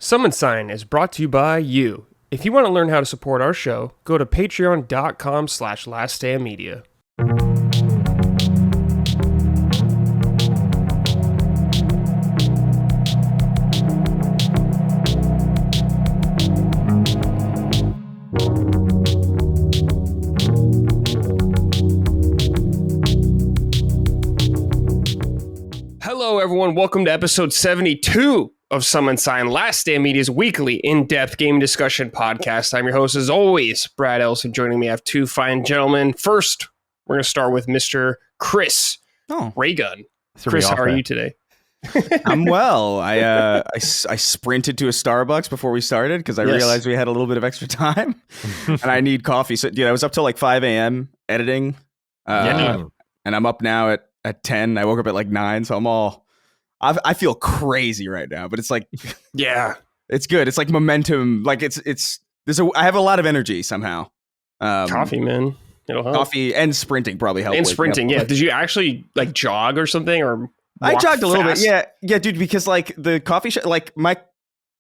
Summon Sign is brought to you by you. If you want to learn how to support our show, go to patreon.com/laststandmedia. Hello, everyone. Welcome to episode 72 of Summon Sign, Last Stand Media's weekly in-depth game discussion podcast. I'm your host, as always, Brad Ellison. Joining me, I have two fine gentlemen. First, we're going to start with Mr. Chris Raygun. Chris, how are you today? I'm well. I sprinted to a Starbucks before we started because I realized we had a little bit of extra time and I need coffee. So, dude, I was up till like 5 a.m. editing. And I'm up now at 10. I woke up at like 9, so I feel crazy right now, but it's like, yeah, it's good. It's like momentum. Like I have a lot of energy somehow. Coffee, man. It'll help. Coffee and sprinting probly help. And sprinting, yeah. Did you actually like jog or something, or I jogged a little bit? Yeah, dude. Because like the coffee shop, like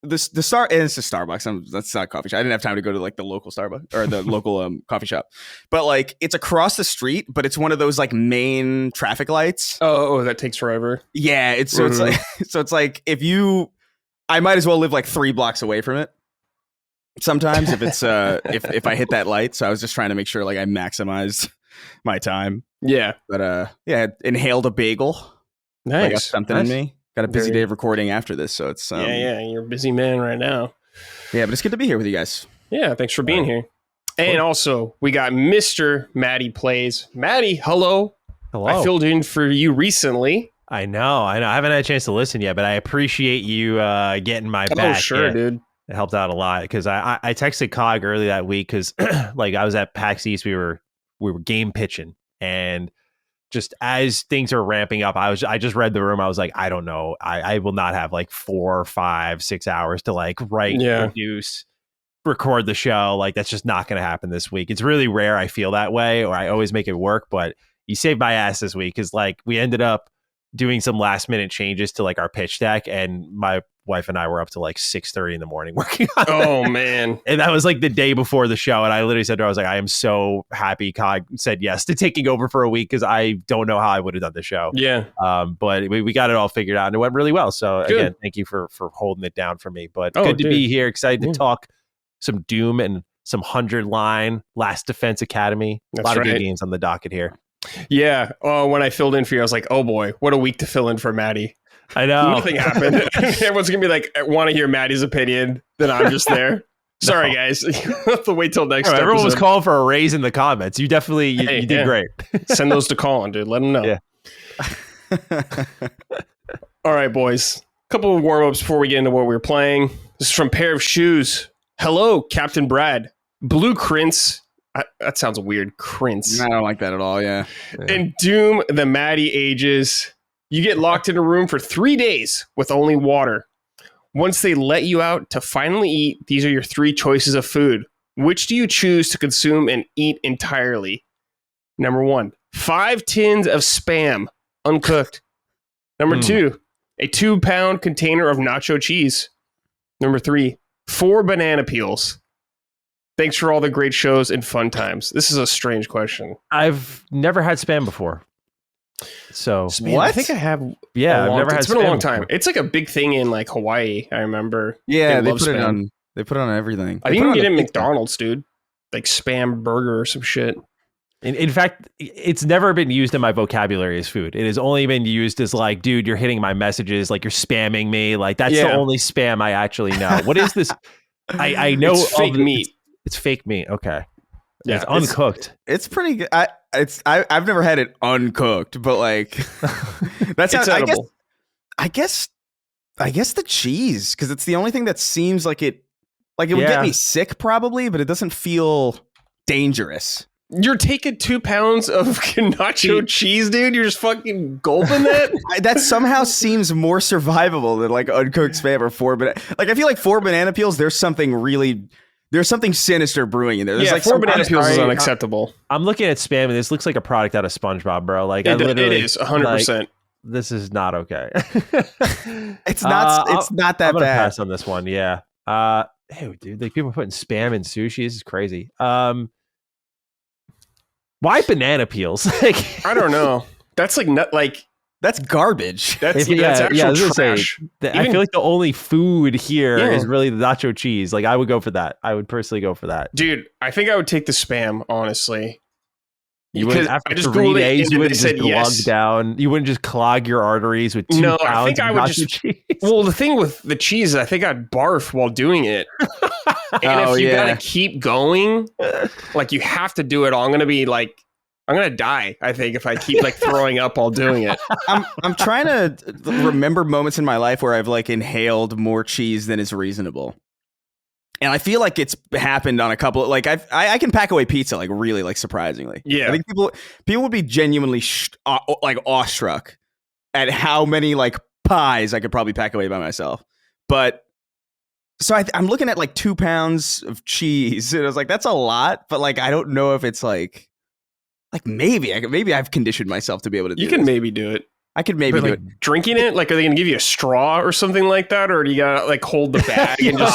the Star, and it's a Starbucks. That's not a coffee shop. I didn't have time to go to like the local Starbucks or the local coffee shop, but like it's across the street, but it's one of those like main traffic lights. Oh, that takes forever. Yeah, it's like I might as well live like 3 blocks away from it. Sometimes if it's if I hit that light, so I was just trying to make sure like I maximized my time. Yeah, but inhaled a bagel. Nice, I got something in me. Got a busy day of recording after this, so it's you're a busy man right now. Yeah, but it's good to be here with you guys. Yeah, thanks for being here. And also, we got Mr. Matty Plays. Matty, hello. I filled in for you recently. I know. I haven't had a chance to listen yet, but I appreciate you getting my back. Oh, sure, dude. It helped out a lot because I texted Cog early that week because like I was at PAX East, we were game pitching, and just as things are ramping up, I just read the room. I was like, I don't know. I will not have like 4, 5, 6 hours to like write, produce, record the show. Like that's just not going to happen this week. It's really rare I feel that way, or I always make it work. But you saved my ass this week because like we ended up doing some last minute changes to like our pitch deck, and my wife and I were up to like 6:30 in the morning working on it. Man. And that was like the day before the show. And I literally said to her, I was like, I am so happy Cog said yes to taking over for a week because I don't know how I would have done the show. Yeah. But we got it all figured out and it went really well. So good. Again, thank you for holding it down for me. But good to be here. Excited to talk some Doom and some 100-line Last Defense Academy. That's a lot right. of good games on the docket here. Yeah. When I filled in for you, I was like, oh boy, what a week to fill in for Matty. I know. Nothing happened. Everyone's going to be like, I want to hear Matty's opinion. Then I'm just there. Sorry, guys. You have to wait till next episode. Everyone was calling for a raise in the comments. You definitely you did great. Send those to Colin, dude. Let him know. Yeah. All right, boys. A couple of warm-ups before we get into what we're playing. This is from Pair of Shoes. Hello, Captain Brad. Blue Crince. That sounds weird. Crince. I don't like that at all, yeah. And Doom, the Matty ages. You get locked in a room for 3 days with only water. Once they let you out to finally eat, these are your 3 choices of food. Which do you choose to consume and eat entirely? Number 1, 5 tins of Spam, uncooked. Number 2, a 2-pound container of nacho cheese. Number 3, 4 banana peels. Thanks for all the great shows and fun times. This is a strange question. I've never had Spam before. So Spam, what? I think I have. Yeah, I've never had. It's been a long time. It's like a big thing in like Hawaii. I remember. Yeah, they put it on. They put it on everything. I think you can get it at McDonald's, dude. Like Spam burger or some shit. In fact, it's never been used in my vocabulary as food. It has only been used as like, dude, you're hitting my messages, like you're spamming me. Like that's the only spam I actually know. What is this? I know it's fake meat. It's fake meat. Okay. Yeah, it's uncooked. It's pretty good. I've never had it uncooked, but like that's how, I guess the cheese, because it's the only thing that seems like it would get me sick probably, but it doesn't feel dangerous. You're taking 2 pounds of nacho cheese, dude. You're just fucking gulping that. That somehow seems more survivable than like uncooked Spam or 4 banana. Like I feel like 4 banana peels. There's something sinister brewing in there. There's like 4 banana peels is unacceptable. I'm looking at Spam and this looks like a product out of SpongeBob, bro. Like it is 100%. this is not okay. It's not. It's not that I'm gonna bad. pass on this one. Yeah. Hey, dude, like people putting spam in sushi. This is crazy. Why banana peels? Like, I don't know. That's like not like That's garbage. that's If- that's yeah, actual yeah, I was gonna say, trash. I feel like the only food here is Yeah. really the nacho cheese. Like, I would go for that. I would personally go for that. Dude, I think I would take the spam, honestly. You Because would after I just 3 Googled it days, and you they wouldn't said just glug yes. down. You wouldn't just clog your arteries with 2 No, I pounds think I of would nacho just- cheese. Well, the thing with the cheese, I think I'd barf while doing it. And Oh, if you yeah. gotta keep going, like you have to do it, I'm gonna die, I think, if I keep like throwing up while doing it. I'm trying to remember moments in my life where I've like inhaled more cheese than is reasonable. And I feel like it's happened on a couple of, like I can pack away pizza like really like surprisingly. Yeah. I think people would be genuinely like awestruck at how many like pies I could probably pack away by myself. But so I'm looking at like 2 pounds of cheese and I was like, that's a lot, but like I don't know if it's like maybe I've conditioned myself to be able to do You can this. maybe do it. I could maybe But do like it. drinking it, like are they gonna give you a straw or something like that, or do you gotta like hold the bag and just?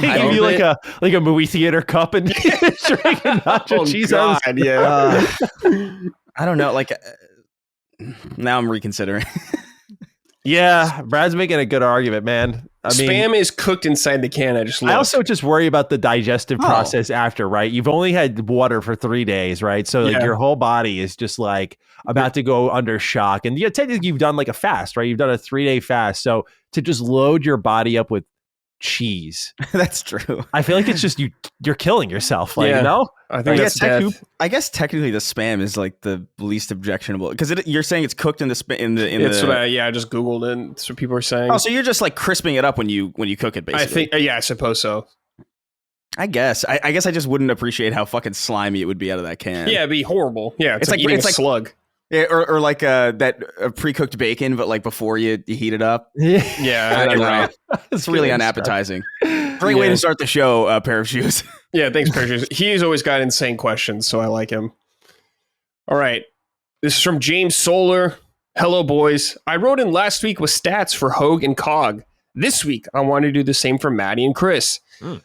They I give you don't like a movie theater cup and drink a nacho Oh, cheese. out God, of- yeah. I don't know. Like now I'm reconsidering. Yeah, Brad's making a good argument, man. I mean, Spam is cooked inside the can. I just I looked. also just worry about the digestive Oh. process after, right? You've only had water for 3 days, right? So like Yeah. your whole body is just like about to go under shock. And technically you've done like a fast, right? You've done a 3-day fast. So to just load your body up with cheese, That's true. I feel like it's just you're killing yourself, like, Yeah. you know? I think I that's guess, death. I guess technically the spam is like the least objectionable because you're saying it's cooked in the It's what I just googled it. That's what people are saying. Oh, so you're just like crisping it up when you cook it, basically. I think, yeah, I suppose so. I guess. I guess I just wouldn't appreciate how fucking slimy it would be out of that can. Yeah, it'd be horrible. Yeah, it's, It's like like- eating it's a like- slug. Yeah, or like that pre-cooked bacon, but like before you heat it up. Yeah, I don't know. It's It's really getting unappetizing. Great way Yeah. to start the show, a pair of shoes. Yeah, thanks, Precious. He's always got insane questions, so I like him. All right. This is from James Solar. Hello, boys. I wrote in last week with stats for Hogue and Cog. This week, I want to do the same for Matty and Chris.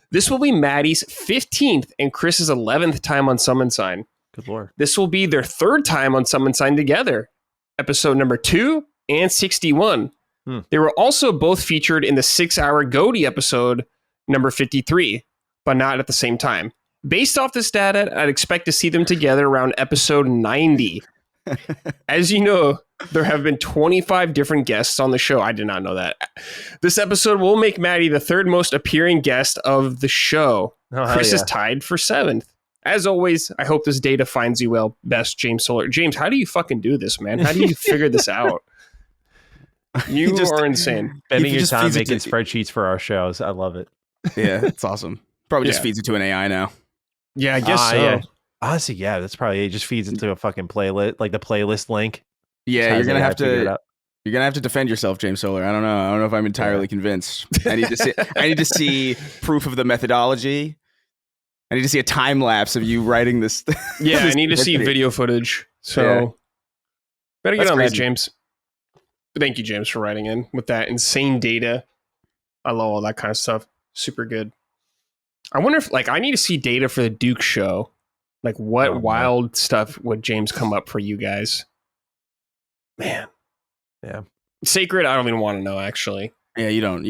This will be Matty's 15th and Chris's 11th time on Summon Sign. Good lord. This will be their 3rd time on Summon Sign together. Episode number 2 and 61. They were also both featured in the 6-hour Goaty episode number 53, but not at the same time. Based off this data, I'd expect to see them together around episode 90. As you know, there have been 25 different guests on the show. I did not know that. This episode will make Matty the 3rd most appearing guest of the show. Oh, hell Chris yeah. is tied for 7th. As always, I hope this data finds you well. Best, James Solar. James, how do you fucking do this, man? How do you figure this out? You just- are insane. Spending He your just time feeds it making to- spreadsheets for our shows. I love it. Yeah, it's awesome. Probably just Yeah. feeds it to an AI now. Yeah, I guess so. Yeah. Honestly, yeah, that's probably it. Just feeds into a fucking playlist, like the playlist link. Yeah, Just you're gonna has have AI figure it to. out. You're gonna have to defend yourself, James Solar. I don't know if I'm entirely convinced. I need to see. I need to see proof of the methodology. I need to see a time lapse of you writing this. Yeah, I this need to see spreadsheet. video footage. So Yeah. better get That's on that, crazy. James. Thank you, James, for writing in with that insane data. I love all that kind of stuff. Super good. I wonder if, like, I need to see data for the Duke show. Like, what Oh, man. wild stuff would James come up for you guys? Man. Yeah. Sacred, I don't even want to know, actually. Yeah, you don't.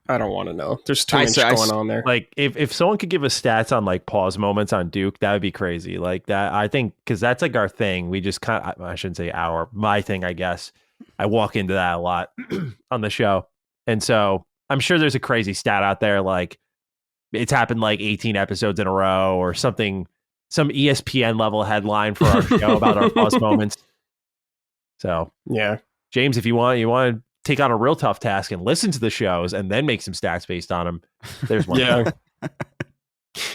I don't want to know. There's too I much see- I going see- on there. Like if someone could give us stats on like pause moments on Duke, that would be crazy. Like that, I think, because that's like our thing. We just kind of, I shouldn't say my thing, I guess. I walk into that a lot on the show. And so I'm sure there's a crazy stat out there. Like it's happened like 18 episodes in a row or something, some ESPN level headline for our show about our pause moments. So Yeah. James, if you want to take on a real tough task and listen to the shows and then make some stats based on them, there's one. Yeah.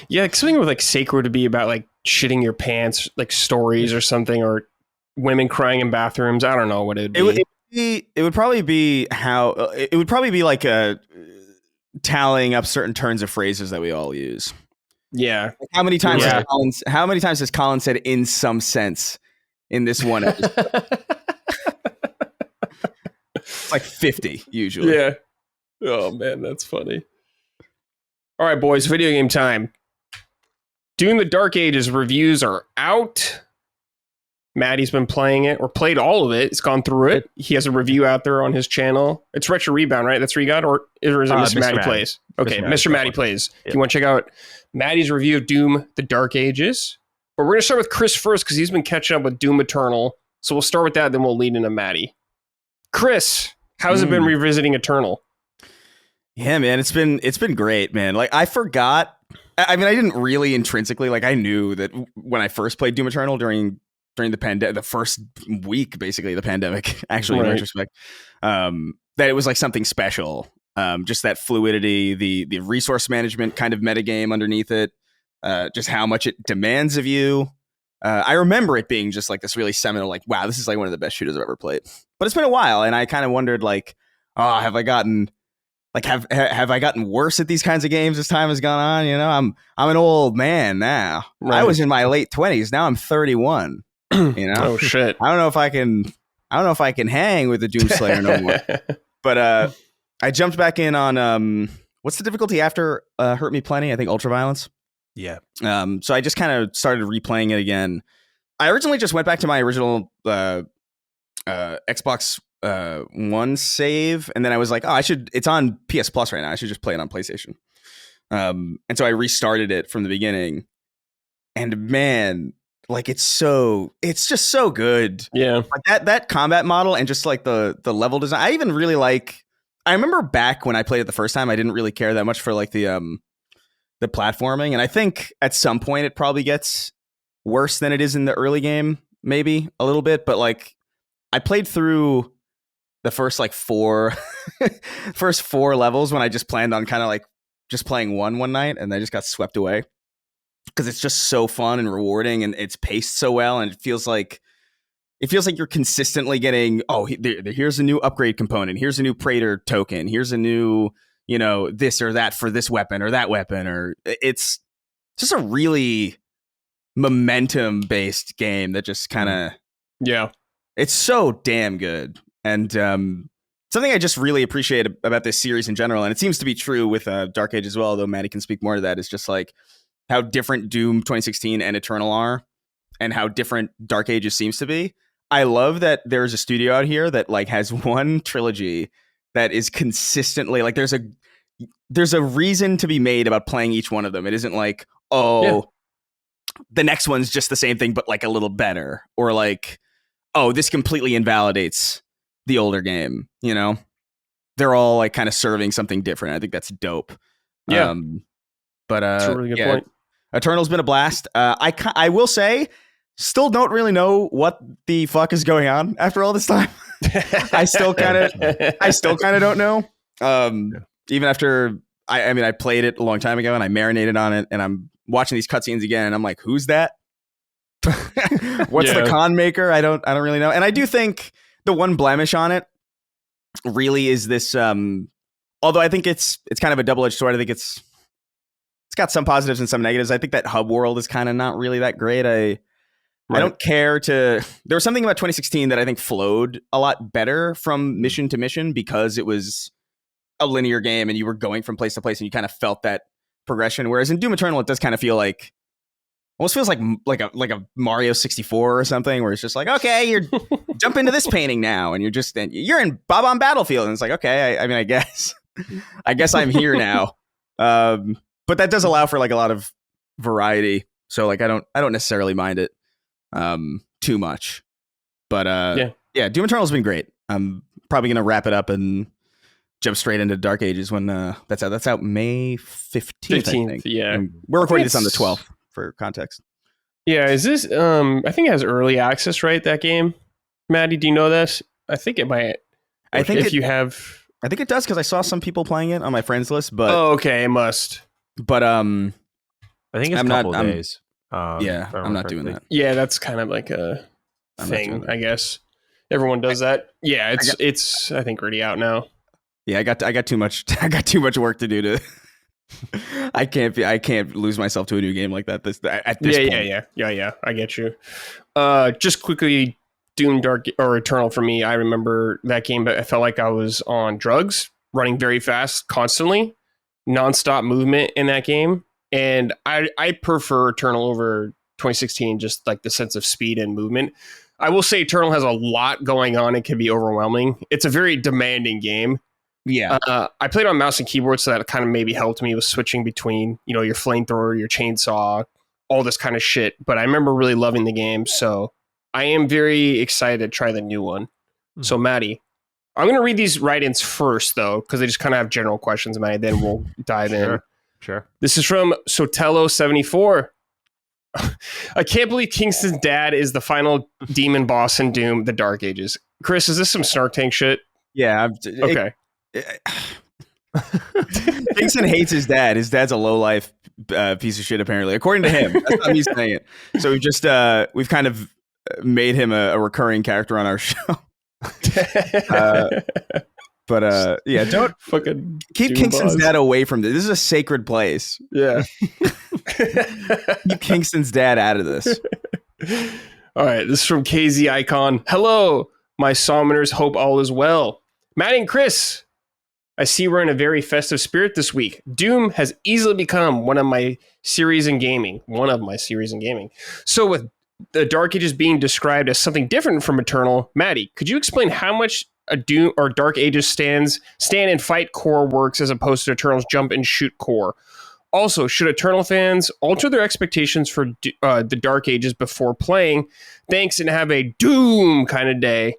Yeah, like something with like sacred to be about like shitting your pants, like stories or something, or women crying in bathrooms. I don't know what it'd be. It would probably be how. It would probably be like a tallying up certain turns of phrases that we all use. Yeah. Like how many times? Yeah. How many times has Colin said "in some sense" in this one episode? like 50 usually. Yeah. Oh man, that's funny. All right, boys, video game time. Doom the Dark Ages reviews are out. Matty's been playing it, or played all of it. He's gone through it. He has a review out there on his channel. It's Retro Rebound, right? That's where you got? Or is it Mr. Matty Plays? Okay, Mr. Matty Plays. Yep. If you want to check out Matty's review of Doom the Dark Ages. But we're going to start with Chris first, because he's been catching up with Doom Eternal. So we'll start with that, then we'll lead into Matty. Chris, how's it been revisiting Eternal? Yeah, man, it's been great, man. Like, I forgot. I mean, I didn't really intrinsically, like, I knew that when I first played Doom Eternal during the pandemic, the first week, basically, the pandemic, actually, in retrospect, that it was like something special. Just that fluidity, the resource management kind of metagame underneath it, just how much it demands of you. I remember it being just like this really seminal, like, wow, this is like one of the best shooters I've ever played. But it's been a while, and I kind of wondered, like, oh, have I gotten worse at these kinds of games as time has gone on? You know, I'm an old man now. Right. I was in my late 20s. Now I'm 31. You know? Oh shit. I don't know if I can hang with the Doomslayer no more. But I jumped back in on what's the difficulty after Hurt Me Plenty? I think Ultraviolence. Yeah. So I just kind of started replaying it again. I originally just went back to my original Xbox One save, and then I was like, oh, it's on PS Plus right now. I should just play it on PlayStation. And so I restarted it from the beginning. And man, like it's just so good. Yeah. Like that combat model and just like the level design. I even really like, I remember back when I played it the first time, I didn't really care that much for like the platforming. And I think at some point it probably gets worse than it is in the early game, maybe a little bit. But like I played through the first like four levels when I just planned on kind of like just playing one night, and I just got swept away because it's just so fun and rewarding, and it's paced so well, and it feels like you're consistently getting, oh, here's a new upgrade component, here's a new Praetor token, here's a new, you know, this or that for this weapon or that weapon, or it's just a really momentum based game that just kind of, yeah, it's so damn good. And something I just really appreciate about this series in general, and it seems to be true with Dark Age as well, though Matty can speak more to that, is just like how different Doom 2016 and Eternal are, and how different Dark Ages seems to be. I love that there's a studio out here that like has one trilogy that is consistently like there's a reason to be made about playing each one of them. It isn't like, oh, the next one's just the same thing but like a little better, or like, oh, this completely invalidates the older game. You know, they're all like kind of serving something different. I think that's dope. Yeah. But that's a really good point. Eternal's been a blast. I will say, still don't really know what the fuck is going on after all this time. I still kind of don't know. Even after I played it a long time ago and I marinated on it, and I'm watching these cutscenes again, and I'm like, who's that? What's the con maker? I don't really know. And I do think the one blemish on it really is this. Although I think it's kind of a double-edged sword. I think it's got some positives and some negatives. I think that hub world is kind of not really that great. I don't care to. There was something about 2016 that I think flowed a lot better from mission to mission because it was a linear game and you were going from place to place and you kind of felt that progression. Whereas in Doom Eternal, it does kind of feel like, almost feels like a Mario 64 or something, where it's just like, okay, you're jump into this painting now, and you're in Bob on Battlefield, and it's like, okay, I mean, I guess I'm here now. But that does allow for like a lot of variety, so like I don't necessarily mind it too much. But yeah, Doom Eternal has been great. I'm probably gonna wrap it up and jump straight into Dark Ages when that's out. That's out May 15th. I think. Yeah, and we're recording this on the 12th for context. Yeah, is this? I think it has early access, right? That game, Matty, do you know this? I think it might. I think if you have, I think it does because I saw some people playing it on my friends list. But okay, it must. But I think it's a couple of days. Yeah, I'm not doing that. Yeah, that's kind of like a thing, I guess. Everyone does that. Yeah, it's I think already out now. Yeah, I got too much. I got too much work to do to. I can't lose myself to a new game like that. At this point. Yeah. I get you. Just quickly, Doom Dark or Eternal for me. I remember that game, but I felt like I was on drugs, running very fast, constantly, nonstop movement in that game. And I prefer Eternal over 2016, just like the sense of speed and movement. I will say Eternal has a lot going on. It can be overwhelming. It's a very demanding game. Yeah. I played on mouse and keyboard, so that kind of maybe helped me with switching between, your flamethrower, your chainsaw, all this kind of shit. But I remember really loving the game, so I am very excited to try the new one. So, Matty, I'm going to read these write-ins first, though, because they just kind of have general questions, Matty. Then we'll dive in. Sure. This is from Sotelo74. I can't believe Kingston's dad is the final demon boss in Doom, the Dark Ages. Chris, is this some Snark Tank shit? Yeah. Okay. Kingston hates his dad. His dad's a lowlife piece of shit, apparently, according to him. That's how he's saying it. So we've kind of made him a recurring character on our show. But yeah, don't fucking keep Kingston's dad away from this. This is a sacred place. Yeah. Keep Kingston's dad out of this. All right, this is from KZ Icon. Hello, my summoners. Hope all is well. Matty and Chris, I see we're in a very festive spirit this week. Doom has easily become one of my series in gaming. So with the Dark Ages being described as something different from Eternal, Matty, could you explain how much a Doom or Dark Ages stand and fight core works as opposed to Eternal's jump and shoot core? Also, should Eternal fans alter their expectations for the Dark Ages before playing? Thanks, and have a Doom kind of day.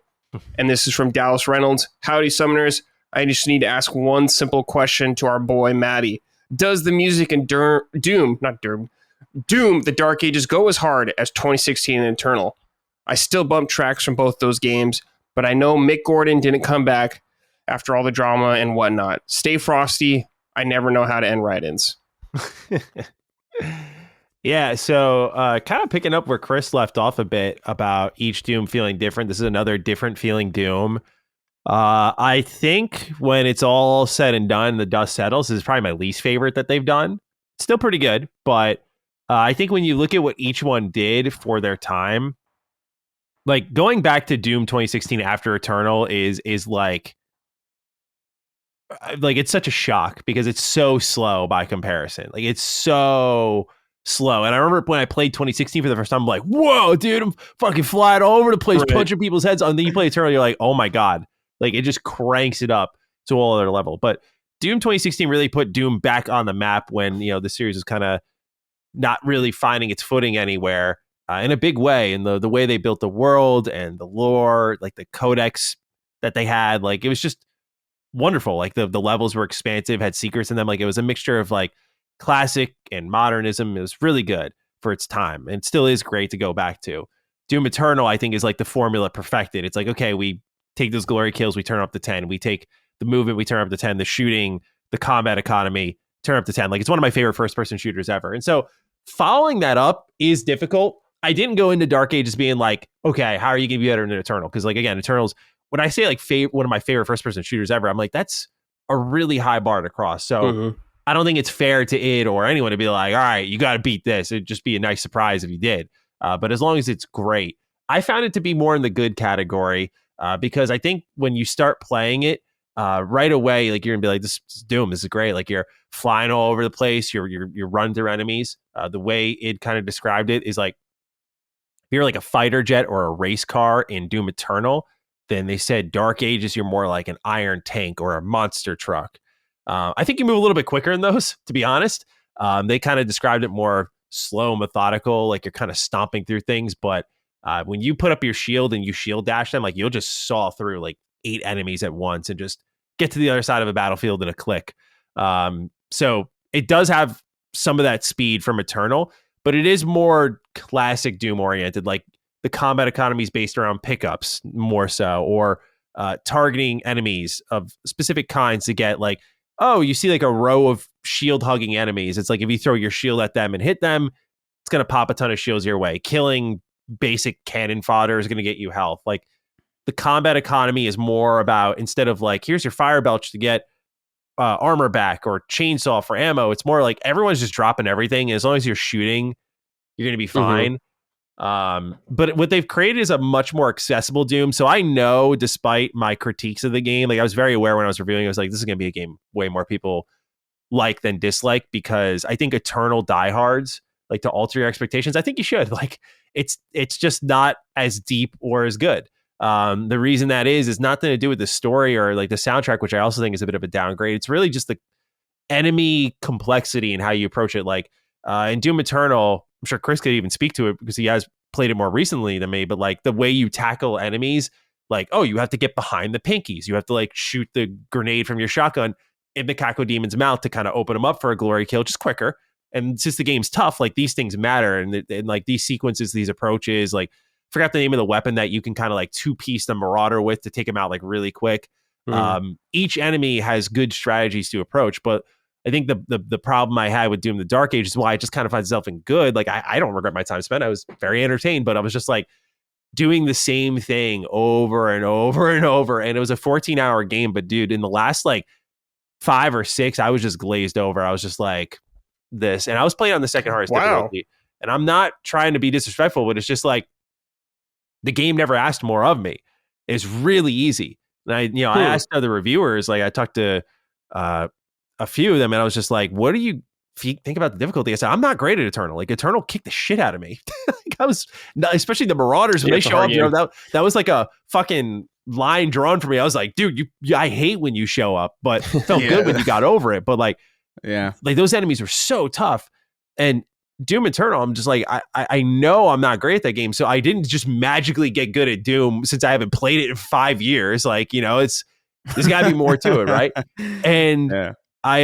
And this is from Dallas Reynolds. Howdy, Summoners. I just need to ask one simple question to our boy, Matty. Does the music in Doom, the Dark Ages, go as hard as 2016 and Eternal? I still bump tracks from both those games, but I know Mick Gordon didn't come back after all the drama and whatnot. Stay frosty. I never know how to end write-ins. Yeah, so kind of picking up where Chris left off a bit about each Doom feeling different. This is another different feeling Doom. I think when it's all said and done, the dust settles, this is probably my least favorite that they've done. Still pretty good, but I think when you look at what each one did for their time, like going back to Doom 2016 after Eternal is like it's such a shock because it's so slow by comparison. Like it's so slow. And I remember when I played 2016 for the first time, I'm like, whoa, dude, I'm fucking flying all over the place, punching people's heads. And then you play Eternal, you're like, oh my God. Like it just cranks it up to a whole other level. But Doom 2016 really put Doom back on the map when, the series was kind of not really finding its footing anywhere in a big way. And the way they built the world and the lore, like the codex that they had, like it was just wonderful. Like the levels were expansive, had secrets in them. Like it was a mixture of like classic and modernism. It was really good for its time and still is great to go back to. Doom Eternal, I think, is like the formula perfected. It's like, okay, we take those glory kills, we turn up to 10. We take the movement, we turn up to 10. The shooting, the combat economy, turn up to 10. Like it's one of my favorite first-person shooters ever. And so following that up is difficult. I didn't go into Dark Ages being like, okay, how are you going to be better than Eternal? Because like, again, Eternal's, when I say like one of my favorite first-person shooters ever, I'm like, that's a really high bar to cross. So I don't think it's fair to it or anyone to be like, all right, you got to beat this. It'd just be a nice surprise if you did. But as long as it's great, I found it to be more in the good category because I think when you start playing it right away, like you're gonna be like, this is Doom. This is great. Like you're flying all over the place. You're running through enemies. The way it kind of described it is like if you're like a fighter jet or a race car in Doom Eternal, then they said Dark Ages, you're more like an iron tank or a monster truck. I think you move a little bit quicker in those, to be honest. They kind of described it more slow, methodical, like you're kind of stomping through things. But when you put up your shield and you shield dash them, like you'll just saw through like 8 enemies at once and just get to the other side of a battlefield in a click. So it does have some of that speed from Eternal, but it is more classic Doom oriented. Like the combat economy is based around pickups more so, or targeting enemies of specific kinds to get like, oh, you see like a row of shield hugging enemies. It's like if you throw your shield at them and hit them, it's going to pop a ton of shields your way. Killing basic cannon fodder is going to get you health. Like the combat economy is more about, instead of like, here's your fire belch to get armor back or chainsaw for ammo, it's more like everyone's just dropping everything. And as long as you're shooting, you're going to be fine. But what they've created is a much more accessible Doom. So I know, despite my critiques of the game, like I was very aware when I was reviewing, I was like, this is going to be a game way more people like than dislike, because I think eternal diehards, like, to alter your expectations, I think you should. Like, it's just not as deep or as good. The reason that is nothing to do with the story or like the soundtrack, which I also think is a bit of a downgrade. It's really just the enemy complexity and how you approach it. Like in Doom Eternal, I'm sure Chris could even speak to it because he has played it more recently than me, but like the way you tackle enemies, like, oh, you have to get behind the pinkies. You have to like shoot the grenade from your shotgun in the Cacodemon's mouth to kind of open them up for a glory kill, just quicker. And since the game's tough, like these things matter. And like these sequences, these approaches, like forgot the name of the weapon that you can kind of like two-piece the Marauder with to take him out like really quick. Each enemy has good strategies to approach, but I think the problem I had with Doom the Dark Age is why it just kind of finds itself in good. Like I don't regret my time spent. I was very entertained, but I was just like doing the same thing over and over and over. And it was a 14-hour game, but dude, in the last like 5 or 6, I was just glazed over. I was just like this, and I was playing on the second hardest difficulty. And I'm not trying to be disrespectful, but it's just like the game never asked more of me. It's really easy. And I asked other reviewers, like I talked to a few of them, and I was just like, what do you think about the difficulty? I said, I'm not great at Eternal. Like Eternal kicked the shit out of me. Like, I was, especially the Marauders when they show up, that was like a fucking line drawn for me. I was like, dude, I hate when you show up, but it felt good when you got over it. But like those enemies were so tough. And Doom Eternal, I'm just like, I know I'm not great at that game, so I didn't just magically get good at Doom since I haven't played it in 5 years. Like, there's got to be more to it, right? And I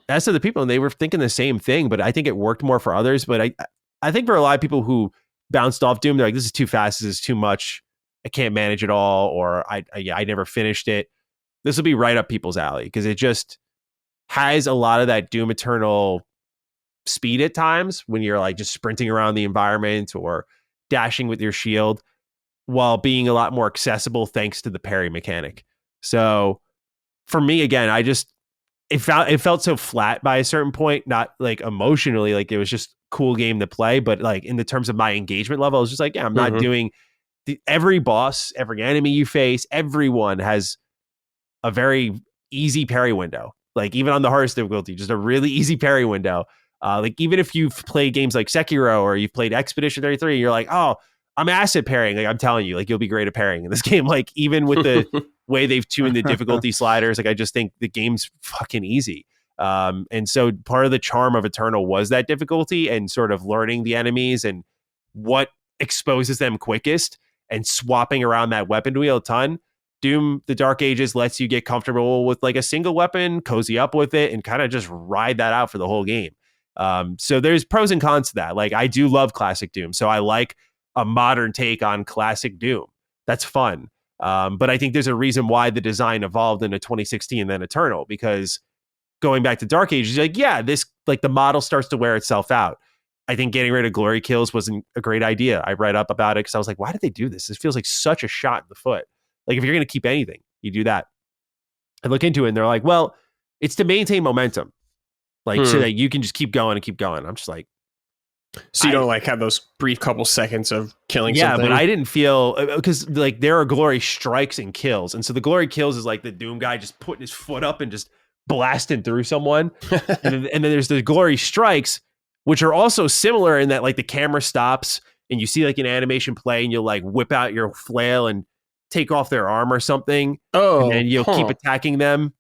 asked other people, and they were thinking the same thing, but I think it worked more for others. But I think for a lot of people who bounced off Doom, they're like, this is too fast, this is too much, I can't manage it all, or I never finished it. This will be right up people's alley because it just has a lot of that Doom Eternal speed at times when you're like just sprinting around the environment or dashing with your shield, while being a lot more accessible thanks to the parry mechanic. So for me, again, it felt so flat by a certain point, not like emotionally, like it was just a cool game to play, but like in the terms of my engagement level, I was just like, I'm not doing every boss, every enemy you face, everyone has a very easy parry window. Like even on the hardest difficulty, just a really easy parry window. Like even if you've played games like Sekiro or you've played Expedition 33, you're like, oh, I'm acid parrying. Like I'm telling you, like you'll be great at parrying in this game. Like even with the way they've tuned the difficulty sliders, like I just think the game's fucking easy. And so part of the charm of Eternal was that difficulty and sort of learning the enemies and what exposes them quickest and swapping around that weapon wheel a ton. Doom the Dark Ages lets you get comfortable with like a single weapon, cozy up with it, and kind of just ride that out for the whole game. So there's pros and cons to that. Like I do love classic Doom, so I like a modern take on classic Doom. That's fun. But I think there's a reason why the design evolved into 2016 and then Eternal, because going back to Dark Ages, like, yeah, this like the model starts to wear itself out. I think getting rid of glory kills wasn't a great idea. I read up about it because I was like, why did they do this? This feels like such a shot in the foot. Like if you're going to keep anything, you do that. I look into it and they're like, well, it's to maintain momentum. Like so that you can just keep going and keep going. I'm just like, so you don't like have those brief couple seconds of killing something? Yeah, but I didn't feel, because like there are glory strikes and kills. And so the glory kills is like the Doom guy just putting his foot up and just blasting through someone. and then there's the glory strikes, which are also similar in that like the camera stops and you see like an animation play and you'll like whip out your flail and take off their arm or something. Oh, and then you'll keep attacking them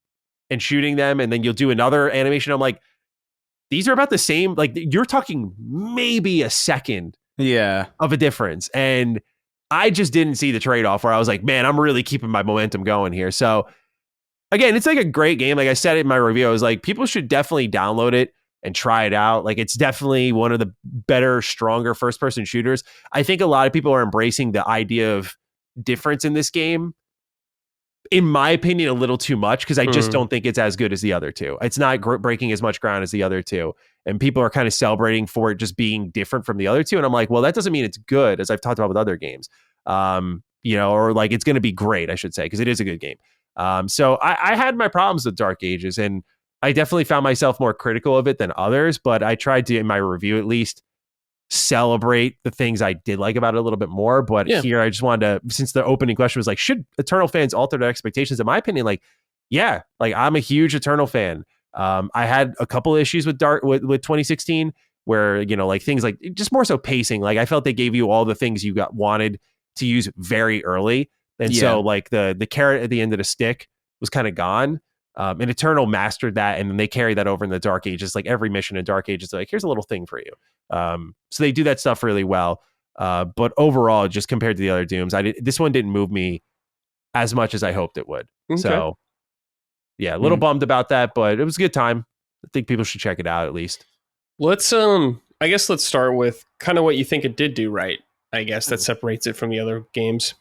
and shooting them. And then you'll do another animation. I'm like, these are about the same. Like you're talking maybe a second of a difference. And I just didn't see the trade-off where I was like, man, I'm really keeping my momentum going here. So again, it's like a great game. Like I said in my review, I was like, people should definitely download it and try it out. Like it's definitely one of the better, stronger first-person shooters. I think a lot of people are embracing the idea of difference in this game, in my opinion, a little too much, because I just don't think it's as good as the other two. It's not breaking as much ground as the other two. And people are kind of celebrating for it just being different from the other two. And I'm like, well, that doesn't mean it's good, as I've talked about with other games. Or like it's going to be great, I should say, because it is a good game. So I had my problems with Dark Ages, and I definitely found myself more critical of it than others, but I tried to, in my review at least, celebrate the things I did like about it a little bit more. But here I just wanted to, since the opening question was like, should Eternal fans alter their expectations? In my opinion, like, yeah, like I'm a huge Eternal fan. I had a couple issues with with 2016 where, you know, like things like just more so pacing. Like I felt they gave you all the things you wanted to use very early. And so like the carrot at the end of the stick was kind of gone. And Eternal mastered that, and then they carry that over in the Dark Ages. Like every mission in Dark Ages, like here's a little thing for you. So they do that stuff really well. But overall, just compared to the other Dooms, this one didn't move me as much as I hoped it would. Okay. So yeah, a little bummed about that, but it was a good time. I think people should check it out at least. Let's I guess let's start with kind of what you think it did do right. I guess that separates it from the other games.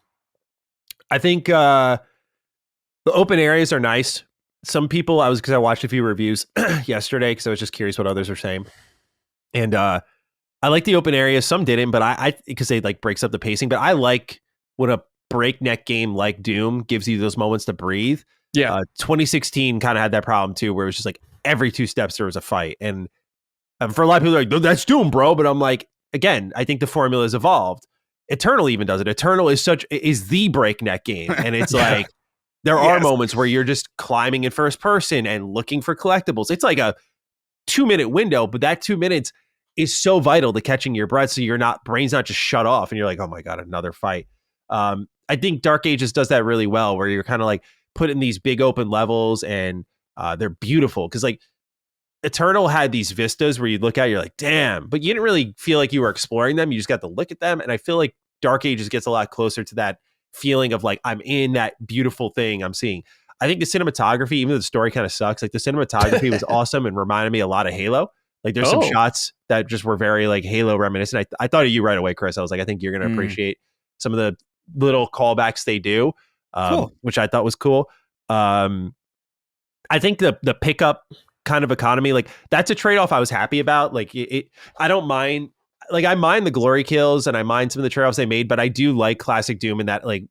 I think the open areas are nice. Some people, because I watched a few reviews yesterday because I was just curious what others are saying. And I like the open areas. Some didn't, but I because they like breaks up the pacing. But I like when a breakneck game like Doom gives you those moments to breathe. Yeah. 2016 kind of had that problem too, where it was just like every 2 steps there was a fight. And for a lot of people, they're like, that's Doom, bro. But I'm like, again, I think the formula has evolved. Eternal even does it. Eternal is the breakneck game. And it's like, there are moments where you're just climbing in first person and looking for collectibles. It's like a 2-minute window, but that 2 minutes is so vital to catching your breath. So brain's not just shut off and you're like, oh my God, another fight. I think Dark Ages does that really well, where you're kind of like put in these big open levels and they're beautiful. Cause like Eternal had these vistas where you look at, you're like, damn, but you didn't really feel like you were exploring them. You just got to look at them. And I feel like Dark Ages gets a lot closer to that feeling of like, I'm in that beautiful thing I'm seeing. I think the cinematography, even though the story kind of sucks, like the cinematography was awesome and reminded me a lot of Halo. Like there's some shots that just were very like Halo reminiscent. I thought of you right away, Chris. I was like, I think you're going to appreciate some of the little callbacks they do, which I thought was cool. I think the pickup kind of economy, like that's a trade-off I was happy about. Like I don't mind. Like I mind the glory kills and I mind some of the trade-offs they made, but I do like classic Doom in that like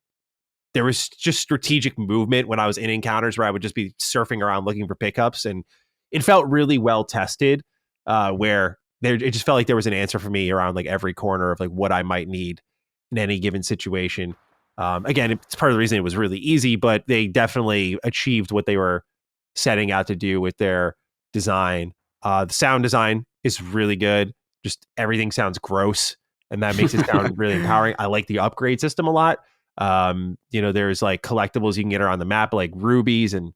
there was just strategic movement when I was in encounters where I would just be surfing around looking for pickups, and it felt really well tested. Where it just felt like there was an answer for me around like every corner of like what I might need in any given situation. Again, it's part of the reason it was really easy, but they definitely achieved what they were setting out to do with their design. The sound design is really good. Just everything sounds gross, and that makes it sound really empowering. I like the upgrade system a lot. There's like collectibles you can get around the map, like rubies and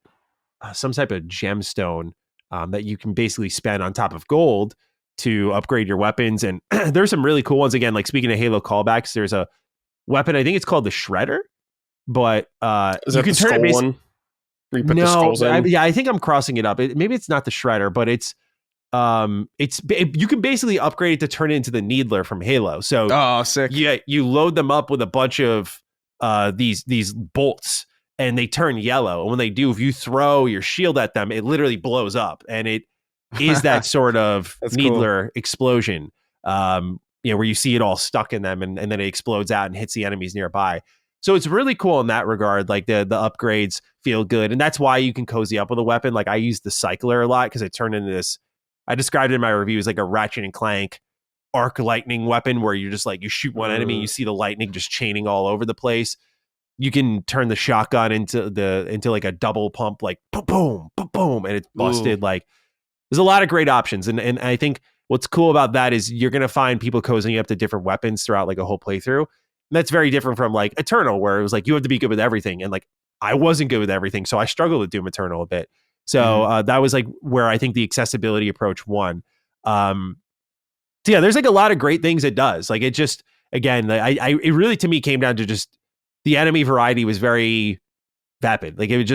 some type of gemstone that you can basically spend on top of gold to upgrade your weapons. And there's some really cool ones. Again, like speaking of Halo callbacks, there's a weapon, I think it's called the Shredder, but is that you can turn it one? Where you put the skulls in? I think I'm crossing it up. Maybe it's not the Shredder, but it's you can basically upgrade it to turn it into the Needler from Halo. So sick. Yeah, you load them up with a bunch of these bolts, and they turn yellow. And when they do, if you throw your shield at them, it literally blows up, and it is that sort of Needler explosion. Where you see it all stuck in them, and then it explodes out and hits the enemies nearby. So it's really cool in that regard. Like the upgrades feel good, and that's why you can cozy up with a weapon. Like I use the Cycler a lot because it turned into this. I described it in my reviews like a Ratchet and Clank arc lightning weapon, where you're just like, you shoot one enemy, you see the lightning just chaining all over the place. You can turn the shotgun into like a double pump, like boom, boom, boom, boom, and it's busted. Ooh. Like there's a lot of great options, and I think what's cool about that is you're gonna find people cozying up to different weapons throughout like a whole playthrough. And that's very different from like Eternal, where it was like you have to be good with everything, and like I wasn't good with everything, so I struggled with Doom Eternal a bit. So that was like where I think the accessibility approach won. So yeah, there's like a lot of great things it does. Like it just, again, it really to me came down to just the enemy variety was very vapid. Like it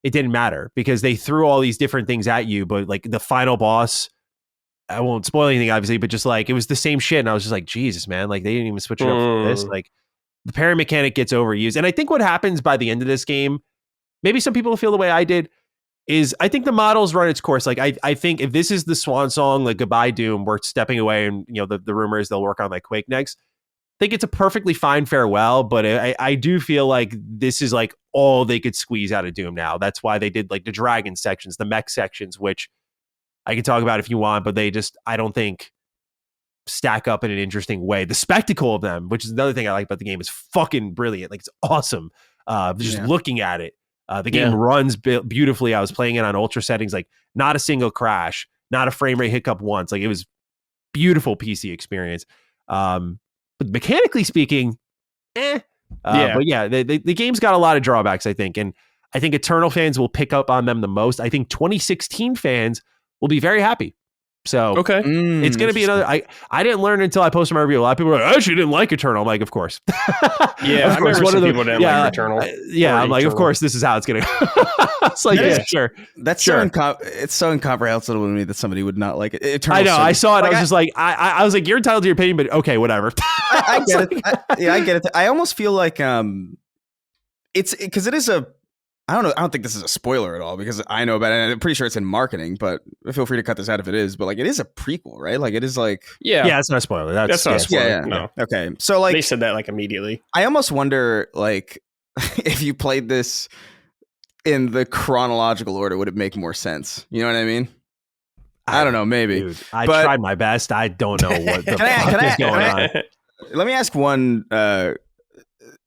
didn't matter because they threw all these different things at you, but like the final boss, I won't spoil anything obviously, but just like it was the same shit, and I was just like, Jesus, man, like they didn't even switch it up for this. Like the parry mechanic gets overused, and I think what happens by the end of this game, maybe some people feel the way I did, is I think the model's run its course. Like I think if this is the swan song, like goodbye Doom, we're stepping away, and the rumor is they'll work on like Quake next. I think it's a perfectly fine farewell, but I do feel like this is like all they could squeeze out of Doom now. That's why they did like the dragon sections, the mech sections, which I can talk about if you want, but I don't think stack up in an interesting way. The spectacle of them, which is another thing I like about the game, is fucking brilliant. Like, it's awesome. Just looking at it. The game runs beautifully. I was playing it on ultra settings, like not a single crash, not a frame rate hiccup once. Like, it was beautiful PC experience. But mechanically speaking, but yeah, the game's got a lot of drawbacks, I think. And I think Eternal fans will pick up on them the most. I think 2016 fans will be very happy. So it's going to be another. I didn't learn until I posted my review. A lot of people were like, "Oh, she didn't like Eternal." I'm like, of course. Yeah, of course. One of the people didn't like Eternal. I'm like, of course, this is how it's going to. It's like, sure. That's sure. It's so incomprehensible to me that somebody would not like it. Eternal, I know. I saw it. Like, I was just like, I was like, you're entitled to your opinion, but okay, whatever. I get it. I get it. I almost feel like it's because it is a. I don't know. I don't think this is a spoiler at all because I know about it. And I'm pretty sure it's in marketing, but feel free to cut this out if it is. But like, it is a prequel, right? Like, it is like, yeah, it's not a spoiler. That's not a spoiler. Yeah. No. Okay. So like, they said that like immediately. I almost wonder like if you played this in the chronological order, would it make more sense? You know what I mean? I don't know. Maybe. Dude, I tried my best. I don't know what the fuck is going on. Let me ask one.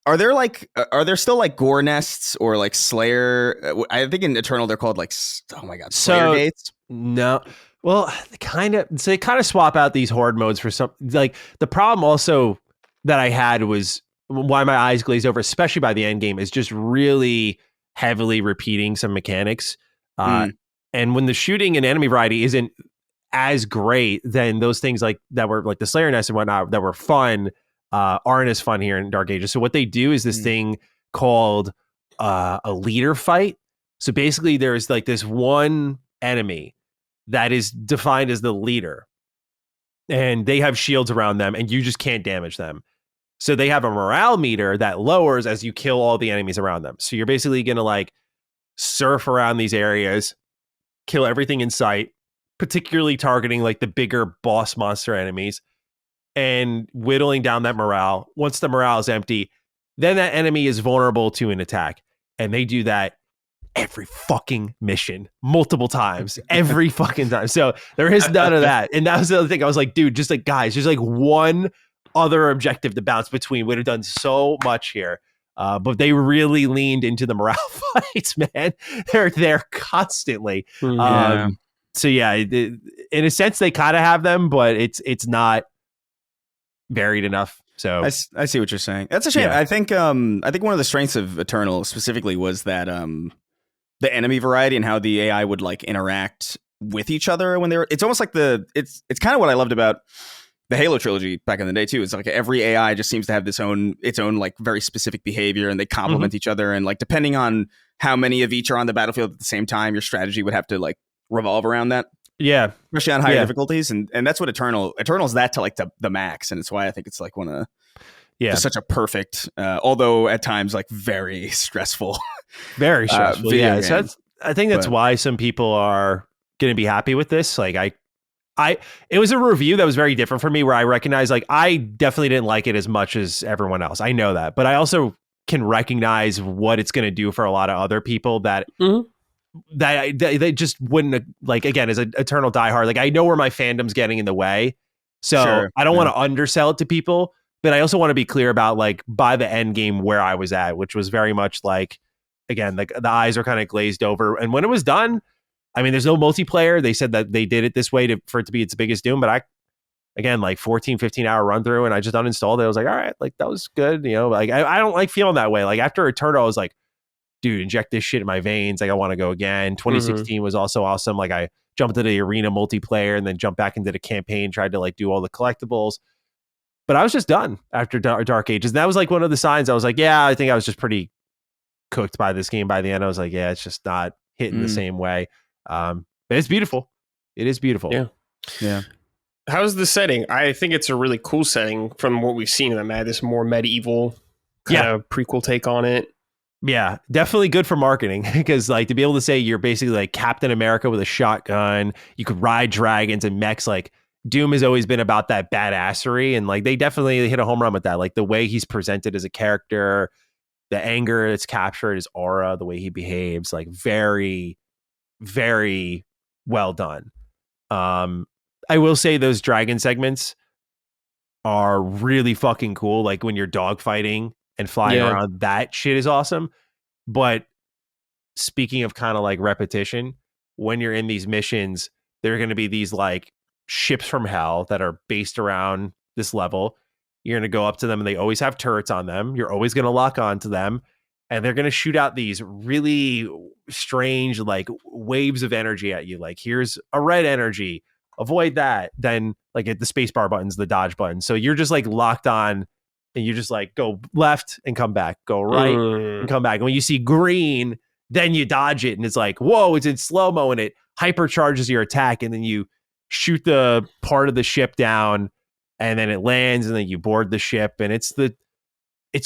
Are there still like gore nests or like Slayer? I think in Eternal they're called like, oh my god, Slayer gates. No, well, they kind of swap out these horde modes for some. Like, the problem also that I had was why my eyes glazed over, especially by the end game, is just really heavily repeating some mechanics. And when the shooting and enemy variety isn't as great, then those things like that were like the Slayer nest and whatnot that were fun. Aren't as fun here in Dark Ages. So what they do is this thing called a leader fight. So basically there's like this one enemy that is defined as the leader, and they have shields around them and you just can't damage them. So they have a morale meter that lowers as you kill all the enemies around them. So you're basically going to like surf around these areas, kill everything in sight, particularly targeting like the bigger boss monster enemies, and whittling down that morale. Once the morale is empty, then that enemy is vulnerable to an attack. And they do that every fucking mission, multiple times, every fucking time. So there is none of that. And that was the other thing. I was like, dude, just like, guys, there's like one other objective to bounce between. Would have done so much here. But they really leaned into the morale fights, man. They're there constantly. Yeah. So yeah, in a sense, they kind of have them, but it's not varied enough. So I see what you're saying. That's a shame. Yeah. I think one of the strengths of Eternal specifically was that the enemy variety and how the AI would like interact with each other when they're. It's almost like it's kind of what I loved about the Halo trilogy back in the day too. It's like every AI just seems to have its own like very specific behavior, and they complement each other. And like depending on how many of each are on the battlefield at the same time, your strategy would have to like revolve around that. Yeah, especially on higher difficulties, and that's what Eternal's that to like the max, and it's why I think it's like one of such a perfect, although at times like very stressful, very stressful. Yeah, so I think that's why some people are going to be happy with this. Like it was a review that was very different for me, where I recognize like I definitely didn't like it as much as everyone else. I know that, but I also can recognize what it's going to do for a lot of other people that. That they just wouldn't like, again, as an Eternal diehard, like I know where my fandom's getting in the way, so I don't want to undersell it to people, but I also want to be clear about like by the end game where I was at, which was very much like, again, like the eyes are kind of glazed over. And when it was done, I mean, there's no multiplayer. They said that they did it this way for it to be its biggest doom, but again, like 14-15 hour run through, and I just uninstalled it. I was like, all right, like that was good, you know. Like I don't like feeling that way. Like after Eternal, I was like, dude, inject this shit in my veins. Like I want to go again. 2016 was also awesome. Like I jumped into the arena multiplayer and then jumped back into the campaign, tried to like do all the collectibles. But I was just done after Dark Ages. And that was like one of the signs. I was like, yeah, I think I was just pretty cooked by this game by the end. I was like, yeah, it's just not hitting the same way. But it's beautiful. It is beautiful. Yeah. Yeah. How's the setting? I think it's a really cool setting from what we've seen in the this more medieval kind of prequel take on it. Yeah, definitely good for marketing, because like to be able to say you're basically like Captain America with a shotgun, you could ride dragons and mechs. Like Doom has always been about that badassery, and like they definitely hit a home run with that. Like the way he's presented as a character, the anger that's captured, his aura, the way he behaves, like very, very well done. I will say those dragon segments are really fucking cool. Like when you're dogfighting and flying around, that shit is awesome. But speaking of kind of like repetition, when you're in these missions, there are going to be these like ships from hell that are based around this level. You're going to go up to them and they always have turrets on them. You're always going to lock onto them and they're going to shoot out these really strange like waves of energy at you. Like here's a red energy, avoid that. Then like at the spacebar buttons, the dodge button. So you're just like locked on and you just like go left and come back, go right and come back. And when you see green, then you dodge it and it's like, whoa, it's in slow-mo and it hypercharges your attack. And then you shoot the part of the ship down and then it lands and then you board the ship. And it's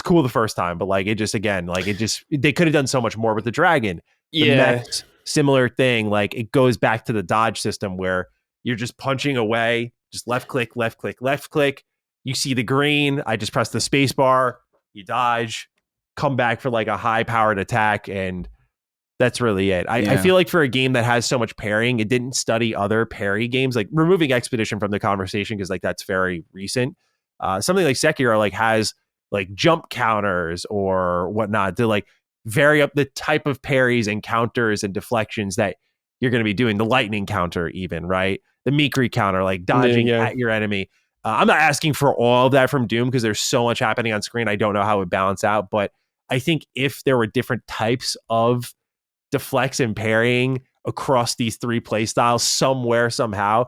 cool the first time, but like, they could have done so much more with the dragon. The mechs, similar thing. Like it goes back to the dodge system where you're just punching away, just left click, left click, left click. You see the green. I just press the space bar, you dodge, come back for like a high powered attack. And that's really it. I feel like for a game that has so much parrying, it didn't study other parry games, like removing Expedition from the conversation because like that's very recent. Something like Sekiro like has like jump counters or whatnot to like vary up the type of parries and counters and deflections that you're going to be doing. The lightning counter, even right, the Mikri counter, like dodging at your enemy. I'm not asking for all of that from Doom because there's so much happening on screen. I don't know how it would balance out, but I think if there were different types of deflects and parrying across these three play styles somewhere, somehow,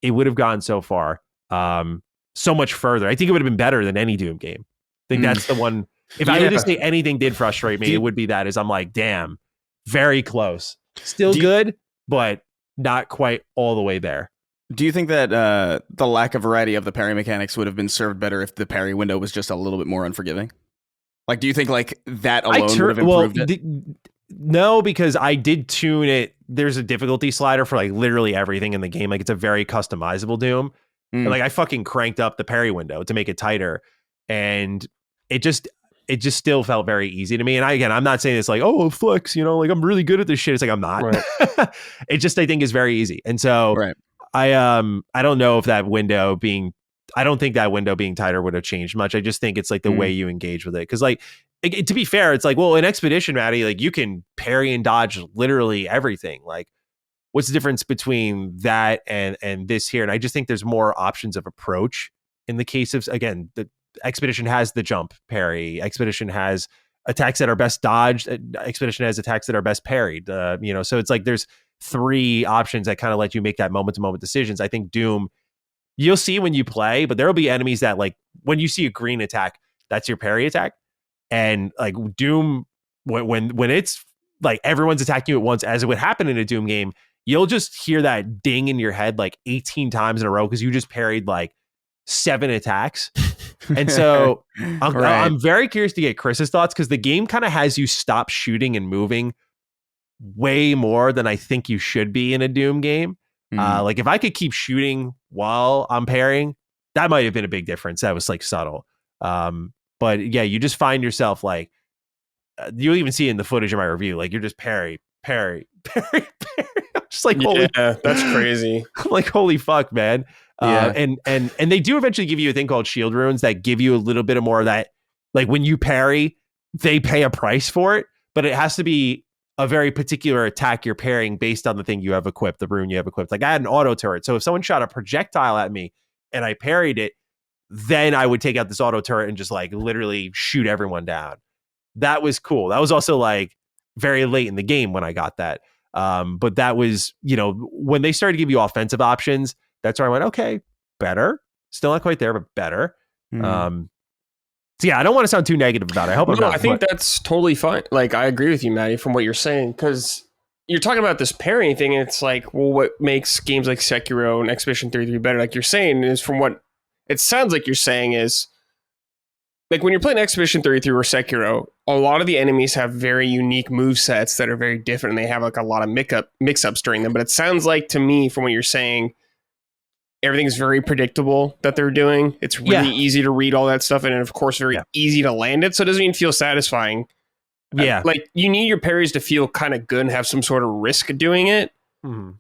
it would have gone so far, so much further. I think it would have been better than any Doom game. I think that's the one. If I were to say anything did frustrate me, it would be that is I'm like, damn, very close. Still good, but not quite all the way there. Do you think that the lack of variety of the parry mechanics would have been served better if the parry window was just a little bit more unforgiving? Like, do you think like that alone would have improved it? No, because I did tune it. There's a difficulty slider for like literally everything in the game. Like it's a very customizable Doom. And like I fucking cranked up the parry window to make it tighter. And it just still felt very easy to me. And I'm not saying it's like, oh, flex, like I'm really good at this shit. It's like, I'm not. Right. It just, I think is very easy. And so I don't know if I don't think that window being tighter would have changed much. I just think it's like the way you engage with it. Cause like, to be fair, it's like, well, in Expedition, Matty, like you can parry and dodge literally everything. Like what's the difference between that and this here? And I just think there's more options of approach in the case of, again, the Expedition has the jump parry. Expedition has attacks that are best dodged. Expedition has attacks that are best parried. So it's like there's three options that kind of let you make that moment to moment decisions. I think Doom, you'll see when you play, but there'll be enemies that like when you see a green attack, that's your parry attack. And like Doom, when it's like everyone's attacking you at once, as it would happen in a Doom game, you'll just hear that ding in your head like 18 times in a row because you just parried like 7 attacks. And so I'm very curious to get Chris's thoughts because the game kind of has you stop shooting and moving way more than I think you should be in a Doom game. Like if I could keep shooting while I'm parrying, that might have been a big difference. That was like subtle. But yeah, you just find yourself like, you'll even see in the footage of my review, like you're just parry. I'm just like, that's crazy. I'm like, holy fuck, man. And they do eventually give you a thing called shield runes that give you a little bit of more of that. Like when you parry, they pay a price for it, but it has to be a very particular attack you're parrying based on the thing you have equipped, the rune you have equipped. Like I had an auto turret. So if someone shot a projectile at me and I parried it, then I would take out this auto turret and just like literally shoot everyone down. That was cool. That was also like very late in the game when I got that. But that was, when they started to give you offensive options, that's where I went, okay, better. Still not quite there, but better. So yeah, I don't want to sound too negative about it. I hope I'm not. I think that's totally fine. Like, I agree with you, Matty, from what you're saying, because you're talking about this parrying thing, and it's like, well, what makes games like Sekiro and Expedition 33 better, like you're saying, is from what it sounds like you're saying is, like when you're playing Expedition 33 or Sekiro, a lot of the enemies have very unique move sets that are very different, and they have like a lot of mix-ups during them. But it sounds like to me, from what you're saying, everything's very predictable that they're doing. It's really easy to read all that stuff, and of course, very easy to land it. So it doesn't even feel satisfying. Yeah. Like you need your parries to feel kind of good and have some sort of risk doing it. Mm-hmm.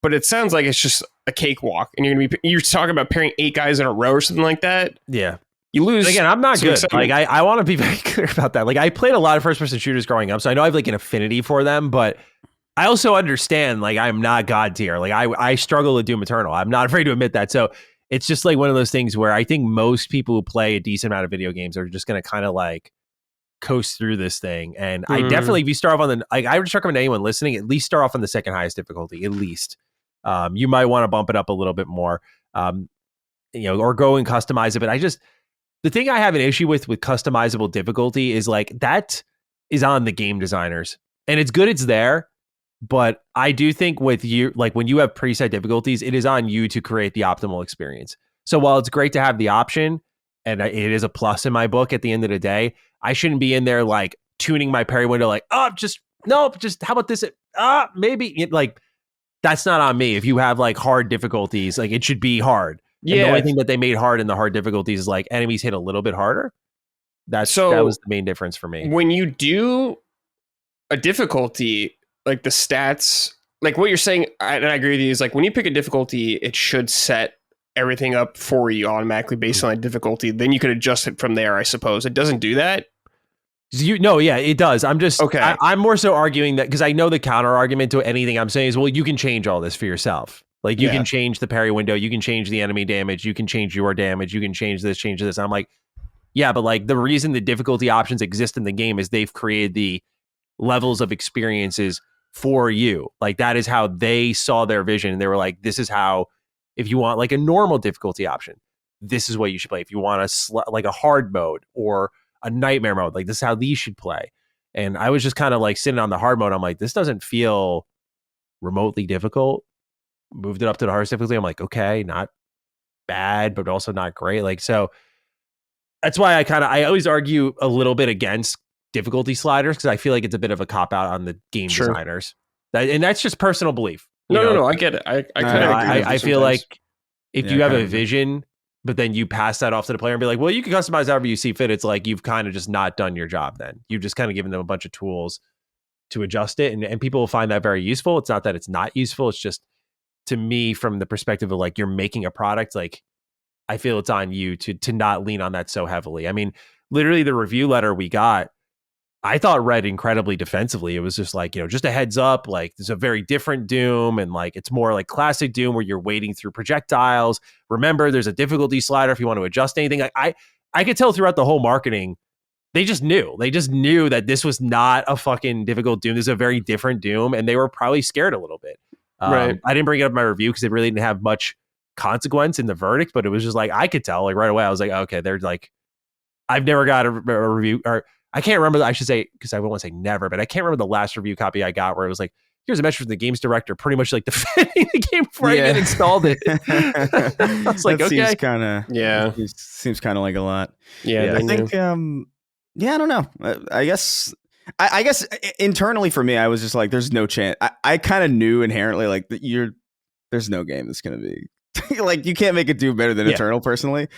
but it sounds like it's just a cakewalk, and you're talking about pairing 8 guys in a row or something like that. Yeah. You lose. But again, I'm not some good. excitement. Like I want to be very clear about that. Like I played a lot of first person shooters growing up, so I know I have like an affinity for them, but I also understand like I'm not God tier. Like I struggle with Doom Eternal. I'm not afraid to admit that. So it's just like one of those things where I think most people who play a decent amount of video games are just going to kind of like coast through this thing. And I definitely, if you start off on the, like I would just recommend anyone listening, at least start off on the second highest difficulty, at least. You might want to bump it up a little bit more, or go and customize it. But the thing I have an issue with customizable difficulty is like that is on the game designers, and it's good it's there, but I do think with you, like when you have preset difficulties, it is on you to create the optimal experience. So while it's great to have the option, and it is a plus in my book at the end of the day, I shouldn't be in there like tuning my parry window like, how about this? Maybe like that's not on me. If you have like hard difficulties, like it should be hard. Yeah. And the only thing that they made hard in the hard difficulties is like enemies hit a little bit harder. That was the main difference for me. When you do a difficulty, like the stats, like what you're saying, and I agree with you, is like when you pick a difficulty, it should set everything up for you automatically based on that difficulty. Then you could adjust it from there, I suppose. It doesn't do that. It does. I'm just okay. I'm more so arguing that because I know the counter argument to anything I'm saying is, well, you can change all this for yourself. Like you can change the parry window, you can change the enemy damage, you can change your damage, you can change this. And I'm like, yeah, but like the reason the difficulty options exist in the game is they've created the levels of experiences for you. Like that is how they saw their vision. And they were like, this is how, if you want like a normal difficulty option, this is what you should play. If you want like a hard mode or a nightmare mode, like this is how these should play. And I was just kind of like sitting on the hard mode. I'm like, this doesn't feel remotely difficult. Moved it up to the hardest difficulty. I'm like, okay, not bad, but also not great. Like, so that's why I always argue a little bit against difficulty sliders, because I feel like it's a bit of a cop out on the game designers. And that's just personal belief. No, I get it. I feel like if you have a vision, but then you pass that off to the player and be like, well, you can customize however you see fit. It's like you've kind of just not done your job then. You've just kind of given them a bunch of tools to adjust it. And people will find that very useful. It's not that it's not useful. It's just, to me, from the perspective of like you're making a product, like I feel it's on you to not lean on that so heavily. I mean, literally the review letter we got, I thought read incredibly defensively. It was just like, just a heads up, like there's a very different Doom, and like it's more like classic Doom where you're wading through projectiles. Remember, there's a difficulty slider if you want to adjust anything. I could tell throughout the whole marketing, they just knew that this was not a fucking difficult Doom. This is a very different Doom, and they were probably scared a little bit. Right. I didn't bring it up in my review because it really didn't have much consequence in the verdict, but it was just like, I could tell like right away. I was like, okay, they're like, I've never got a review, or I can't remember. I should say, because I won't say never, but I can't remember the last review copy I got where it was like, here's a message from the games director, pretty much like defending the game before I even installed it. I was like, okay, seems kind of like a lot. Yeah, I think, I don't know. I guess internally for me, I was just like, there's no chance. I kind of knew inherently like that there's no game that's going to be like, you can't make it do better than Eternal personally.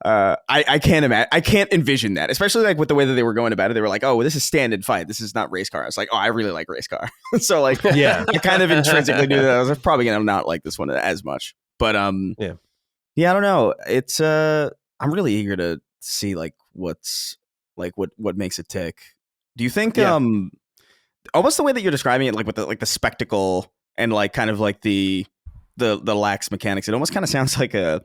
I can't imagine. I can't envision that, especially like with the way that they were going about it. They were like, oh, well, this is stand and fight. This is not race car. I was like, oh, I really like race car. So like, I kind of intrinsically knew that I was probably going to not like this one as much. But I don't know. It's I'm really eager to see like what's like what makes it tick. Do you think almost the way that you're describing it, like with the spectacle and like kind of like the lax mechanics, it almost kind of sounds like a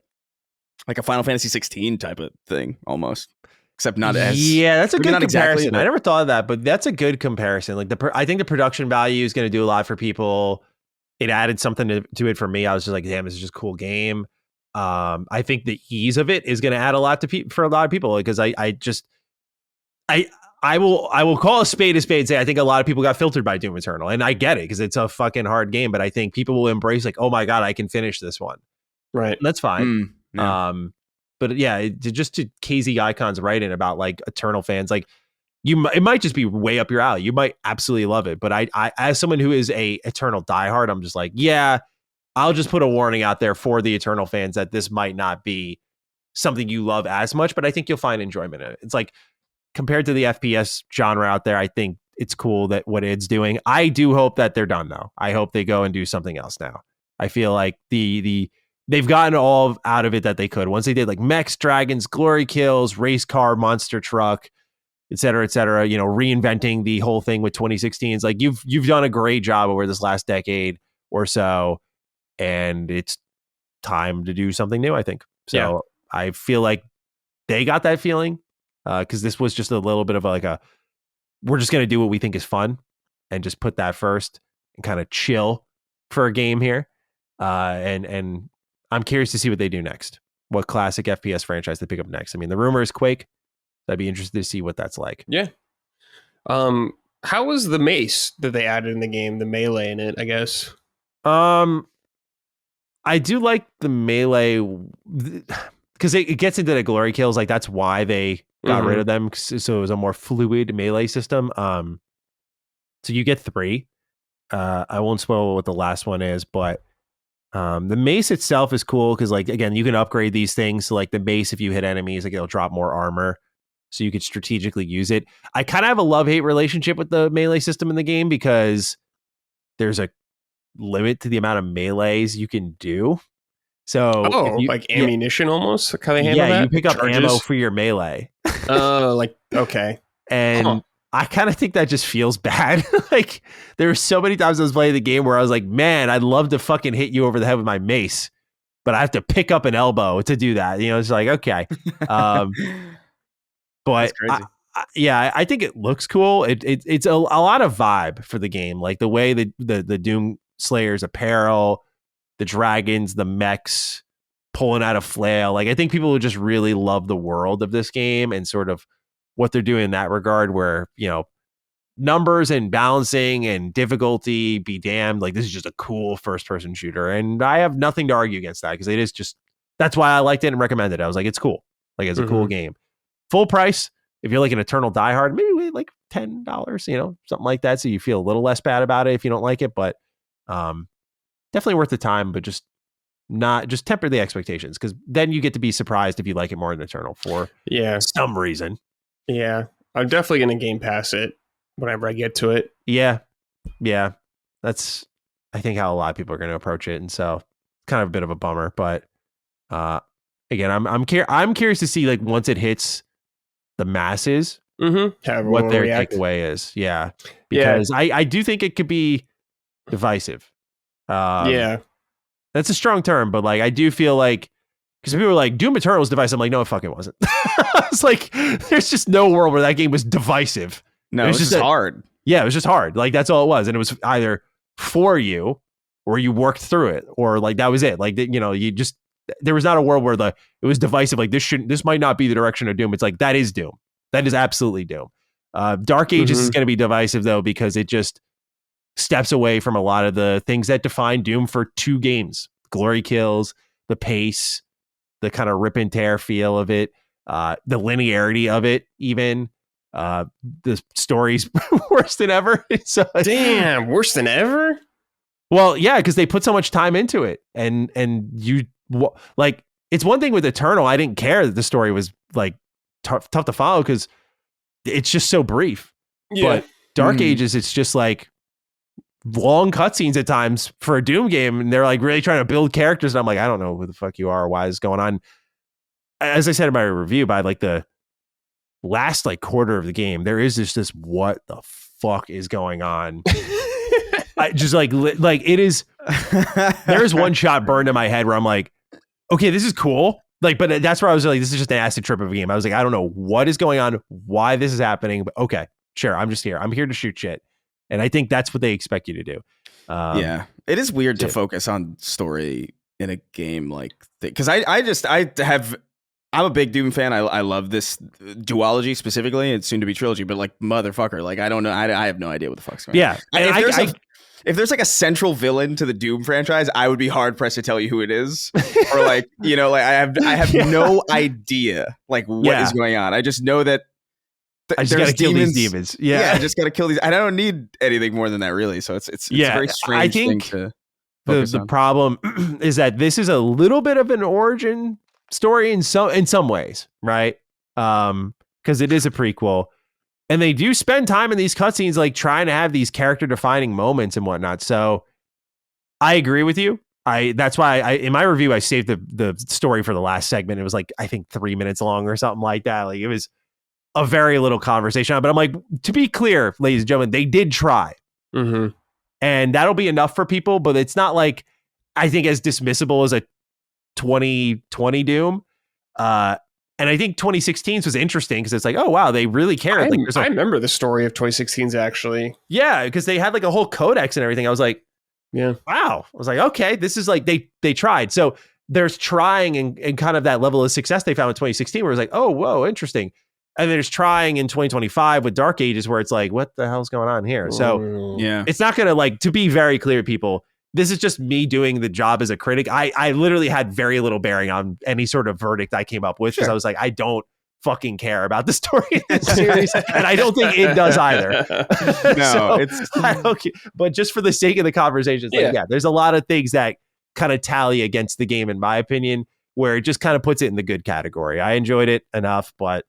Final Fantasy 16 type of thing almost, except not as that's a good comparison. Exactly, I never thought of that, but that's a good comparison. Like I think the production value is going to do a lot for people. It added something to it for me. I was just like, damn, this is just a cool game. I think the ease of it is going to add a lot for a lot of people, because I will call a spade and say I think a lot of people got filtered by Doom Eternal, and I get it because it's a fucking hard game, but I think people will embrace like, oh my God, I can finish this one. Right. And that's fine. But yeah, just to KZ Icon's writing about like Eternal fans, like it might just be way up your alley. You might absolutely love it. But I as someone who is a Eternal diehard, I'm just like, yeah, I'll just put a warning out there for the Eternal fans that this might not be something you love as much, but I think you'll find enjoyment in it. It's like, compared to the FPS genre out there, I think it's cool that what id's doing. I do hope that they're done though. I hope they go and do something else now. I feel like they've gotten all out of it that they could. Once they did like mechs, dragons, glory kills, race car, monster truck, et cetera, reinventing the whole thing with 2016. It's like you've done a great job over this last decade or so, and it's time to do something new, I think. So I feel like they got that feeling because this was just a little bit of we're just going to do what we think is fun and just put that first and kind of chill for a game here. And I'm curious to see what they do next. What classic FPS franchise they pick up next. I mean, the rumor is Quake. I'd be interested to see what that's like. Yeah. How was the mace that they added in the game? The melee in it, I guess. I do like the melee because it gets into the glory kills. Like that's why they got rid of them. So it was a more fluid melee system. So you get 3. I won't spoil what the last one is, but the mace itself is cool because, like, again, you can upgrade these things. So, like the mace, if you hit enemies, like it'll drop more armor, so you could strategically use it. I kind of have a love-hate relationship with the melee system in the game because there's a limit to the amount of melees you can do. So, like ammunition almost. Like how they handle that? You pick up ammo for your melee. Okay. And I kind of think that just feels bad. Like there were so many times I was playing the game where I was like, man, I'd love to fucking hit you over the head with my mace, but I have to pick up an elbow to do that. You know, it's like, okay. But I think it looks cool. It's a lot of vibe for the game. Like the way the Doom Slayer's apparel, the dragons, the mechs pulling out a flail. Like I think people would just really love the world of this game and sort of what they're doing in that regard where, you know, numbers and balancing and difficulty be damned. Like this is just a cool first person shooter. And I have nothing to argue against that because it is just, that's why I liked it and recommended it. I was like, it's cool. Like it's a cool game. Full price. If you're like an eternal diehard, maybe wait like $10, you know, something like that. So you feel a little less bad about it if you don't like it, but definitely worth the time, but just temper the expectations because then you get to be surprised if you like it more than Eternal for some reason. Yeah, I'm definitely going to Game Pass it whenever I get to it. Yeah. That's, I think, how a lot of people are going to approach it. And so kind of a bit of a bummer, but again, I'm curious to see like once it hits the masses, what their takeaway is. Yeah. Because I do think it could be divisive. That's a strong term, but like I do feel like because people were like Doom Eternal was divisive. I'm like, no, it fucking wasn't. It's like there's just no world where that game was divisive. No, it was just hard. Yeah, it was just hard. Like that's all it was, and it was either for you or you worked through it, or like that was it. Like you know, you just there was not a world where it was divisive. Like this might not be the direction of Doom. It's like that is Doom. That is absolutely Doom. Dark Ages is going to be divisive though because it just steps away from a lot of the things that define Doom for 2 games. Glory kills, the pace, the kind of rip and tear feel of it, the linearity of it, even the story's worse than ever. So, damn, worse than ever? Well, yeah, because they put so much time into it. And you, like, it's one thing with Eternal, I didn't care that the story was, like, tough to follow because it's just so brief. Yeah. But Dark Ages, it's just, like, long cutscenes at times for a Doom game, and they're like really trying to build characters, and I'm like, I don't know who the fuck you are or why this is going on. As I said in my review, by like the last like quarter of the game, there is this what the fuck is going on? I just like it is. There's one shot burned in my head where I'm like, okay, this is cool. Like, but that's where I was like, this is just an acid trip of a game. I was like, I don't know what is going on, why this is happening, but okay, sure, I'm just here. I'm here to shoot shit. And I think that's what they expect you to do. Yeah, it is weird to focus on story in a game like because I'm a big Doom fan. I love this duology specifically. It's soon to be trilogy, but like motherfucker, like I don't know. I have no idea what the fuck's going on. Yeah, if there's like a central villain to the Doom franchise, I would be hard pressed to tell you who it is, or like you know, like I have no idea like what is going on. I just know that. I just gotta kill these demons. Yeah, I just gotta kill these. I don't need anything more than that, really. So it's a very strange thing to focus on. The problem is that this is a little bit of an origin story in some ways, right? Because it is a prequel, and they do spend time in these cutscenes, like trying to have these character defining moments and whatnot. So I agree with you. That's why in my review I saved the story for the last segment. It was like I think 3 minutes long or something like that. Like it was a very little conversation. But I'm like, to be clear, ladies and gentlemen, they did try, and that'll be enough for people. But it's not like I think as dismissible as a 2020 Doom. And I think 2016's was interesting because it's like, oh wow, they really cared. I remember the story of 2016's actually. Yeah, because they had like a whole codex and everything. I was like, yeah, wow. I was like, okay, this is like they tried. So there's trying and kind of that level of success they found in 2016 where it's like, oh, whoa, interesting. And there's trying in 2025 with Dark Ages where it's like, what the hell's going on here? So yeah, it's not going to like, to be very clear, people, this is just me doing the job as a critic. I literally had very little bearing on any sort of verdict I came up with because I was like, I don't fucking care about the story in this series, and I don't think it does either. No, I don't care. But just for the sake of the conversation, there's a lot of things that kind of tally against the game, in my opinion, where it just kind of puts it in the good category. I enjoyed it enough, but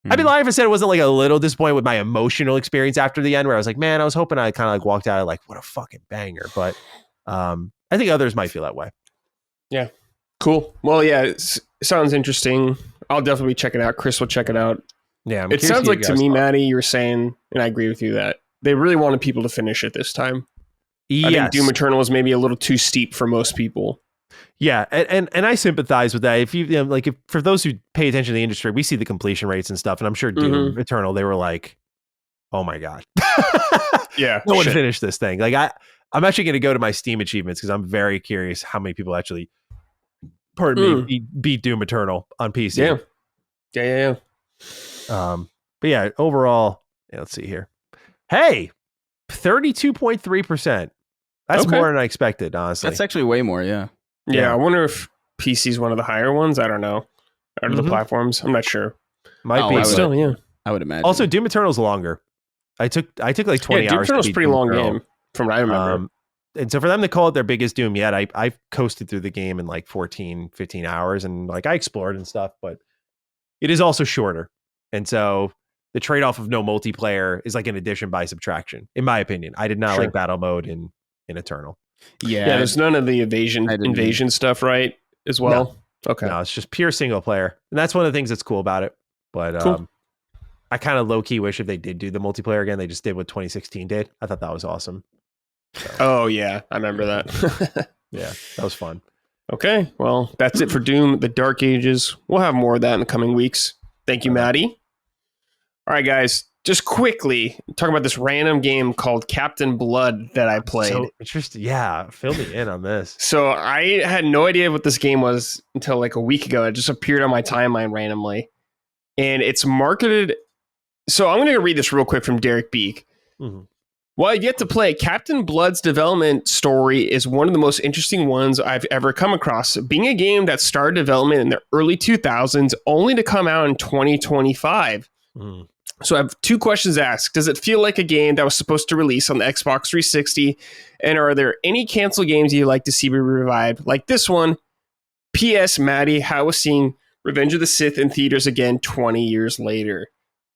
I'd be lying if I said it wasn't like a little disappointed with my emotional experience after the end, where I was like, man, I was hoping I kind of like walked out of like, what a fucking banger. But I think others might feel that way. Yeah. Cool. Well, yeah, it sounds interesting. I'll definitely check it out. Chris will check it out. Yeah. It sounds like to me, Matty, you were saying, and I agree with you, that they really wanted people to finish it this time. Yes. I think Doom Eternal was maybe a little too steep for most people. Yeah, and I sympathize with that. If if for those who pay attention to the industry, we see the completion rates and stuff, and I'm sure Doom Eternal, they were like, "Oh my god, yeah, no one finished this thing." Like I'm actually going to go to my Steam achievements because I'm very curious how many people actually, beat Doom Eternal on PC. Yeah. But yeah, overall, let's see here. Hey, 32.3%. That's more than I expected, honestly. That's actually way more. Yeah. Yeah, I wonder if PC is one of the higher ones. I don't know. Out of the platforms, I'm not sure. Might be. Still, yeah. I would imagine. Also, Doom Eternal's longer. I took like 20 hours. Doom Eternal's a pretty long game, from what I remember. And so for them to call it their biggest Doom yet, I coasted through the game in like 14, 15 hours, and like I explored and stuff, but it is also shorter. And so the trade-off of no multiplayer is like an addition by subtraction, in my opinion. I did not like battle mode in Eternal. Yeah, there's none of the invasion stuff, right? As well. No. Okay. No, it's just pure single player, and that's one of the things that's cool about it. But I kind of low key wish if they did do the multiplayer again, they just did what 2016 did. I thought that was awesome. So. Oh yeah, I remember that. Yeah, that was fun. Okay, well that's it for Doom: The Dark Ages. We'll have more of that in the coming weeks. Thank you, Matty. All right, guys. Just quickly talking about this random game called Captain Blood that I played. So interesting. Yeah, fill me in on this. So I had no idea what this game was until like a week ago. It just appeared on my timeline randomly. And it's marketed. So I'm going to read this real quick from Derek Beek. Mm-hmm. While I've yet to play, Captain Blood's development story is one of the most interesting ones I've ever come across. Being a game that started development in the early 2000s, only to come out in 2025. Mm. So I have two questions to ask. Does it feel like a game that was supposed to release on the Xbox 360? And are there any canceled games you'd like to see be revived? Like this one. P.S. Matty, how was seeing Revenge of the Sith in theaters again 20 years later?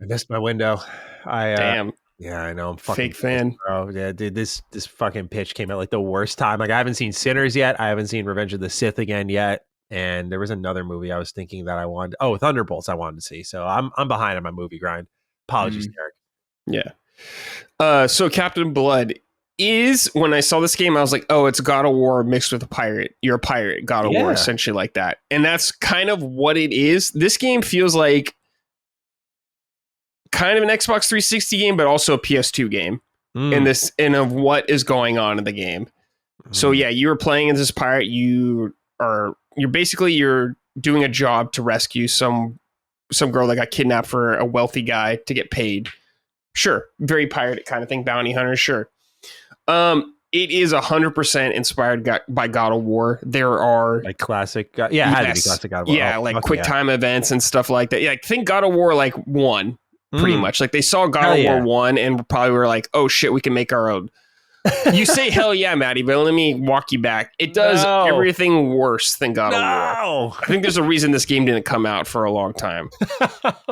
I missed my window. Damn. Yeah, I know. I'm fucking fake fan. Bro. Yeah, dude, this fucking pitch came at like the worst time. Like I haven't seen Sinners yet. I haven't seen Revenge of the Sith again yet. And there was another movie I was thinking that I wanted. Oh, Thunderbolts I wanted to see. So I'm behind on my movie grind. Apologies, Derek. Yeah. So Captain Blood is, when I saw this game, I was like, oh, it's God of War mixed with a pirate. You're a pirate, God of War, essentially like that. And that's kind of what it is. This game feels like kind of an Xbox 360 game, but also a PS2 game in of what is going on in the game. So yeah, you were playing as this pirate. You're doing a job to rescue some girl that got kidnapped for a wealthy guy to get paid. Sure. Very pirate kind of thing. Bounty hunter. Sure. It is 100% inspired by God of War. There are like classic. Had to be classic God of War. Yeah. Quick time events and stuff like that. Yeah. I think God of War like 1 pretty much. Like they saw God of War 1 and probably were like, oh shit, we can make our own. You say hell yeah, Matty, but let me walk you back. It does everything worse than God of War. I think there's a reason this game didn't come out for a long time.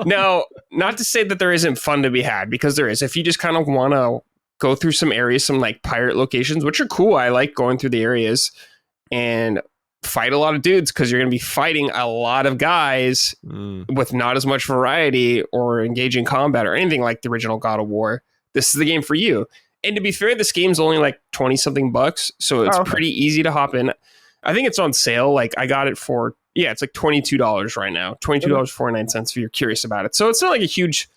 Now, not to say that there isn't fun to be had, because there is. If you just kind of want to go through some areas, some like pirate locations, which are cool. I like going through the areas. and fight a lot of dudes because you're going to be fighting a lot of guys with not as much variety or engaging combat or anything like the original God of War. This is the game for you. And to be fair, this game's only like 20 something bucks, so it's pretty easy to hop in. I think it's on sale. Like I got it for it's like $22 right now, $22.49 if you're curious about it. So it's not like a huge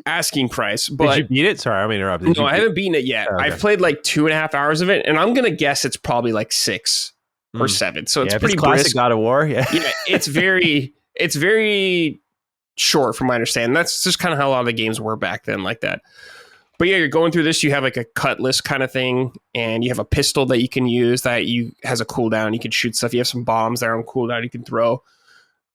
asking price. But did you beat it? Sorry, I'm interrupting. No, I haven't beaten it yet. Okay. I've played like 2.5 hours of it, and I'm gonna guess it's probably like 6 or 7. So it's pretty classic brisk. God of War. Yeah, it's very short from my understanding. That's just kind of how a lot of the games were back then, like that. But yeah, you're going through this. You have like a cutlass kind of thing, and you have a pistol that you can use that has a cooldown. You can shoot stuff. You have some bombs that are on cooldown you can throw,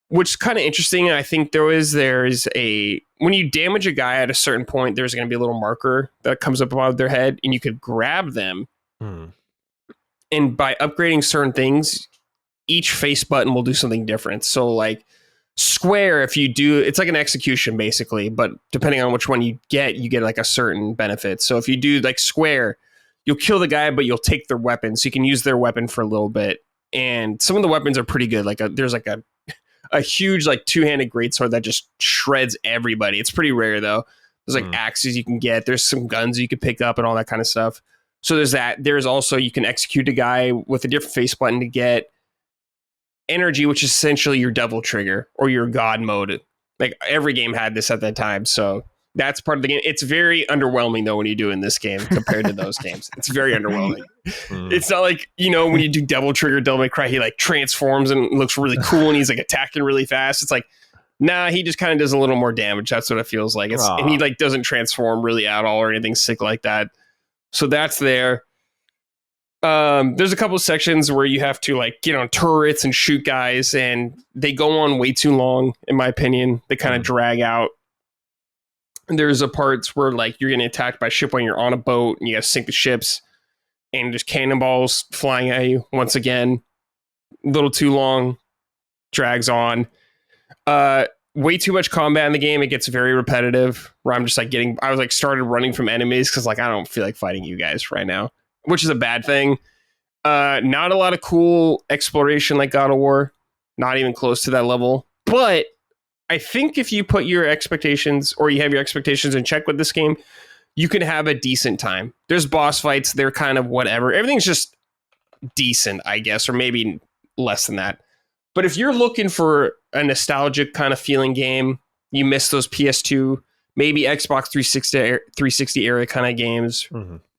which is kind of interesting. And I think there's when you damage a guy at a certain point, there's going to be a little marker that comes up above their head, and you could grab them. And by upgrading certain things, each face button will do something different. So like square, if you do, it's like an execution basically, but depending on which one you get like a certain benefit. So if you do like square, you'll kill the guy, but you'll take their weapon. So you can use their weapon for a little bit. And some of the weapons are pretty good. Like there's like a huge like two-handed greatsword that just shreds everybody. It's pretty rare though. There's like axes you can get. There's some guns you can pick up and all that kind of stuff. So there's that. There's also, you can execute a guy with a different face button to get energy, which is essentially your double trigger or your god mode. Like every game had this at that time. So that's part of the game. It's very underwhelming though when you do in this game compared to those games. It's very underwhelming. It's not like, when you do double trigger Devil May Cry, he like transforms and looks really cool and he's like attacking really fast. It's like, nah, he just kind of does a little more damage. That's what it feels like. And he like doesn't transform really at all or anything sick like that. So that's there. There's a couple of sections where you have to like get on turrets and shoot guys, and they go on way too long, in my opinion. They kind of drag out. And there's a parts where like you're getting attacked by a ship when you're on a boat, and you got to sink the ships, and there's cannonballs flying at you once again. A little too long, drags on. Way too much combat in the game. It gets very repetitive where I'm just like I was like started running from enemies because like I don't feel like fighting you guys right now, which is a bad thing. Not a lot of cool exploration like God of War, not even close to that level. But I think if you put your expectations or you have your expectations in check with this game, you can have a decent time. There's boss fights. They're kind of whatever. Everything's just decent, I guess, or maybe less than that. But if you're looking for a nostalgic kind of feeling game, you miss those PS2, maybe Xbox 360 era kind of games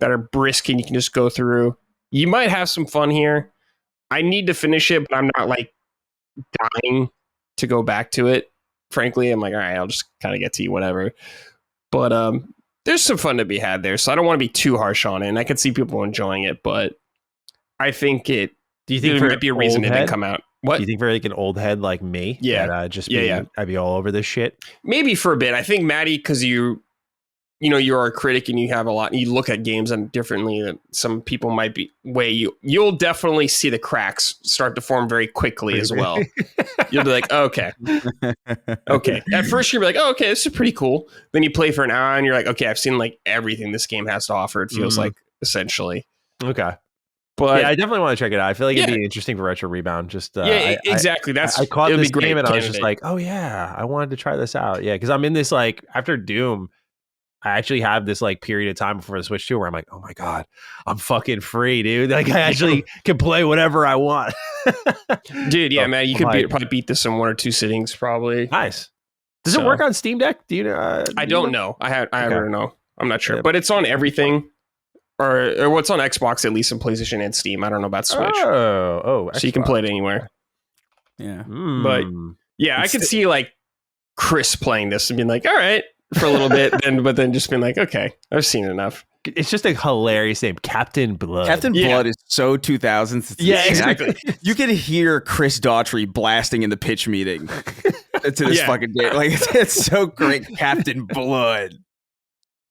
that are brisk and you can just go through. You might have some fun here. I need to finish it, but I'm not like dying to go back to it. Frankly, I'm like, all right, I'll just kind of get to you, whatever. But there's some fun to be had there, so I don't want to be too harsh on it. And I can see people enjoying it, but I think there might be a reason it didn't come out. What? Do you think for like an old head like me? Yeah. That, I'd be all over this shit. Maybe for a bit. I think Matty, because you're a critic and you have a lot, and you look at games and differently than some people might be. You'll definitely see the cracks start to form very quickly as well. You'll be like, oh, okay. At first you'll be like, oh, okay, this is pretty cool. Then you play for an hour and you're like, okay, I've seen like everything this game has to offer. It feels like essentially. Okay. But yeah, I definitely want to check it out. I feel like it'd be interesting for Retro Rebound. Just exactly. I caught this game and I was just like, oh yeah, I wanted to try this out. Yeah, because I'm in this like after Doom, I actually have this like period of time before the Switch 2 where I'm like, oh my god, I'm fucking free, dude. Like I actually can play whatever I want. Dude, yeah, man, you could probably beat this in 1 or 2 sittings, probably. Nice. Does it work on Steam Deck? Do you know? I don't know. I don't know. I'm not sure, but it's on everything. Or what's on Xbox, at least in PlayStation and Steam. I don't know about Switch. Oh, so you can play it anywhere. Yeah. But yeah, I could see like Chris playing this and being like, all right, for a little bit, but then just being like, okay, I've seen enough. It's just a hilarious name, Captain Blood. Captain Blood is so 2000s. Yeah, exactly. You can hear Chris Daughtry blasting in the pitch meeting to this fucking game. Like it's so great, Captain Blood.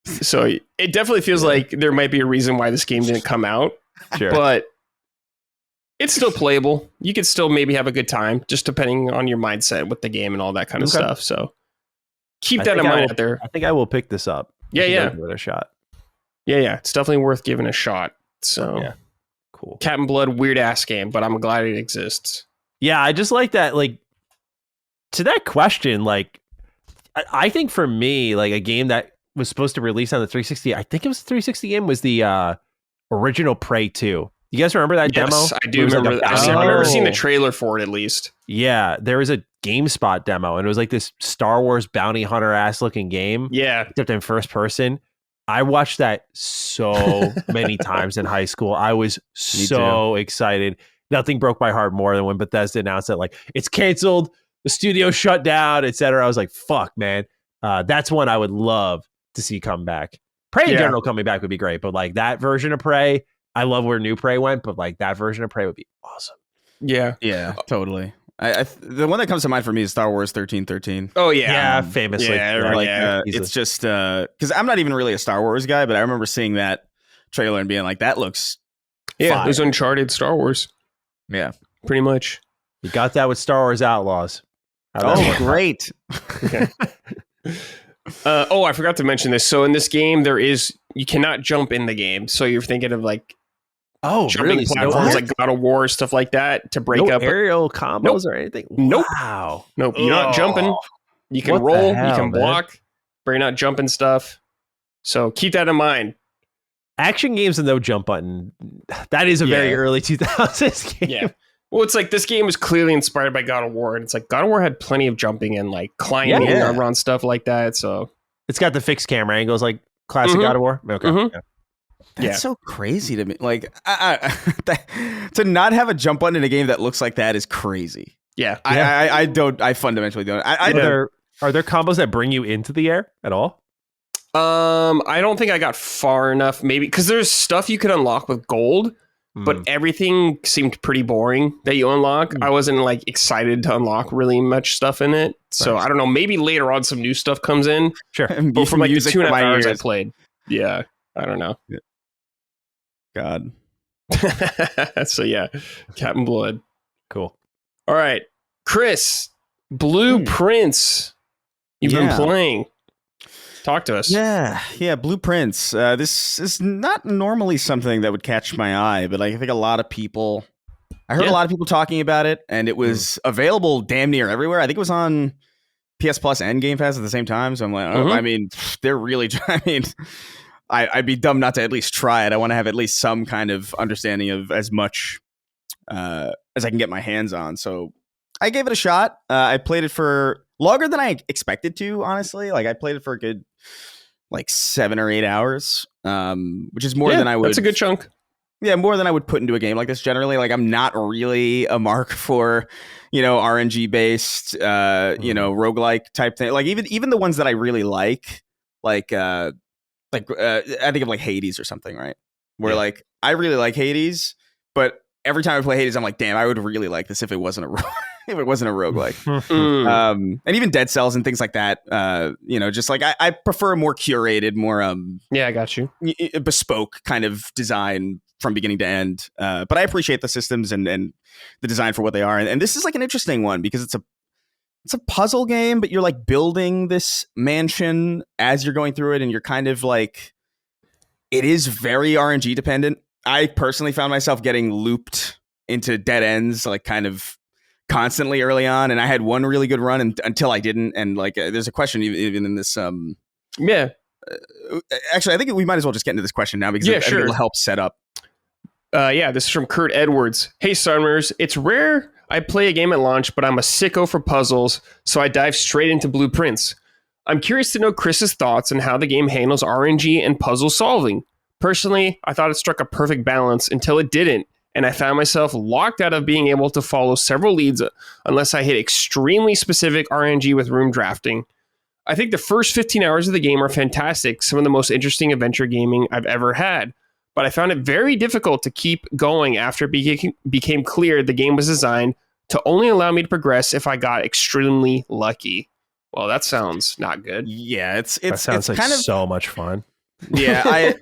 So it definitely feels like there might be a reason why this game didn't come out, but it's still playable. You could still maybe have a good time, just depending on your mindset with the game and all that kind of stuff. So keep that in mind out there. I think I will pick this up. Yeah. Give it a shot. Yeah. It's definitely worth giving a shot. So cool. Captain Blood, weird ass game, but I'm glad it exists. Yeah, I just like that. Like, to that question, like, I think for me, like a game that was supposed to release on the 360, I think it was the 360 game, was the original Prey 2. You guys remember that demo? Yes, I do It was like remember a that. bounty I remember hunter. seeing the trailer for it at least. Yeah, there was a GameSpot demo, and it was like this Star Wars bounty hunter ass looking game, Yeah. except in first person. I watched that so many times in high school. I was so excited. Nothing broke my heart more than when Bethesda announced that, like, it's canceled, the studio shut down, etc. I was like, fuck, man. That's one I would love to see come back. Prey in general coming back would be great, but like that version of Prey, I love where New Prey went, but like that version of Prey would be awesome. Yeah. Yeah, totally. The one that comes to mind for me is Star Wars 1313. Oh yeah. Yeah, famously. It's just because I'm not even really a Star Wars guy, but I remember seeing that trailer and being like, that looks it was Uncharted Star Wars. Yeah, pretty much. You got that with Star Wars Outlaws. Great. Okay. I forgot to mention this. So in this game, you cannot jump in the game. So you're thinking of like jumping platforms like God of War, stuff like that to break up aerial combos or anything. Nope. Wow. Nope. You're not jumping. You can roll. You can block, but you're not jumping stuff. So keep that in mind. Action games and no jump button. That is a very early 2000s game. Yeah. Well, it's like this game was clearly inspired by God of War, and it's like God of War had plenty of jumping and like climbing around stuff like that. So it's got the fixed camera angles like classic God of War. Okay. Mm-hmm. That's so crazy to me. Like, to not have a jump button in a game that looks like that is crazy. Yeah. I fundamentally don't. Are there combos that bring you into the air at all? I don't think I got far enough, maybe because there's stuff you could unlock with gold, but everything seemed pretty boring that you unlock. I wasn't like excited to unlock really much stuff in it. So I don't know, maybe later on some new stuff comes in. Sure. But from like the 2.5 hours I played. Yeah. I don't know. Yeah. God. So yeah, Captain Blood. Cool. All right, Chris, Blueprints. You've been playing. Talk to us. Yeah, Blueprints. This is not normally something that would catch my eye, but I think a lot of people. I heard a lot of people talking about it, and it was available damn near everywhere. I think it was on PS Plus and Game Pass at the same time. So I'm like, I mean, they're really. I mean. I'd be dumb not to at least try it. I want to have at least some kind of understanding of as much as I can get my hands on. So I gave it a shot. I played it for longer than I expected to, honestly. Like I played it for a good 7 or 8 hours, which is more than I would. That's a good chunk. Yeah, more than I would put into a game like this generally. Like I'm not really a mark for, RNG based, roguelike type thing. Like even the ones that I really like I think of like Hades or something, right? Where like I really like Hades, but every time I play Hades, I'm like, damn, I would really like this if it wasn't a roguelike. And even Dead Cells and things like that. Just like I prefer more curated, more I got you. Bespoke kind of design from beginning to end. But I appreciate the systems and the design for what they are. And this is like an interesting one because it's a puzzle game, but you're like building this mansion as you're going through it. And you're kind of like, it is very RNG dependent. I personally found myself getting looped into dead ends, like kind of constantly early on. And I had one really good run until I didn't. And like, there's a question even in this. Actually, I think we might as well just get into this question now because I think it'll help set up. This is from Kurt Edwards. Hey, Sunmers. It's rare I play a game at launch, but I'm a sicko for puzzles, so I dive straight into Blueprints. I'm curious to know Chris's thoughts on how the game handles RNG and puzzle solving. Personally, I thought it struck a perfect balance until it didn't, and I found myself locked out of being able to follow several leads unless I hit extremely specific RNG with room drafting. I think the first 15 hours of the game are fantastic, some of the most interesting adventure gaming I've ever had. But I found it very difficult to keep going after it became clear the game was designed to only allow me to progress if I got extremely lucky. Well, that sounds not good. Yeah, that sounds like kind of so much fun. Yeah,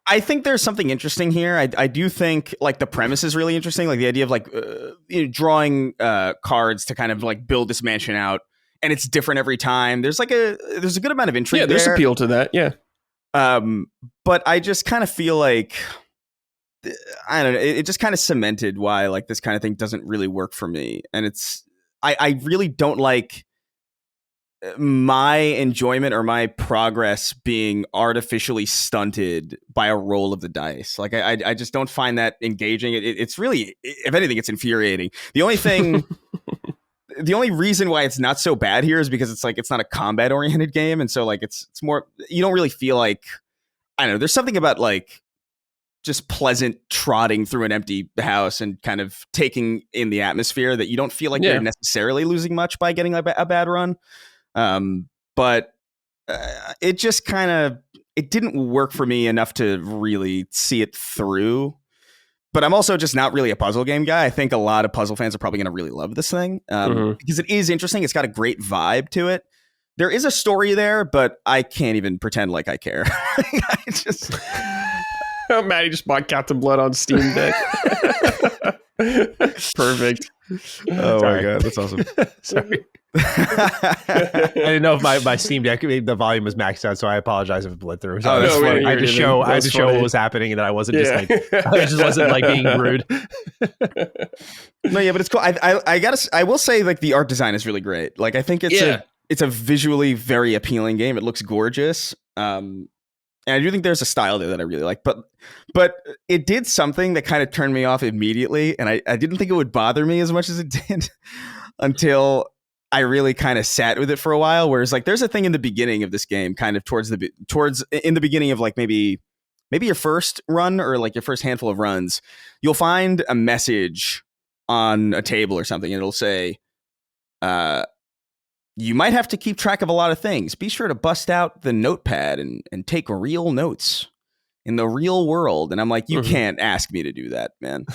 I think there's something interesting here. I do think like the premise is really interesting, like the idea of like drawing cards to kind of like build this mansion out, and it's different every time. There's a good amount of intrigue. Yeah, there's appeal to that. Yeah. But I just kind of feel like I don't know. It just kind of cemented why like this kind of thing doesn't really work for me. And I really don't like my enjoyment or my progress being artificially stunted by a roll of the dice. Like I just don't find that engaging. It's really, if anything, it's infuriating. The only thing, the only reason why it's not so bad here is because it's not a combat oriented game. And so like, it's more, you don't really feel like, I don't know, there's something about like just pleasant trotting through an empty house and kind of taking in the atmosphere that you don't feel like you're necessarily losing much by getting a bad run. But it just kind of, it didn't work for me enough to really see it through. But I'm also just not really a puzzle game guy. I think a lot of puzzle fans are probably going to really love this thing because it is interesting. It's got a great vibe to it. There is a story there, but I can't even pretend like I care. I just... Matty just bought Captain Blood on Steam Deck. Perfect. Oh my god, that's awesome. Sorry. I didn't know if my Steam Deck, the volume was maxed out, so I apologize if it bled through. So that's funny. I had to show what was happening, and that I wasn't just like I just wasn't like being rude. No, yeah, but it's cool. I will say like the art design is really great. Like I think it's a visually very appealing game. It looks gorgeous. And I do think there's a style there that I really like, but it did something that kind of turned me off immediately, and I didn't think it would bother me as much as it did until I really kind of sat with it for a while. Whereas like there's a thing in the beginning of this game, kind of towards in the beginning of like maybe your first run or like your first handful of runs, you'll find a message on a table or something, and it'll say, you might have to keep track of a lot of things. Be sure to bust out the notepad and take real notes in the real world. And I'm like, you can't ask me to do that, man.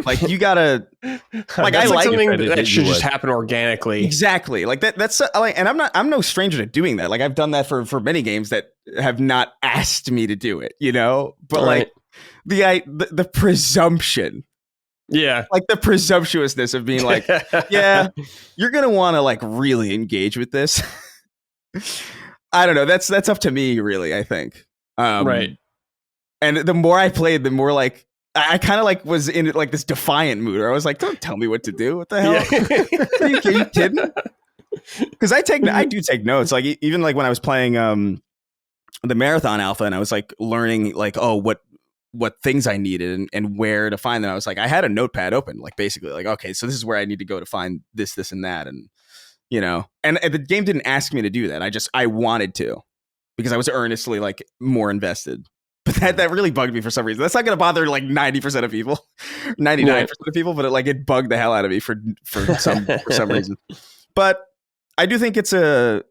Like you gotta, like I like something that should just happen organically. Exactly. Like that's like, and I'm no stranger to doing that. Like I've done that for many games that have not asked me to do it, you know, but like the presumption. Yeah. Like the presumptuousness of being like, yeah, you're going to want to like really engage with this. I don't know. That's up to me, really, I think. Right. And the more I played, the more like I kind of like was in like this defiant mood where I was like, don't tell me what to do. What the hell? Yeah. Are you kidding? Because I do take notes. Like even like when I was playing the Marathon Alpha and I was like learning like, oh, what things I needed and where to find them. I was like, I had a notepad open, like basically like, okay, so this is where I need to go to find this, and that. And, you know, and the game didn't ask me to do that. I wanted to, because I was earnestly like more invested, but that really bugged me for some reason. That's not going to bother like 90% of people, 99% of people, but it bugged the hell out of me for some reason. But I do think it's a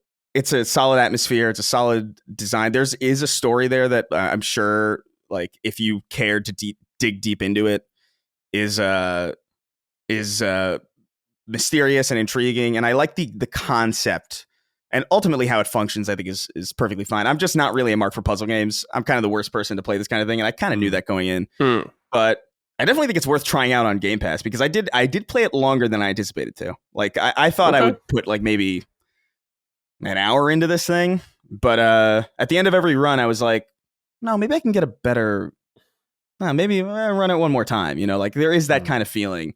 solid atmosphere. It's a solid design. There is a story there that I'm sure, like if you cared to dig deep into it, is mysterious and intriguing, and I like the concept and ultimately how it functions. I think is perfectly fine. I'm just not really a mark for puzzle games. I'm kind of the worst person to play this kind of thing, and I kind of knew that going in. But I definitely think it's worth trying out on Game Pass because I did play it longer than I anticipated to. Like I thought I would put like maybe an hour into this thing, but at the end of every run, I was like, no, maybe I can get a better. Maybe I'll run it one more time. You know, like there is that kind of feeling.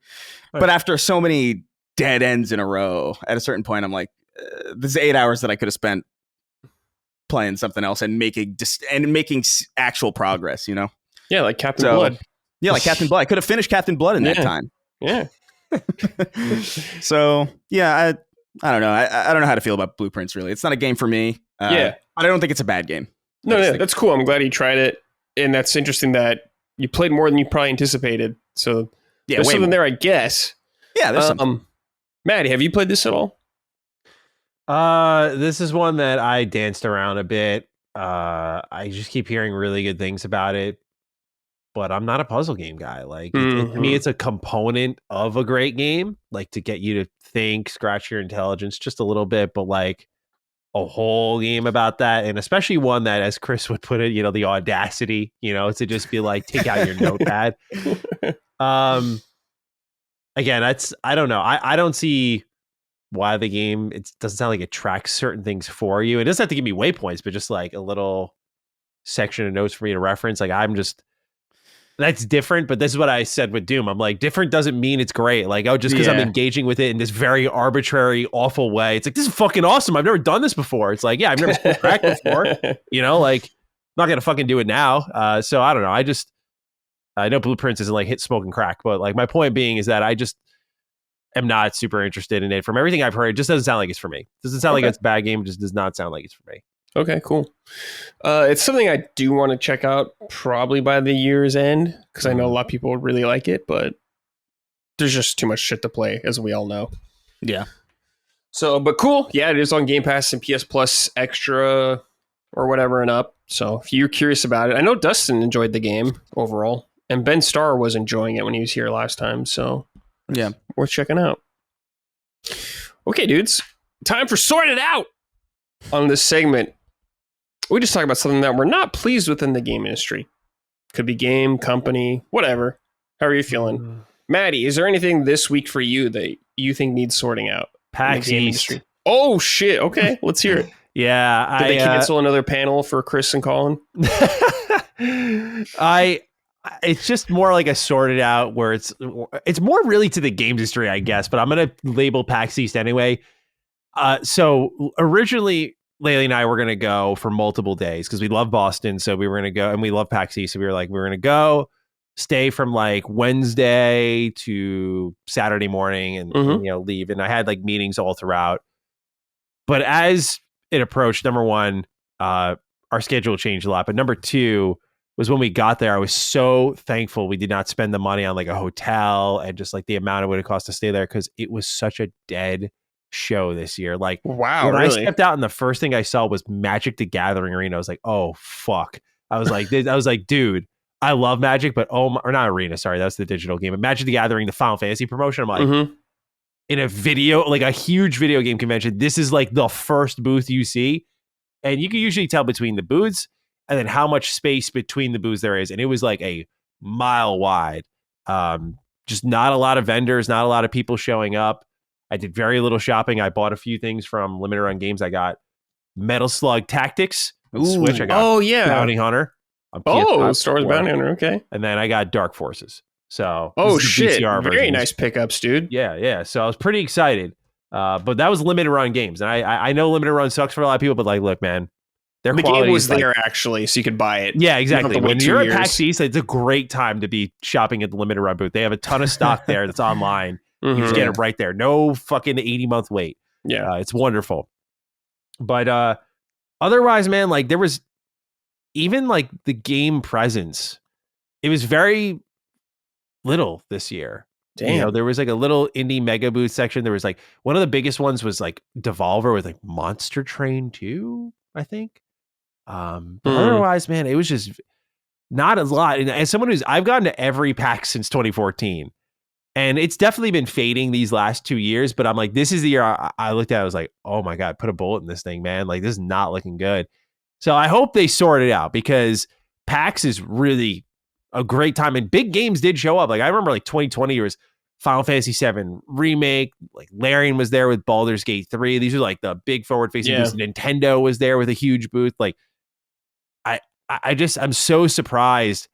Right. But after so many dead ends in a row, at a certain point, I'm like, this is 8 hours that I could have spent playing something else and making actual progress. You know? Yeah, like Captain Blood. Yeah, like Captain Blood. I could have finished Captain Blood in that time. Yeah. So yeah, I don't know. I don't know how to feel about Blueprints. Really, it's not a game for me. But I don't think it's a bad game. No, that's cool. I'm glad you tried it, and that's interesting that you played more than you probably anticipated. So there's something there, I guess. Yeah, there's something. Matty, have you played this at all? This is one that I danced around a bit. I just keep hearing really good things about it, but I'm not a puzzle game guy. Like to me, it's a component of a great game, like to get you to think, scratch your intelligence just a little bit, but like a whole game about that, and especially one that, as Chris would put it, you know, the audacity, you know, to just be like, take out your notepad. Again, I don't know. I don't see why the game, it doesn't sound like it tracks certain things for you. It doesn't have to give me waypoints, but just like a little section of notes for me to reference. Like that's different, but this is what I said with Doom. I'm like, different doesn't mean it's great. Like, oh, just because I'm engaging with it in this very arbitrary, awful way. It's like, this is fucking awesome. I've never done this before. It's like, yeah, I've never smoked crack before. You know, like, I'm not going to fucking do it now. So I don't know. I know Blueprints isn't like hit smoking crack, but like my point being is that I just am not super interested in it. From everything I've heard, it just doesn't sound like it's for me. It doesn't sound like it's a bad game. It just does not sound like it's for me. Okay, cool. It's something I do want to check out probably by the year's end because I know a lot of people really like it, but there's just too much shit to play, as we all know. Yeah. So, but cool. Yeah, it is on Game Pass and PS Plus Extra or whatever and up. So if you're curious about it, I know Dustin enjoyed the game overall, and Ben Starr was enjoying it when he was here last time. So yeah, worth checking out. Okay, dudes, time for Sort It Out. On this segment, we just talk about something that we're not pleased with in the game industry. Could be game, company, whatever. How are you feeling? Matty, is there anything this week for you that you think needs sorting out? PAX East. Oh, shit. Okay, let's hear it. Yeah. Did they cancel another panel for Chris and Colin? It's just more like a sorted out where it's more really to the game industry, I guess, but I'm going to label PAX East anyway. So originally, Laylee and I were going to go for multiple days because we love Boston. So we were going to go, and we love PAX East. So we were going to go stay from like Wednesday to Saturday morning and leave. And I had like meetings all throughout. But as it approached, number one, our schedule changed a lot. But number two was when we got there, I was so thankful we did not spend the money on like a hotel and just like the amount it would have cost to stay there because it was such a dead show this year. Like, wow, when really? I stepped out and the first thing I saw was Magic the Gathering Arena. I was like, oh fuck. I was like, dude, I love Magic, but or not Arena, sorry, that's the digital game. But Magic the Gathering, the Final Fantasy promotion. I'm like, in a video, like a huge video game convention, this is like the first booth you see, and you can usually tell between the booths and then how much space between the booths there is, and it was like a mile wide. Just not a lot of vendors, not a lot of people showing up. I did very little shopping. I bought a few things from Limited Run Games. I got Metal Slug Tactics, Switch. I got Bounty Hunter. Star Wars Bounty Hunter. Okay. And then I got Dark Forces. So shit, very nice pickups, dude. Yeah. So I was pretty excited. But that was Limited Run Games, and I know Limited Run sucks for a lot of people, but like, look, man, the game was there actually, so you could buy it. Yeah, exactly. When you're at PAX East, it's a great time to be shopping at the Limited Run booth. They have a ton of stock there that's online. You just get it right there. No fucking 80-month wait. Yeah. It's wonderful. But otherwise, man, like there was even like the game presence. It was very little this year. Damn. You know, there was like a little indie mega booth section. There was like one of the biggest ones was like Devolver with like Monster Train 2, I think. But otherwise, man, it was just not a lot. And as someone I've gone to every PAX since 2014. And it's definitely been fading these last 2 years, but I'm like, this is the year I looked at it, I was like, oh my God, put a bullet in this thing, man. Like, this is not looking good. So I hope they sort it out because PAX is really a great time. And big games did show up. Like, I remember like 2020 was Final Fantasy VII Remake. Like, Larian was there with Baldur's Gate 3. These are like the big forward-facing booths. Nintendo was there with a huge booth. Like, I'm so surprised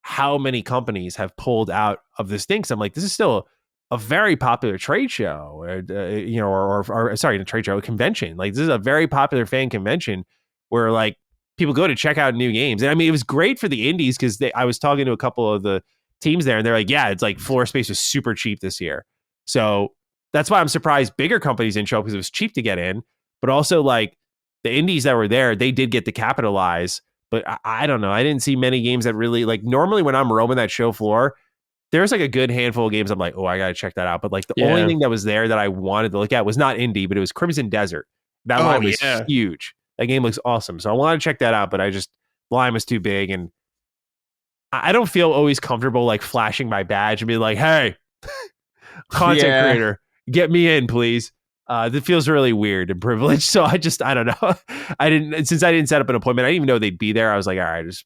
how many companies have pulled out of this thing. So I'm like, this is still a very popular trade show, or sorry, a trade show, a convention. Like, this is a very popular fan convention where like people go to check out new games. And I mean, it was great for the indies because I was talking to a couple of the teams there and they're like, yeah, it's like floor space was super cheap this year. So that's why I'm surprised bigger companies didn't show up because it was cheap to get in, but also like the indies that were there, they did get to capitalize. But I don't know. I didn't see many games that really, like, normally when I'm roaming that show floor, there's like a good handful of games I'm like, oh, I got to check that out. But like the only thing that was there that I wanted to look at was not indie, but it was Crimson Desert. That line was huge. That game looks awesome. So I wanted to check that out, but the line was too big. And I don't feel always comfortable like flashing my badge and being like, hey, content creator, get me in, please. That feels really weird and privileged. So I don't know. Since I didn't set up an appointment, I didn't even know they'd be there. I was like, all right, just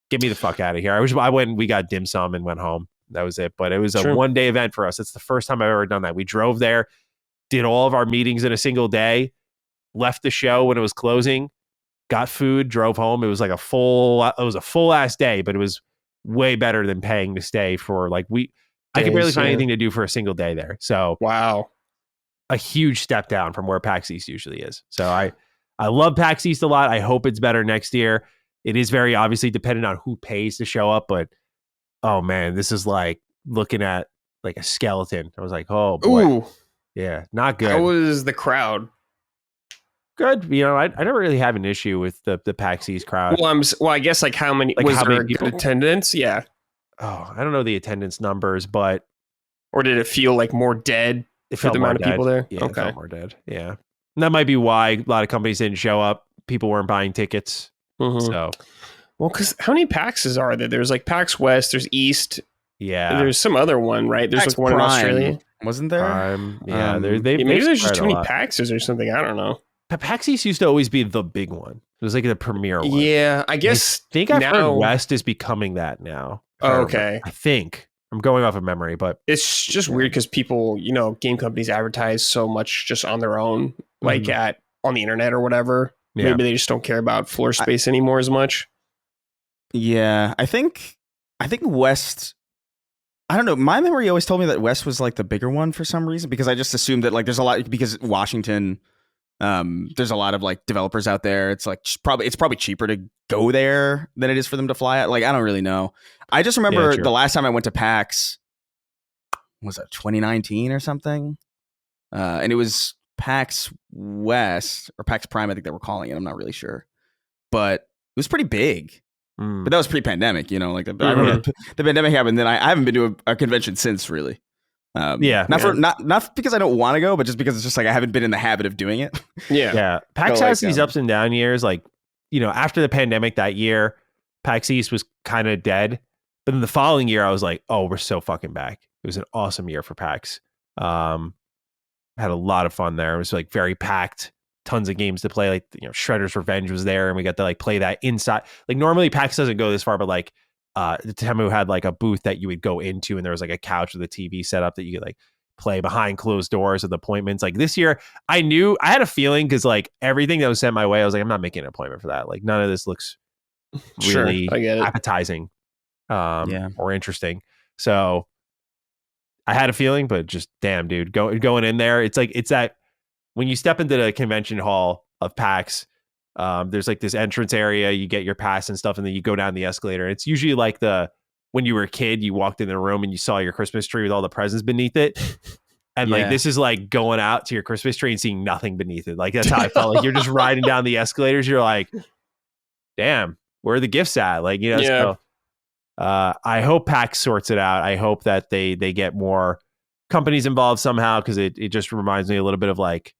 get me the fuck out of here. I went and we got dim sum and went home. That was it. But it was a 1-day event for us. It's the first time I've ever done that. We drove there, did all of our meetings in a single day, left the show when it was closing, got food, drove home. It was like a full ass day, but it was way better than paying to stay for like I could barely find anything to do for a single day there. So wow, a huge step down from where PAX East usually is. So I love PAX East a lot. I hope it's better next year. It is very obviously dependent on who pays to show up, but oh man, this is like looking at like a skeleton. I was like, oh boy. Ooh, yeah, not good. How was the crowd? Good. You know, I never really have an issue with the PAX East crowd. Well, I guess like how many was there people? Attendance? Yeah. Oh, I don't know the attendance numbers, but or did it feel like more dead for the amount of people there? Yeah, it felt more dead. Yeah, and that might be why a lot of companies didn't show up. People weren't buying tickets. Mm-hmm. So, well, because how many PAXs are there? There's like PAX West. There's East. Yeah, there's some other one, right? There's PAX like one Prime, in Australia, wasn't there? Yeah, maybe there's just too many PAXs or something. I don't know. PAX East used to always be the big one. It was like the premier one. Yeah, I guess. I think I've heard West is becoming that now. Oh, okay. I think I'm going off of memory, but it's just weird because people, game companies advertise so much just on their own, like on the internet or whatever. Yeah. Maybe they just don't care about floor space anymore as much. Yeah, I think West. I don't know. My memory always told me that West was like the bigger one for some reason, because I just assumed that like there's a lot, because Washington, there's a lot of like developers out there. It's like it's probably cheaper to go there than it is for them to fly out. Like, I don't really know. I just remember the last time I went to PAX was it 2019 or something, and it was PAX West or PAX Prime, I think they were calling it. I'm not really sure, but it was pretty big. But that was pre-pandemic, like I remember the pandemic happened. Then I haven't been to a convention since, really. Not because I don't want to go, but just because it's just like I haven't been in the habit of doing it. Yeah. PAX has these ups and down years. Like, after the pandemic that year, PAX East was kind of dead. But then the following year, I was like, oh, we're so fucking back. It was an awesome year for PAX. Had a lot of fun there. It was like very packed. Tons of games to play. Like, Shredder's Revenge was there, and we got to like play that inside. Like, normally PAX doesn't go this far, but like Temu had like a booth that you would go into, and there was like a couch with a TV set up that you could like play behind closed doors with appointments. Like this year, I had a feeling, because like everything that was sent my way, I was like, I'm not making an appointment for that. Like, none of this looks really appetizing or interesting. So I had a feeling, but just damn, dude, going in there, it's that when you step into the convention hall of PAX, there's like this entrance area, you get your pass and stuff, and then you go down the escalator. It's usually like when you were a kid, you walked in the room and you saw your Christmas tree with all the presents beneath it. And like, this is like going out to your Christmas tree and seeing nothing beneath it. Like, that's how I felt. Like, you're just riding down the escalators. You're like, damn, where are the gifts at? Like, so I hope PAX sorts it out. I hope that they get more companies involved somehow, because it just reminds me a little bit of like,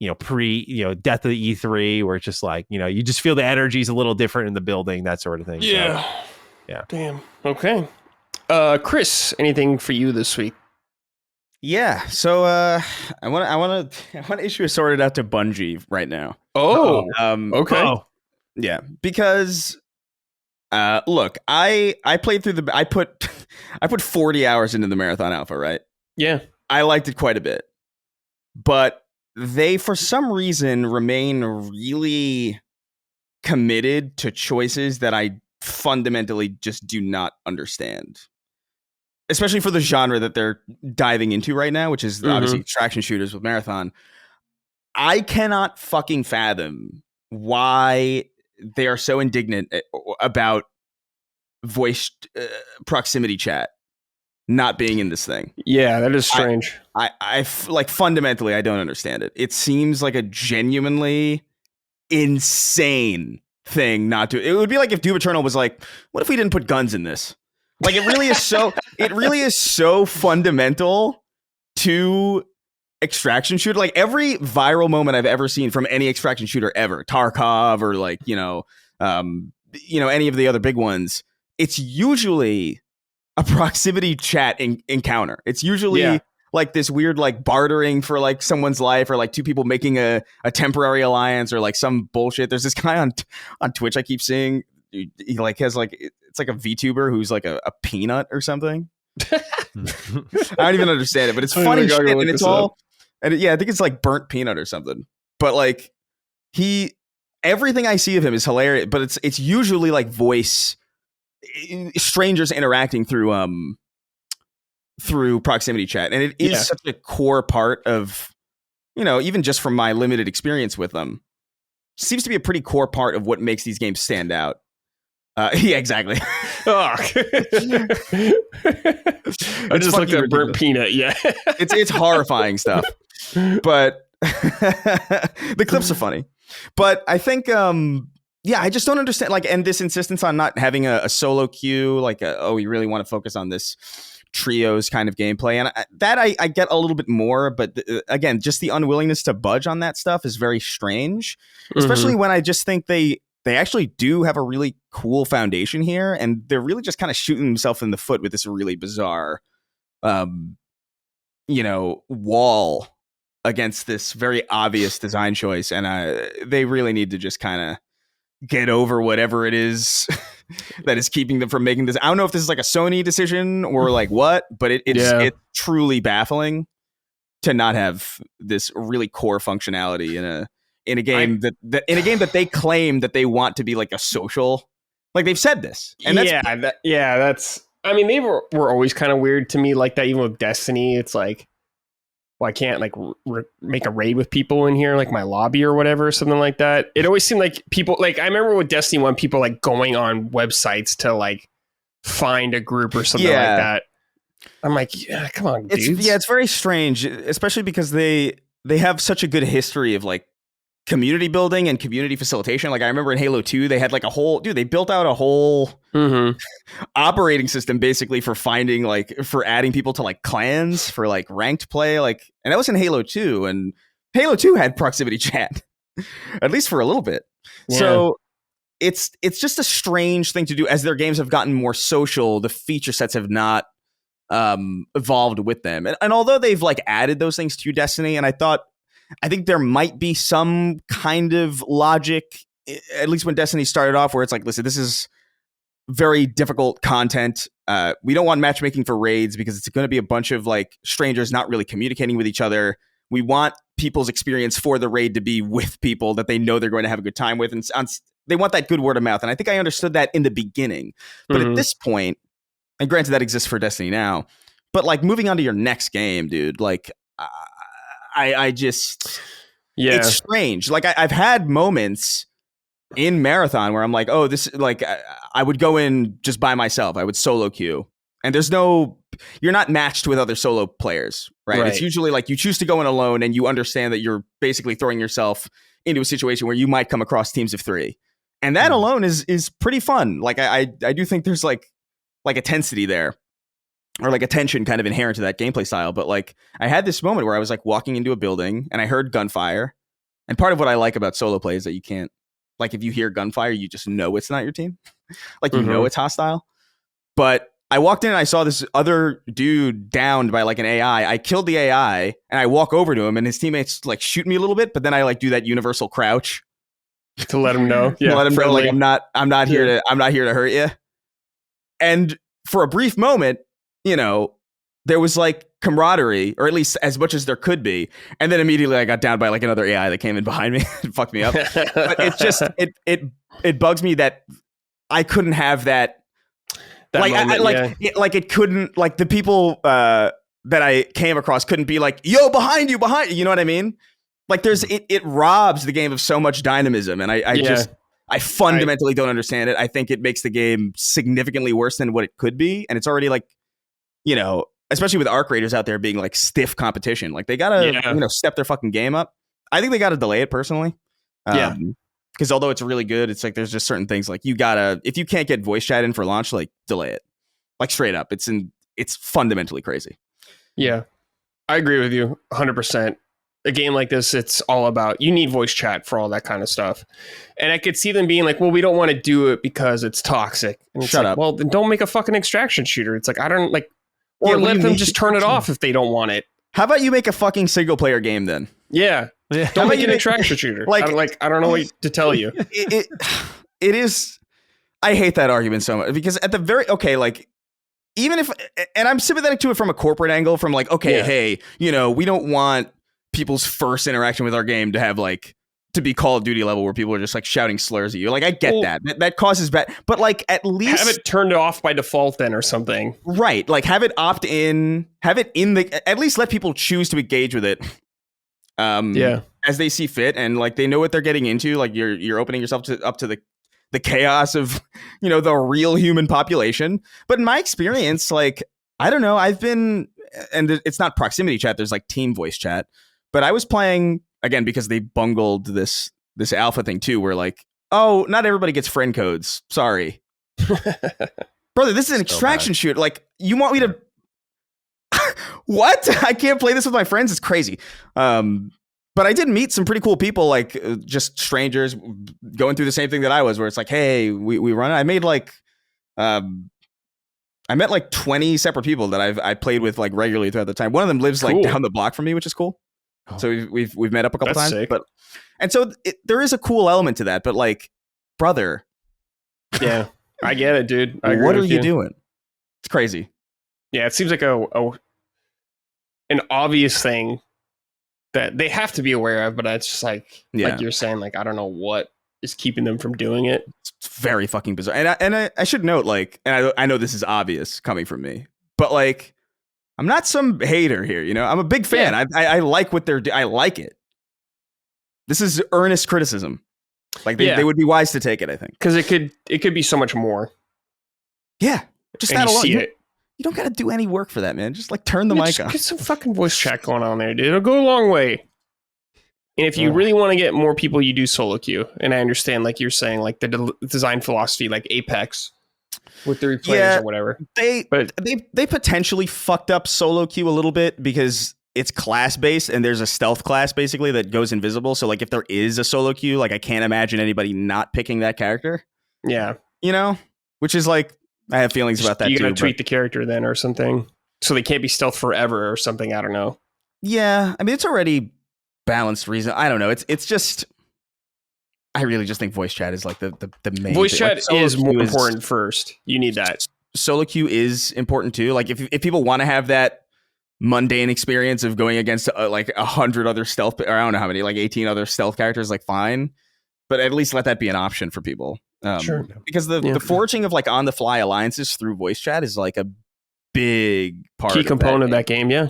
death of the E3, where it's just like, you just feel the energy's a little different in the building, that sort of thing. Yeah. So, yeah. Damn. Okay. Chris, anything for you this week? Yeah. So I want to issue a sorted out to Bungie right now. Oh. Okay. Oh. Yeah, because look, I played through I put 40 hours into the Marathon Alpha, right? Yeah. I liked it quite a bit. But they, for some reason, remain really committed to choices that I fundamentally just do not understand. Especially for the genre that they're diving into right now, which is obviously extraction shooters with Marathon. I cannot fucking fathom why they are so indignant about voice proximity chat not being in this thing. Yeah, that is strange. I like, fundamentally, I don't understand it. It seems like a genuinely insane thing not to. It would be like if Doom Eternal was like, what if we didn't put guns in this? Like, it really is so. It really is so fundamental to extraction shooter. Like, every viral moment I've ever seen from any extraction shooter ever, Tarkov or like any of the other big ones, it's usually a proximity chat encounter. It's usually like this weird like bartering for like someone's life, or like two people making a temporary alliance, or like some bullshit. There's this guy on Twitch I keep seeing. He like has like, it's like a VTuber who's like a peanut or something. I don't even understand it, but it's funny shit, and it's all I think it's like burnt peanut or something. But like, everything I see of him is hilarious, but it's usually like voice strangers interacting through proximity chat, and it is such a core part of, even just from my limited experience with them, seems to be a pretty core part of what makes these games stand out. Yeah, exactly. I just looked at burnt peanut. Yeah, it's horrifying stuff, but the clips are funny. But I think, I just don't understand. Like, and this insistence on not having a solo queue, like, we really want to focus on this trios kind of gameplay, and I get a little bit more. But again, just the unwillingness to budge on that stuff is very strange, especially when I just think they actually do have a really cool foundation here, and they're really just kind of shooting themselves in the foot with this really bizarre, wall against this very obvious design choice. And they really need to just kind of get over whatever it is that is keeping them from making this. I don't know if this is like a Sony decision or like what, but it's truly baffling to not have this really core functionality in a game that they claim that they want to be like a social, like they've said this. And that's I mean, they were always kind of weird to me like that. Even with Destiny, it's like, well, I can't like make a raid with people in here, like my lobby or whatever, something like that. It always seemed like people, like I remember with Destiny 1, people like going on websites to like find a group or something like that. I'm like, yeah, come on, dudes. It's very strange, especially because they have such a good history of like community building and community facilitation. Like I remember in Halo 2, they had like they built out a whole operating system basically for for adding people to like clans for like ranked play. Like, and that was in Halo 2, and Halo 2 had proximity chat, at least for a little bit. Yeah. So it's just a strange thing to do. As their games have gotten more social, the feature sets have not evolved with them. And although they've like added those things to Destiny, and I think there might be some kind of logic, at least when Destiny started off, where it's like, listen, this is very difficult content. We don't want matchmaking for raids because it's going to be a bunch of like strangers not really communicating with each other. We want people's experience for the raid to be with people that they know they're going to have a good time with. And they want that good word of mouth. And I think I understood that in the beginning. But at this point, and granted that exists for Destiny now, but like moving on to your next game, dude, like I just, it's strange. Like I've had moments in Marathon where I'm like, oh, this, like I would go in just by myself. I would solo queue, and you're not matched with other solo players, right? It's usually like you choose to go in alone, and you understand that you're basically throwing yourself into a situation where you might come across teams of 3. And that alone is pretty fun. Like I do think there's like a tensity there, or like a tension kind of inherent to that gameplay style. But like I had this moment where I was like walking into a building and I heard gunfire. And part of what I like about solo play is that you can't, like if you hear gunfire, you just know it's not your team. Like you know it's hostile. But I walked in and I saw this other dude downed by like an AI. I killed the AI and I walk over to him and his teammates like shoot me a little bit, but then I like do that universal crouch to let him know. Yeah, to let him know like I'm not here to hurt you. And for a brief moment, there was like camaraderie, or at least as much as there could be. And then immediately I got downed by like another AI that came in behind me and fucked me up. But it's just, it bugs me that I couldn't have that like, moment, it couldn't, like the people that I came across couldn't be like, yo, behind you, you know what I mean? Like it robs the game of so much dynamism. And I fundamentally don't understand it. I think it makes the game significantly worse than what it could be. And it's already like, especially with arc raiders out there being like stiff competition, like they gotta, step their fucking game up. I think they gotta delay it personally. Because although it's really good, it's like there's just certain things like you gotta, if you can't get voice chat in for launch, like delay it, like straight up. It's fundamentally crazy. Yeah, I agree with you 100%. A game like this, it's all about, you need voice chat for all that kind of stuff. And I could see them being like, well, we don't want to do it because it's toxic. And it's Shut up. Well, then don't make a fucking extraction shooter. It's like, I don't like, or let them just turn it off if they don't want it. How about you make a fucking single player game then? Yeah. Don't make an extraction shooter. I don't know what to tell you. It is, I hate that argument so much because at the very, like, even if, and I'm sympathetic to it from a corporate angle, from like, hey, we don't want people's first interaction with our game to have like to be Call of Duty level where people are just like shouting slurs at you. Like I get Well, that causes bad, but like at least have it turned off by default then or something. right. Like have it opt in, have it in the, at least let people choose to engage with it. As they see fit, and like they know what they're getting into. Like you're opening yourself up to the chaos of, you know, the real human population. But in my experience, like, I don't know, I've been, and it's not proximity chat, there's like team voice chat, but I was playing again because they bungled this alpha thing too, where like, oh, not everybody gets friend codes. Sorry. Brother, this is an extraction shoot. Like, you want me to what? I can't play this with my friends. It's crazy. But I did meet some pretty cool people, like just strangers going through the same thing that I was, where it's like, hey, we run it. I made like, I met like 20 separate people that I played with like regularly throughout the time. One of them lives like down the block from me, which is cool. Oh. So we've met up a couple times. Sick. And so there is a cool element to that. But like, brother, yeah, I get it, dude. What are you doing? It's crazy. Yeah, it seems like an obvious thing that they have to be aware of, but it's just like you're saying, like, I don't know what is keeping them from doing it. It's very fucking bizarre. And I should note, like, and I know this is obvious coming from me, but like, I'm not some hater here, you know? I'm a big fan. Yeah. I like what they're doing. I like it. This is earnest criticism. Like they would be wise to take it, I think. Because it could be so much more. Yeah. Just and that alone. See it. You don't got to do any work for that, man. Just like turn the mic on. Get some fucking voice chat going on there, dude. It'll go a long way. And if you really want to get more people, you do solo queue. And I understand, like you're saying, like the design philosophy, like Apex with 3 players or whatever. They potentially fucked up solo queue a little bit because it's class based and there's a stealth class basically that goes invisible. So like if there is a solo queue, like I can't imagine anybody not picking that character. Yeah. You know, which is like, I have feelings about that too. You gotta tweak the character then or something. So they can't be stealth forever or something. I don't know. Yeah. I mean, it's already balanced reason. I don't know. It's just, I really just think voice chat is like the main voice thing. chat like, is more important first. You need that. Solo queue is important too. Like if people want to have that mundane experience of going against like 100 other stealth, or I don't know how many, like 18 other stealth characters, like fine. But at least let that be an option for people. Sure. Because the forging of like on the fly alliances through voice chat is like a big key component of that game. Yeah.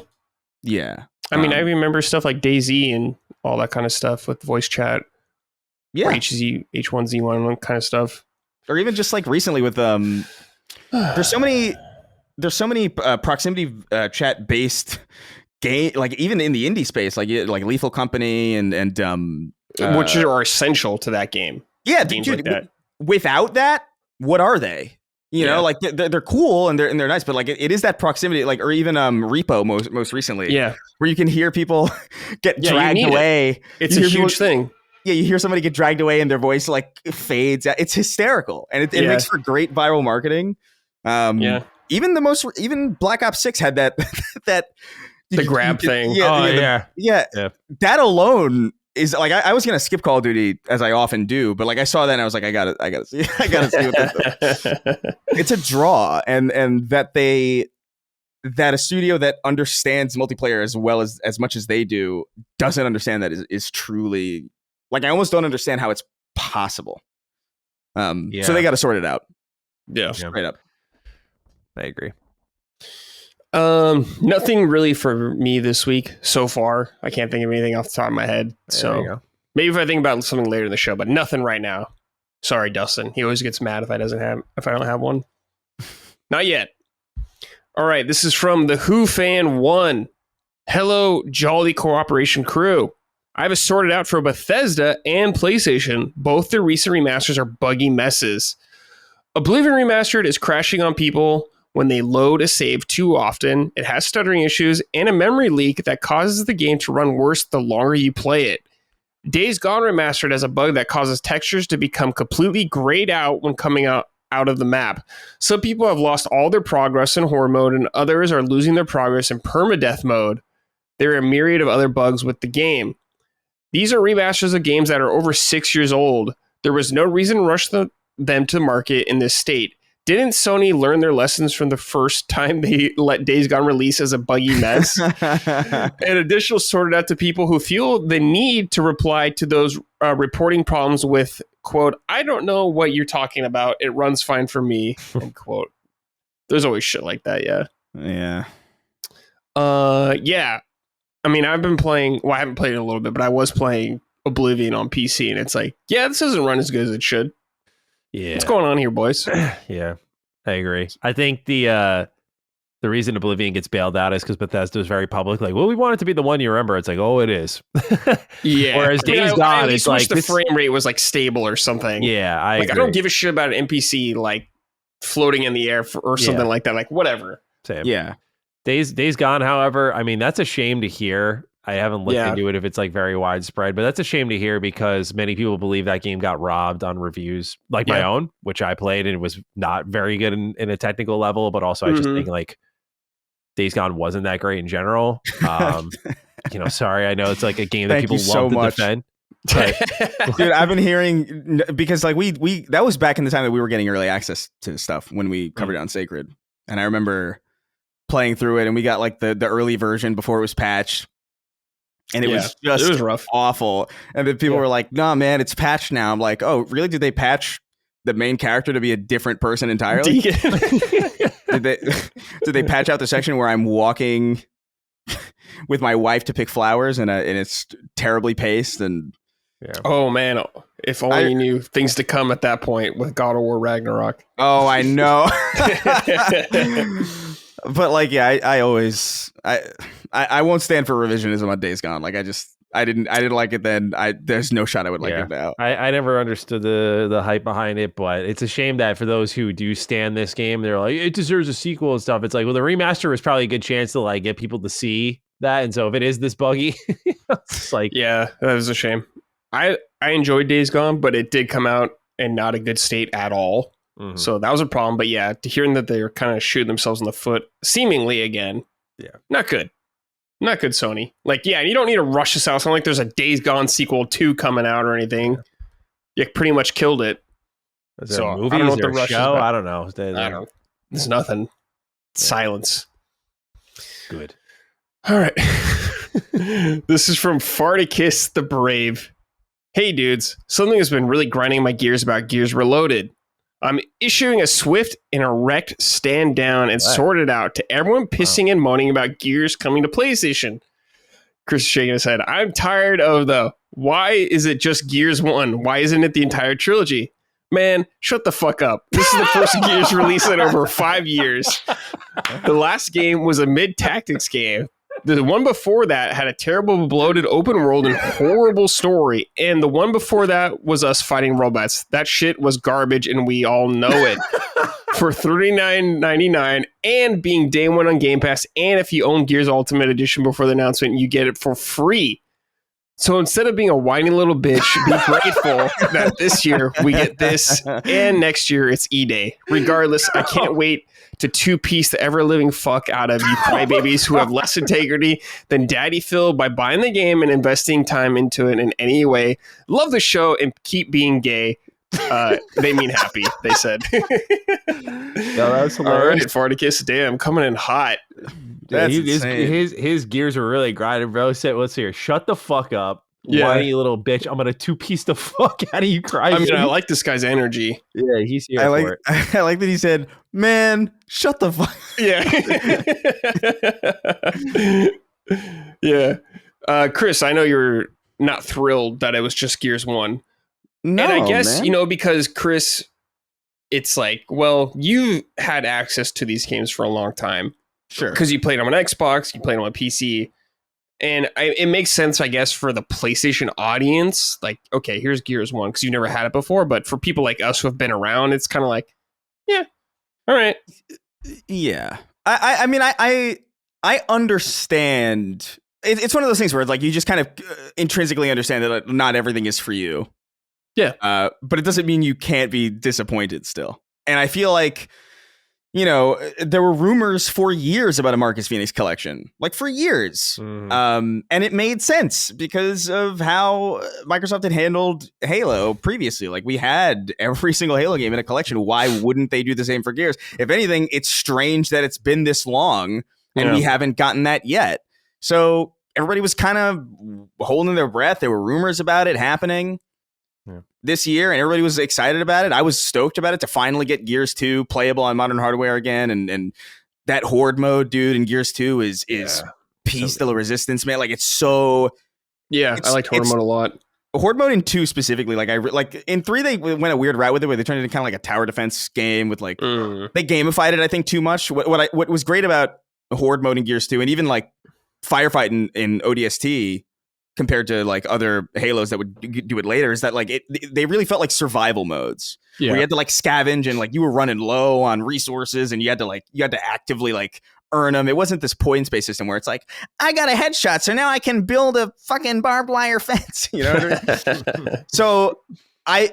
Yeah. I mean, I remember stuff like DayZ and all that kind of stuff with voice chat. Yeah. H1Z1 kind of stuff. Or even just like recently with there's so many proximity chat based game, like even in the indie space, like Lethal Company and which are essential to that game. Yeah, games dude, like that. Without that, what are they? You know, like they're cool and they're nice, but like it is that proximity, like, or even Repo most recently, where you can hear people get dragged away. It's a huge thing. Yeah, you hear somebody get dragged away and their voice like fades. It's hysterical, and it makes for great viral marketing. Even Black Ops 6 had that the grab thing. Yeah. That alone is like, I was gonna skip Call of Duty as I often do, but like I saw that and I was like, I gotta see what this is. It's a draw, and that a studio that understands multiplayer as well as much as they do doesn't understand that is truly, like, I almost don't understand how it's possible. So they got to sort it out. Yeah, straight up. I agree. Nothing really for me this week so far. I can't think of anything off the top of my head. So maybe if I think about something later in the show, but nothing right now. Sorry, Dustin. He always gets mad if I don't have one. Not yet. All right. This is from the Who Fan 1. Hello, Jolly Cooperation crew. I have it sorted out for Bethesda and PlayStation. Both their recent remasters are buggy messes. Oblivion Remastered is crashing on people when they load a save too often. It has stuttering issues and a memory leak that causes the game to run worse the longer you play it. Days Gone Remastered has a bug that causes textures to become completely grayed out when coming out of the map. Some people have lost all their progress in horror mode, and others are losing their progress in permadeath mode. There are a myriad of other bugs with the game. These are remasters of games that are over 6 years old. There was no reason to rush them to market in this state. didn't Sony learn their lessons from the first time they let Days Gone release as a buggy mess? And additional sorted out to people who feel the need to reply to those reporting problems with, quote, I don't know what you're talking about. It runs fine for me, end quote. There's always shit like that, yeah. Yeah. Yeah. I mean, I've been playing, well, I haven't played it in a little bit, but I was playing Oblivion on PC, and it's like, yeah, this doesn't run as good as it should. Yeah. What's going on here, boys? Yeah, I agree. I think the reason Oblivion gets bailed out is because Bethesda was very public. Like, well, we want it to be the one you remember. It's like, oh, it is. Yeah. Whereas Days Gone, it's like the frame rate was like stable or something. Yeah, I agree. I don't give a shit about an NPC like floating in the air or something like that. Like, whatever. Same. Yeah. Days Gone, however, I mean, that's a shame to hear. I haven't looked into it if it's like very widespread, but that's a shame to hear because many people believe that game got robbed on reviews like my own, which I played and it was not very good in a technical level, but also I just think like Days Gone wasn't that great in general. Sorry, I know it's like a game that people love to defend. But, dude, I've been hearing because like we that was back in the time that we were getting early access to stuff when we covered it on Sacred. And I remember playing through it and we got like the early version before it was patched. And it was just rough. Awful. And then people were like, nah, man, it's patched now. I'm like, oh, really? Did they patch the main character to be a different person entirely? Did they patch out the section where I'm walking with my wife to pick flowers and it's terribly paced? And oh, man. If only you knew things to come at that point with God of War Ragnarok. Oh, I know. But like, yeah, I always won't stand for revisionism on Days Gone. Like I didn't like it then. There's no shot I would like it now. I never understood the hype behind it, but it's a shame that for those who do stand this game, they're like, it deserves a sequel and stuff. It's like, well, the remaster was probably a good chance to like get people to see that. And so if it is this buggy, it's like, yeah, that was a shame. I enjoyed Days Gone, but it did come out in not a good state at all. Mm-hmm. So that was a problem. But yeah, to hearing that they're kind of shooting themselves in the foot, seemingly again, not good. Not good, Sony. Like, yeah, you don't need to rush this out. It's not like there's a Days Gone sequel 2 coming out or anything. You pretty much killed it. Is there a movie? Is there a show? I don't know. I don't know. There's nothing. Yeah. Silence. Good. All right. This is from Farticus the Brave. Hey, dudes. Something has been really grinding my gears about Gears Reloaded. I'm issuing a swift and erect stand down and sort it out to everyone pissing and moaning about Gears coming to PlayStation. Chris is shaking his head. I'm tired of why is it just Gears 1? Why isn't it the entire trilogy? Man, shut the fuck up. This is the first Gears release in over 5 years. The last game was a mid-tactics game. The one before that had a terrible, bloated open world and horrible story. And the one before that was us fighting robots. That shit was garbage, and we all know it. For $39.99 and being day one on Game Pass, and if you own Gears Ultimate Edition before the announcement, you get it for free. So instead of being a whiny little bitch, be grateful that this year we get this, and next year it's E-Day. Regardless, I can't wait to two-piece the ever-living fuck out of you crybabies who have less integrity than Daddy Phil by buying the game and investing time into it in any way. Love the show and keep being gay. They mean happy, they said. That's hilarious. All right, Farticus, damn, coming in hot. His gears are really grinding, bro. Let's hear. Shut the fuck up, whiny little bitch. I'm gonna two-piece the fuck out of you, crying. I mean, I like this guy's energy. Yeah, he's here for it. I like that he said, "Man, shut the fuck." Yeah, yeah. Chris, I know you're not thrilled that it was just Gears 1. No, and I guess, man. Because Chris, it's like, well, you had access to these games for a long time. Sure. Because you played them on Xbox, you played them on PC. And it makes sense, I guess, for the PlayStation audience. Like, okay, here's Gears 1, because you never had it before. But for people like us who have been around, it's kind of like, yeah, all right. Yeah. I mean, I understand. It's one of those things where it's like you just kind of intrinsically understand that not everything is for you. Yeah. But it doesn't mean you can't be disappointed still. And I feel like there were rumors for years about a Marcus Phoenix collection, like for years. And it made sense because of how Microsoft had handled Halo previously. Like we had every single Halo game in a collection. Why wouldn't they do the same for Gears? If anything, it's strange that it's been this long and we haven't gotten that yet. So everybody was kind of holding their breath. There were rumors about it happening this year, and everybody was excited about it. I was stoked about it to finally get Gears 2 playable on modern hardware again. And that Horde mode, dude, in Gears 2 is piece de la resistance, man. Like it's so... Yeah, I liked Horde mode a lot. Horde mode in 2 specifically, like in 3 they went a weird route with it where they turned it into kind of like a tower defense game with like... They gamified it, I think, too much. What was great about Horde mode in Gears 2, and even like firefight in ODST compared to like other Halos that would do it later, is that like they really felt like survival modes where you had to like scavenge and like you were running low on resources and you had to actively like earn them. It wasn't this points based system where it's like, I got a headshot, so now I can build a fucking barbed wire fence. You know what I mean? So I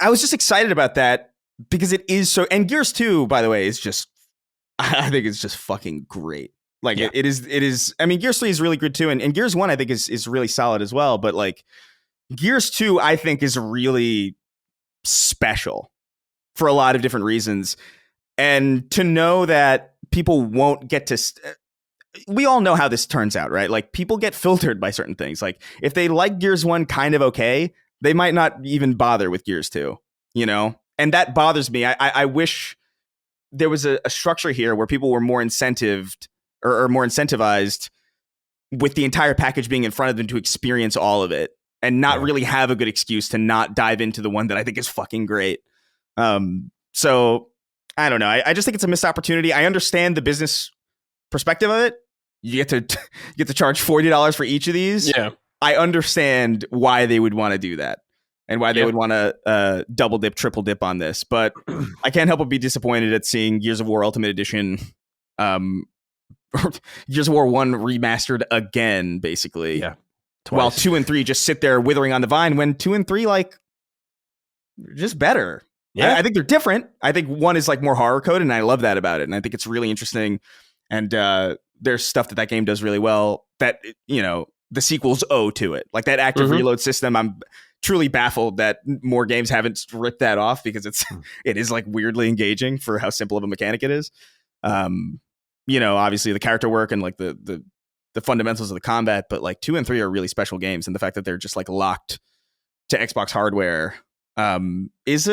was just excited about that because it is so. And Gears 2, by the way, is just, I think it's just fucking great. Like it is. I mean, Gears 3 is really good too, and Gears 1 I think is really solid as well. But like Gears 2, I think is really special for a lot of different reasons. And to know that people won't get to, we all know how this turns out, right? Like people get filtered by certain things. Like if they like Gears 1 kind of okay, they might not even bother with Gears 2. And that bothers me. I wish there was a structure here where people were more incentivized or more incentivized with the entire package being in front of them to experience all of it and not really have a good excuse to not dive into the one that I think is fucking great. So I don't know. I just think it's a missed opportunity. I understand the business perspective of it. You get to charge $40 for each of these. Yeah. I understand why they would want to do that and why they would want to double dip, triple dip on this. But I can't help but be disappointed at seeing Gears of War Ultimate Edition, Gears of War 1 remastered again, basically. Yeah. Twice. While 2 and 3 just sit there withering on the vine, when 2 and 3 like just better. Yeah, I think they're different. I think 1 is like more horror coded, and I love that about it. And I think it's really interesting. And there's stuff that game does really well that the sequels owe to it, like that active reload system. I'm truly baffled that more games haven't ripped that off because it is like weirdly engaging for how simple of a mechanic it is. Obviously the character work and like the fundamentals of the combat, but like 2 and 3 are really special games, and the fact that they're just like locked to Xbox hardware it's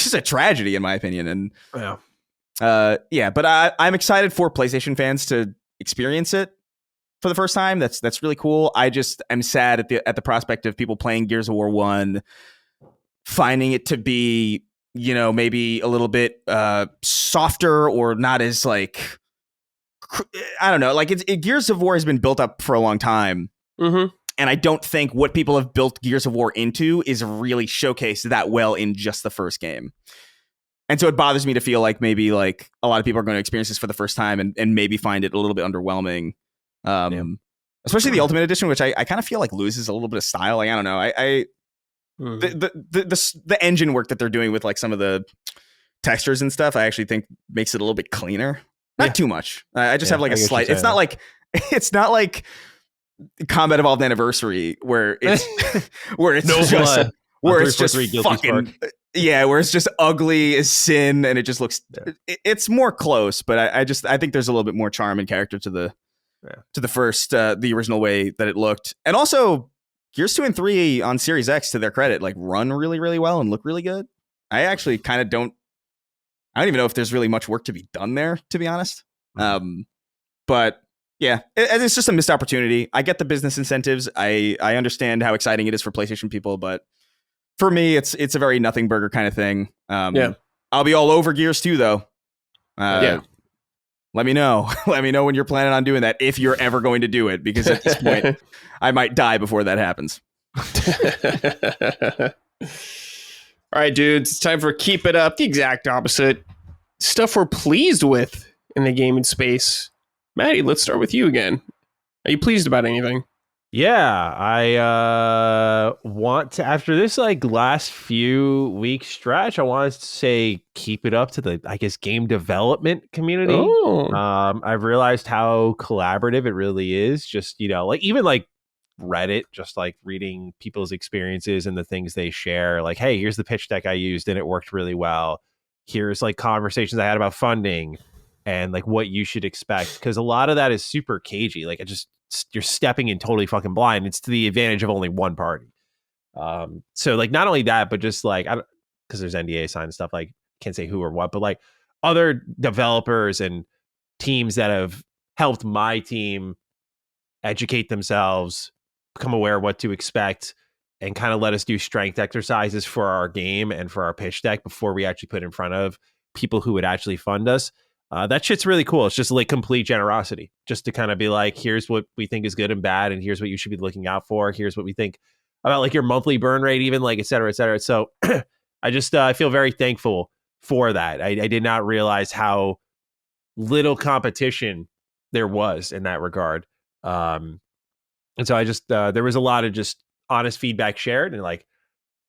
just a tragedy in my opinion. And but I'm excited for PlayStation fans to experience it for the first time. That's really cool. I just am sad at the prospect of people playing Gears of War 1 finding it to be maybe a little bit softer or not as like, I don't know, like Gears of War has been built up for a long time. And I don't think what people have built Gears of War into is really showcased that well in just the first game. And so it bothers me to feel like maybe like a lot of people are going to experience this for the first time and maybe find it a little bit underwhelming. Especially the Ultimate Edition, which I kind of feel like loses a little bit of style. Like, I don't know. The engine work that they're doing with like some of the textures and stuff, I actually think makes it a little bit cleaner. Not too much. I just have like a slight. It's not like Combat Evolved Anniversary where it's where it's no just blood. Where it's just fucking where it's just ugly as sin and it just looks. It's more close, but I think there's a little bit more charm and character to the first the original way that it looked, and also Gears 2 and 3 on Series X, to their credit, like run really, really well and look really good. I actually kind of don't even know if there's really much work to be done there, to be honest. But yeah, it's just a missed opportunity. I get the business incentives. I understand how exciting it is for PlayStation people, but for me, it's a very nothing burger kind of thing. I'll be all over Gears 2 though. Let me know. Let me know when you're planning on doing that, if you're ever going to do it, because at this point, I might die before that happens. All right, dudes, it's time for Keep It Up, the exact opposite. Stuff we're pleased with in the gaming space. Matty, let's start with you again. Are you pleased about anything? Yeah, I want to, after this like last few week stretch, I want to say keep it up to the, I guess, game development community. I've realized how collaborative it really is. Just, like even like Reddit, just like reading people's experiences and the things they share. Like, hey, here's the pitch deck I used and it worked really well. Here's like conversations I had about funding and like what you should expect. Because a lot of that is super cagey. Like you're stepping in totally fucking blind. It's to the advantage of only one party. So like not only that, but just like, because there's NDA signed and stuff, like can't say who or what, but like other developers and teams that have helped my team educate themselves, become aware of what to expect, and kind of let us do strength exercises for our game and for our pitch deck before we actually put in front of people who would actually fund us. That shit's really cool. It's just like complete generosity, just to kind of be like, here's what we think is good and bad, and here's what you should be looking out for. Here's what we think about like your monthly burn rate, even like et cetera, et cetera. So I just I feel very thankful for that. I did not realize how little competition there was in that regard. And so I just there was a lot of just honest feedback shared, and like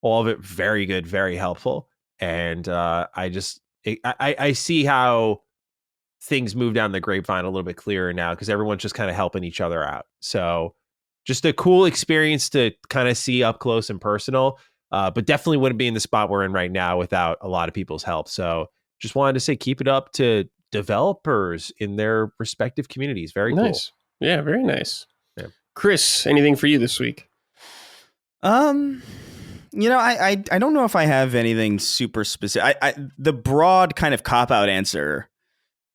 all of it very good, very helpful. And I see how things move down the grapevine a little bit clearer now, because everyone's just kind of helping each other out. So just a cool experience to kind of see up close and personal, but definitely wouldn't be in the spot we're in right now without a lot of people's help. So just wanted to say, keep it up to developers in their respective communities. Very nice. Cool. Yeah, very nice. Yeah. Chris, anything for you this week? I don't know if I have anything super specific. The broad kind of cop-out answer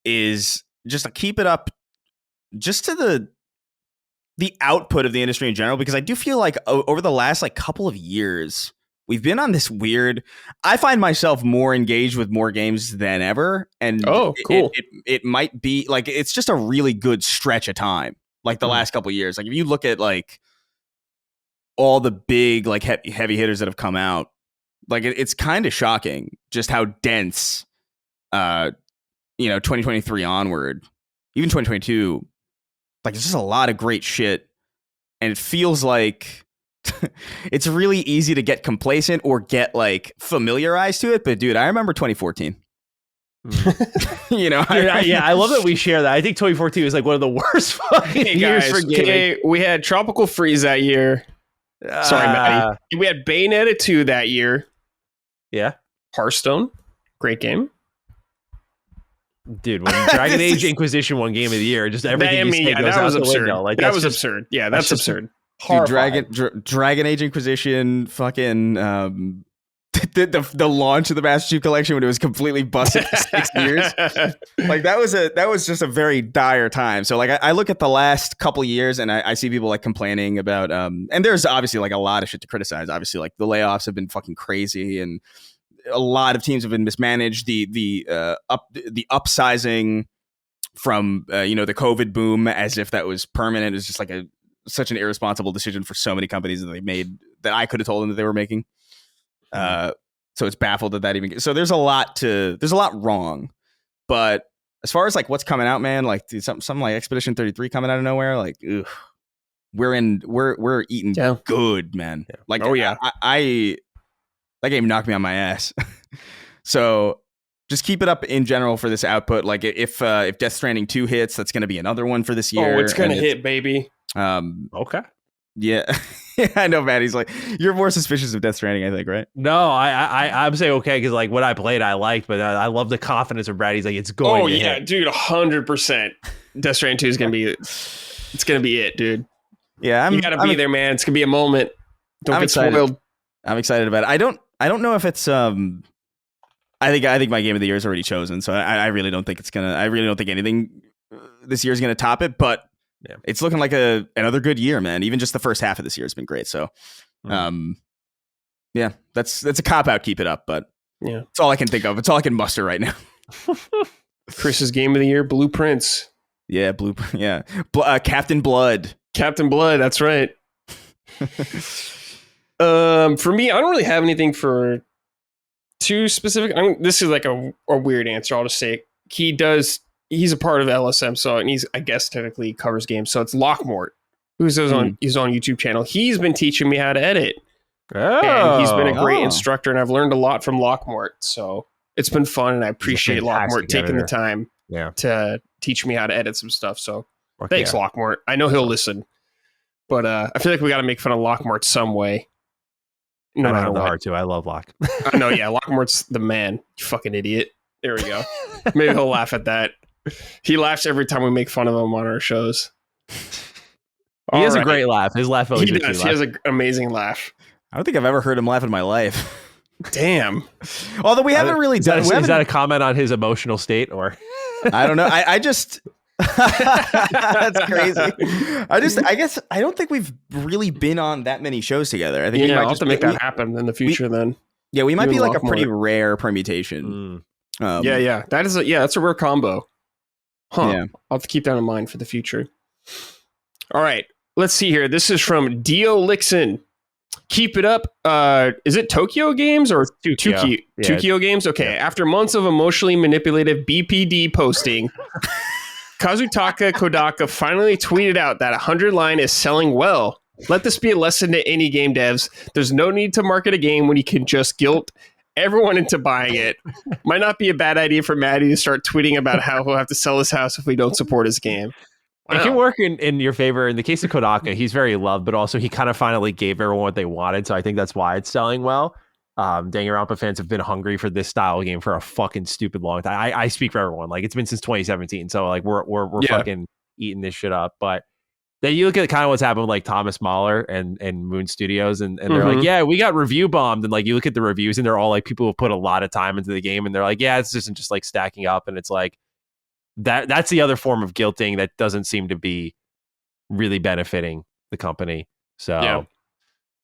is just to keep it up just to the output of the industry in general, because I do feel like over the last like couple of years, we've been on this weird, I find myself more engaged with more games than ever. And cool. It might be like, it's just a really good stretch of time. Like the last couple of years, like if you look at like all the big like heavy hitters that have come out, like it's kind of shocking just how dense, 2023 onward, even 2022, like it's just a lot of great shit. And it feels like it's really easy to get complacent or get like familiarized to it. But dude, I remember 2014. I love that we share that. I think 2014 was like one of the worst fucking years for gaming. Okay, we had Tropical Freeze that year. Sorry, Matty. We had Bayonetta 2 that year. Yeah. Hearthstone. Great game. Dude, when Dragon Age Inquisition won Game of the Year, just everything goes out the window. Like, that was absurd. Yeah, that's absurd. Dude, Dragon Age Inquisition, fucking the launch of the Master Chief Collection when it was completely busted for 6 years. Like that was just a very dire time. So like I look at the last couple of years and I see people like complaining about and there's obviously like a lot of shit to criticize. Obviously, like the layoffs have been fucking crazy and a lot of teams have been mismanaged. The upsizing from the COVID boom as if that was permanent is just like such an irresponsible decision for so many companies that they made that I could have told them that they were making. So it's baffled that even. So there's a lot wrong, but as far as like what's coming out, man, like something like Expedition 33 coming out of nowhere, like ugh, we're eating good, man. Yeah. Like I that game knocked me on my ass. So just keep it up in general for this output. Like if Death Stranding 2 hits, that's going to be another one for this year. Oh, it's going to hit, baby. Okay. Yeah. I know, Matt. He's like, you're more suspicious of Death Stranding, I think, right? No, I'm saying okay because like what I played, I liked, but I love the confidence of Brad. He's like, it's going. Oh yeah, dude, 100%. Death Stranding 2 is gonna be it's gonna be it, dude. Yeah, you gotta be there, man. It's gonna be a moment. Don't get spoiled. I'm excited about it. I don't know if it's I think my game of the year is already chosen, so I really don't think anything this year is gonna top it, but. Yeah. It's looking like another good year, man. Even just the first half of this year has been great. So, yeah, that's a cop out. Keep it up, but yeah, it's all I can think of. It's all I can muster right now. Chris's game of the year, Blueprints. Yeah, Captain Blood. Captain Blood. That's right. For me, I don't really have anything for too specific. This is like a weird answer. I'll just say he's a part of LSM, so and I guess technically covers games. So it's Lockmort, who's on his own YouTube channel. He's been teaching me how to edit And he's been a great Oh. instructor, and I've learned a lot from Lockmort. So it's been fun, and I appreciate Lockmort fantastic taking the editor. time Yeah. to teach me how to edit some stuff. So Fuck thanks, yeah. Lockmort. I know he'll listen, but I feel like we got to make fun of Lockmort some way. No I don't matter have the what. heart to. I love Locke. I know, yeah, Lockmort's the man. You fucking idiot. There we go. Maybe he'll laugh at that. He laughs every time we make fun of him on our shows. He has All a right. great laugh. His laugh always He makes me does. He laugh. has an amazing laugh. I don't think I've ever heard him laugh in my life. Damn. Although we haven't really done. Is that a comment on his emotional state, or I don't know. I just. That's crazy. I guess I don't think we've really been on that many shows together. I think we Yeah, might I'll have just to make that happen in the future then. Yeah, we might You be and like a Lockmort. pretty rare permutation. Yeah. That's a rare combo. Huh. Yeah. I'll have to keep that in mind for the future. All right. Let's see here. This is from Dio Lixon. Keep it up. Is it Tokyo Games or Tukio. Tukio Games? Okay. Yeah. After months of emotionally manipulative BPD posting, Kazutaka Kodaka finally tweeted out that 100 line is selling well. Let this be a lesson to any game devs. There's no need to market a game when you can just guilt everyone into buying it. Might not be a bad idea for Matty to start tweeting about how he'll have to sell his house if we don't support his game. It can work in your favor. In the case of Kodaka, he's very loved, but also he kind of finally gave everyone what they wanted. So I think that's why it's selling well. Danganronpa fans have been hungry for this style game for a fucking stupid long time. I speak for everyone. Like, it's been since 2017. So like we're fucking eating this shit up. But then you look at kind of what's happened with like Thomas Mahler and Moon Studios, and they're like, yeah, we got review bombed. And like you look at the reviews and they're all like people who put a lot of time into the game, and they're like, yeah, it's just like stacking up. And it's like, that's the other form of guilting that doesn't seem to be really benefiting the company. So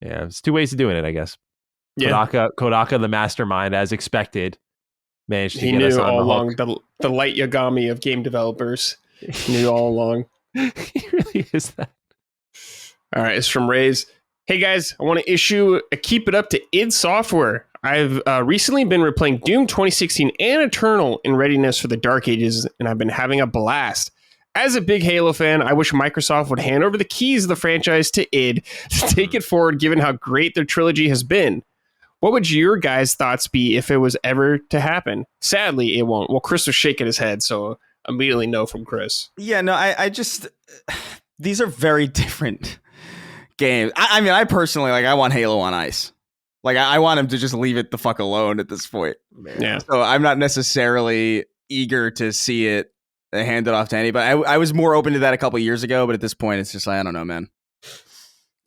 yeah, it's two ways of doing it, I guess. Yeah. Kodaka, the mastermind, as expected, managed to He get us knew on all the along hook. the light Yagami of game developers. He knew all along. He really is that. All right, it's from Rays. Hey guys, I want to issue a keep it up to id Software. I've recently been replaying Doom 2016 and Eternal in readiness for the Dark Ages, and I've been having a blast. As a big Halo fan, I wish Microsoft would hand over the keys of the franchise to id to take it forward, given how great their trilogy has been. What would your guys' thoughts be if it was ever to happen? Sadly, it won't. Well, Chris was shaking his head, so immediately no from Chris. Yeah, no, I just these are very different games. I mean, I personally I want Halo on ice. Like I want him to just leave it the fuck alone at this point. Yeah. So I'm not necessarily eager to see it handed off to anybody. I was more open to that a couple years ago, but at this point, it's just like, I don't know, man.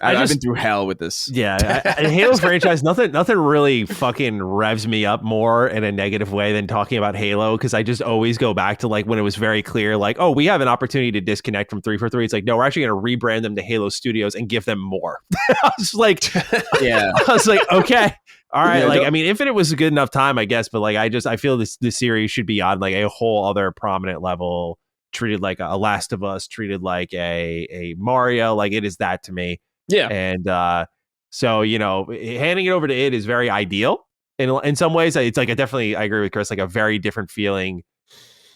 I've been through hell with this. Yeah, Halo franchise, nothing really fucking revs me up more in a negative way than talking about Halo, because I just always go back to like when it was very clear, like, oh, we have an opportunity to disconnect from 343. It's like, no, we're actually going to rebrand them to Halo Studios and give them more. I was like, Yeah, I was like, okay, all right. Yeah, Like, I mean, Infinite was a good enough time, I guess, but like, I feel this series should be on like a whole other prominent level, treated like a Last of Us, treated like a Mario. Like, it is that to me. Yeah. And so, you know, handing it over to id is very ideal in some ways. It's like I agree with Chris, like a very different feeling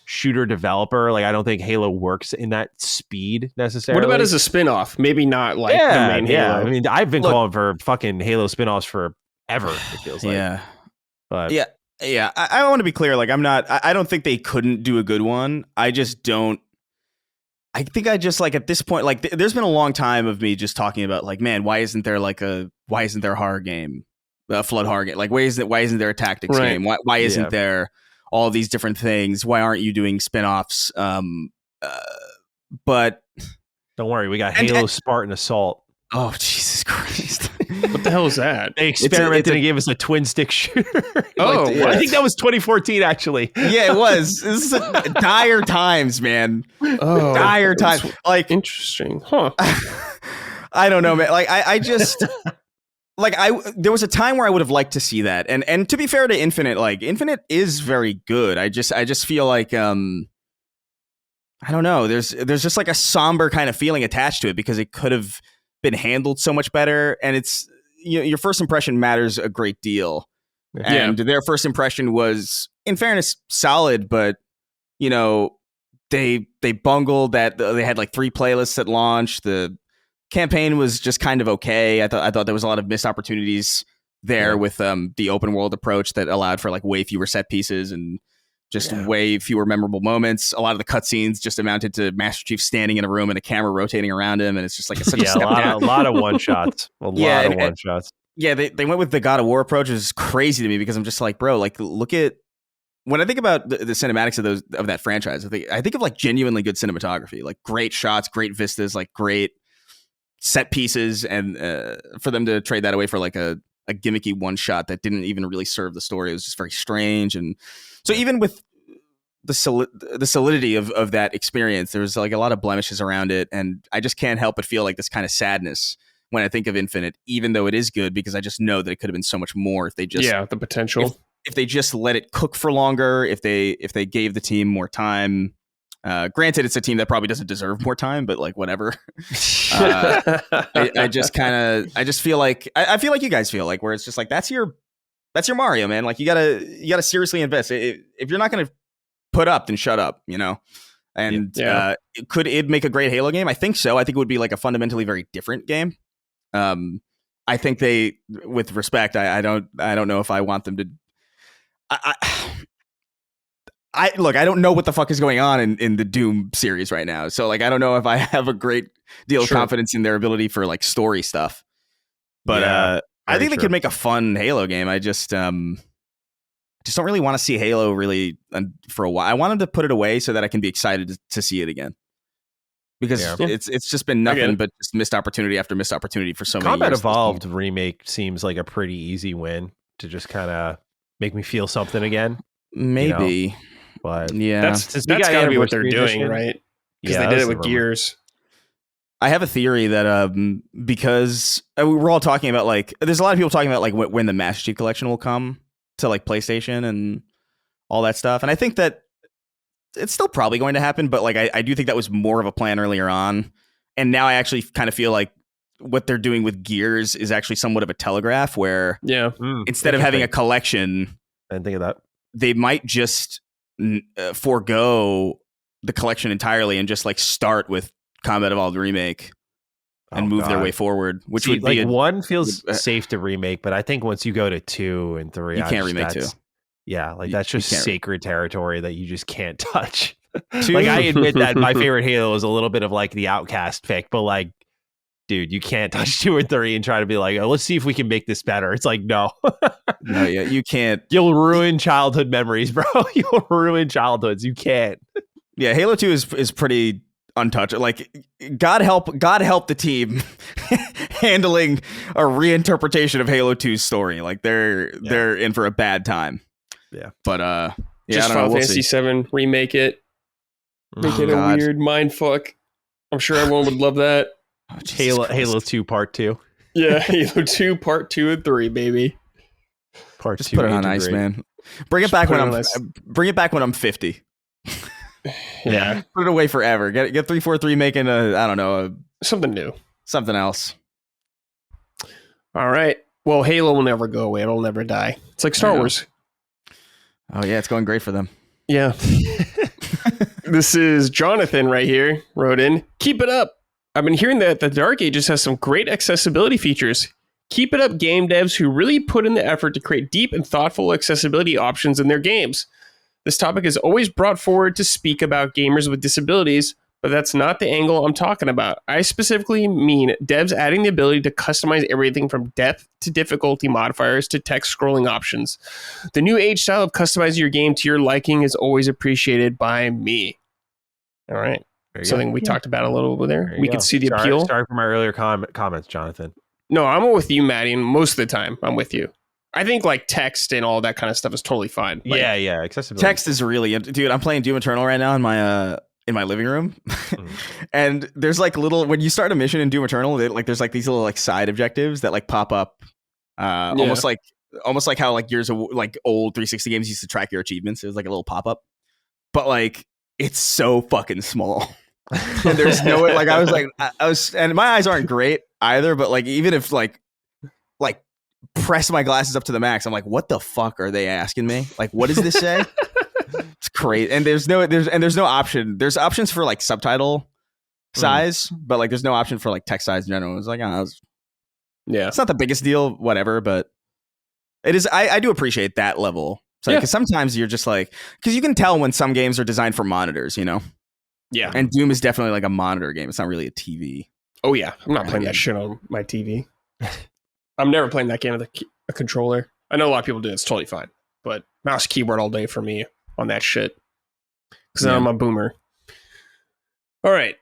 shooter developer. Like, I don't think Halo works in that speed necessarily. What about as a spin-off? Maybe not like the main Halo. I mean, I've been calling for fucking Halo spin-offs forever, it feels like. yeah, But yeah. I want to be clear. Like, I don't think they couldn't do a good one. I just don't. I think I just like at this point, like there's been a long time of me just talking about like, man, why isn't there a horror game, a flood horror game? Like, why isn't there a tactics game? Why isn't there all these different things? Why aren't you doing spinoffs? But don't worry, we got Halo Spartan Assault. Oh, Jesus Christ. What the hell is that? They experimented and gave us a twin stick shooter. Oh, I think that was 2014, actually. Yeah, it was. This is dire times, man. Oh, Dire times. Like, interesting. Huh. I don't know, man. Like, I just like there was a time where I would have liked to see that. And to be fair to Infinite, like Infinite is very good. I just feel like I don't know. There's just like a somber kind of feeling attached to it because it could have been handled so much better, and it's your first impression matters a great deal. And their first impression was, in fairness, solid, but you know, they bungled that. They had like 3 playlists at launch. The campaign was just kind of okay. I thought there was a lot of missed opportunities there with the open world approach that allowed for like way fewer set pieces and just way fewer memorable moments. A lot of the cutscenes just amounted to Master Chief standing in a room and a camera rotating around him, and it's just like such a step down. A lot of one shots. One shots. Yeah, they went with the God of War approach, which is crazy to me because I'm just like, bro, like look at when I think about the cinematics of that franchise. I think of like genuinely good cinematography, like great shots, great vistas, like great set pieces, and for them to trade that away for like a gimmicky one shot that didn't even really serve the story, it was just very strange. And so even with the solidity of that experience, there was like a lot of blemishes around it, and I just can't help but feel like this kind of sadness when I think of Infinite, even though it is good, because I just know that it could have been so much more if they just the potential if they just let it cook for longer, if they gave the team more time. Granted, it's a team that probably doesn't deserve more time, but like whatever. I just feel like I feel like you guys feel like, where it's just like that's your Mario, man. Like you gotta seriously invest. If you're not gonna put up, then shut up, you know. And could it make a great Halo game? I think so. I think it would be like a fundamentally very different game. I think they, with respect, I don't know if I want them to. Look, I don't know what the fuck is going on in the Doom series right now. So like, I don't know if I have a great deal of confidence in their ability for like story stuff, but I think they could make a fun Halo game. I just don't really want to see Halo really for a while. I want them to put it away so that I can be excited to see it again. Because it's just been nothing but just missed opportunity after missed opportunity for so many years. Combat Evolved remake seems like a pretty easy win to just kind of make me feel something again. Maybe. You know? But that's got to be what they're doing, right? Because they did it with Gears. I have a theory that because we're all talking about like, there's a lot of people talking about like when the Master Chief Collection will come to like PlayStation and all that stuff, and I think that it's still probably going to happen, but like I do think that was more of a plan earlier on, and now I actually kind of feel like what they're doing with Gears is actually somewhat of a telegraph, where instead of having a collection, I didn't think of that. They might just forego the collection entirely and just like start with Combat Evolved Remake and move their way forward, which would be like one feels safe to remake, but I think once you go to 2 and 3, you can't remake 2. Yeah, like that's just sacred territory that you just can't touch. Like I admit that my favorite Halo is a little bit of like the Outcast pick, but like, dude, you can't touch 2 and 3 and try to be like, oh, let's see if we can make this better. It's like, no. No, yeah, you can't. You'll ruin childhood memories, bro. You'll ruin childhoods. You can't. Yeah, Halo 2 is pretty untouched. Like, God help the team handling a reinterpretation of Halo 2's story. Like they're in for a bad time. Yeah. But just Final Fantasy 7 remake it. Make it a weird mind fuck. I'm sure everyone would love that. Halo 2 Part 2. Yeah, Halo 2 Part 2 and 3, baby. Just put it on ice, man. Bring it back when I'm 50. Yeah. Put it away forever. Get 343 making something new. Something else. All right. Well, Halo will never go away. It'll never die. It's like Star Wars. Oh yeah, it's going great for them. Yeah. This is Jonathan right here. Wrote in, keep it up. I've been hearing that the Dark Ages has some great accessibility features. Keep it up, game devs who really put in the effort to create deep and thoughtful accessibility options in their games. This topic is always brought forward to speak about gamers with disabilities, but that's not the angle I'm talking about. I specifically mean devs adding the ability to customize everything from depth to difficulty modifiers to text scrolling options. The new age style of customizing your game to your liking is always appreciated by me. All right. Something we talked about a little bit there. We could see the appeal. Sorry for my earlier comments, Jonathan. No, I'm with you, Matty, and most of the time I'm with you. I think like text and all that kind of stuff is totally fine. Like, yeah, accessibility. Text is really, dude. I'm playing Doom Eternal right now in my living room, and there's like little, when you start a mission in Doom Eternal, there's like these little like side objectives that like pop up, almost like how like years of like old 360 games used to track your achievements. It was like a little pop up, but like it's so fucking small. And there's no way, like I was, and my eyes aren't great either, but like even if like press my glasses up to the max, I'm like, what the fuck are they asking me? Like, what does this say? It's crazy. And there's no option. There's options for like subtitle size, but like there's no option for like text size in general. It's like, Yeah. it's not the biggest deal, whatever, but it is. I do appreciate that level. So, because sometimes you're just like, because you can tell when some games are designed for monitors, you know? Yeah. And Doom is definitely like a monitor game. It's not really a TV. Oh, yeah. I'm not playing that shit on my TV. I'm never playing that game with a controller. I know a lot of people do. It's totally fine. But mouse keyboard all day for me on that shit. Because I'm a boomer. All right.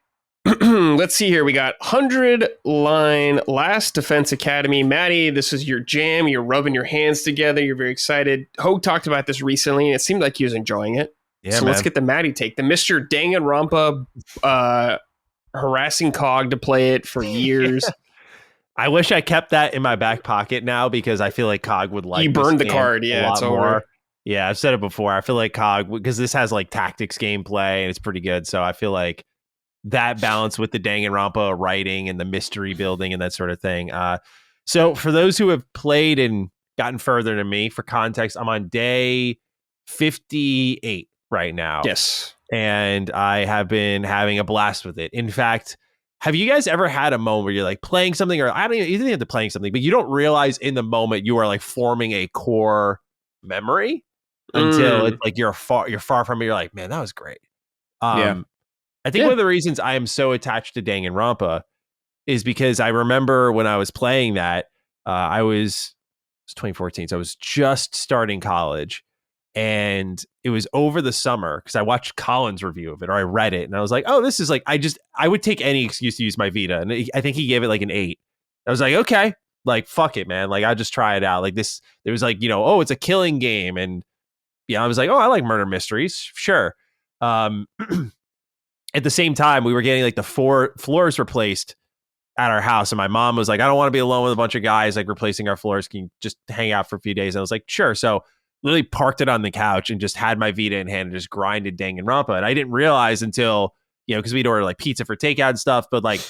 Let's see here. We got 100 line Last Defense Academy. Matty, this is your jam. You're rubbing your hands together. You're very excited. Hogue talked about this recently, and it seemed like he was enjoying it. Yeah, so let's get the Matty take. The Mr. Danganronpa harassing Cog to play it for years. I wish I kept that in my back pocket now because I feel like Cog would like. You burned the card. Yeah, it's over. More. Yeah, I've said it before. I feel like Cog, because this has like tactics gameplay and it's pretty good. So I feel like that balance with the Danganronpa writing and the mystery building and that sort of thing. So for those who have played and gotten further than me, for context, I'm on day 58 right now. Yes. And I have been having a blast with it. In fact, have you guys ever had a moment where you're like playing something, or I don't even, you didn't have to playing something, but you don't realize in the moment you are like forming a core memory until it's like you're far from it. You're like, man, that was great. I think one of the reasons I am so attached to Danganronpa is because I remember when I was playing that, it was 2014, so I was just starting college, and it was over the summer because I watched Colin's review of it, or I read it, and I was like, oh, this is like, I would take any excuse to use my Vita, and I think he gave it like an 8. I was like, okay, like fuck it, man, like I'll just try it out. Like this, there was like, oh, it's a killing game, and I was like, oh, I like murder mysteries, sure. At the same time, we were getting like the 4 floors replaced at our house, and my mom was like, I don't want to be alone with a bunch of guys like replacing our floors. Can you just hang out for a few days? And I was like, sure. So literally parked it on the couch and just had my Vita in hand and just grinded Danganronpa. And I didn't realize until, because we'd order like pizza for takeout and stuff, but like,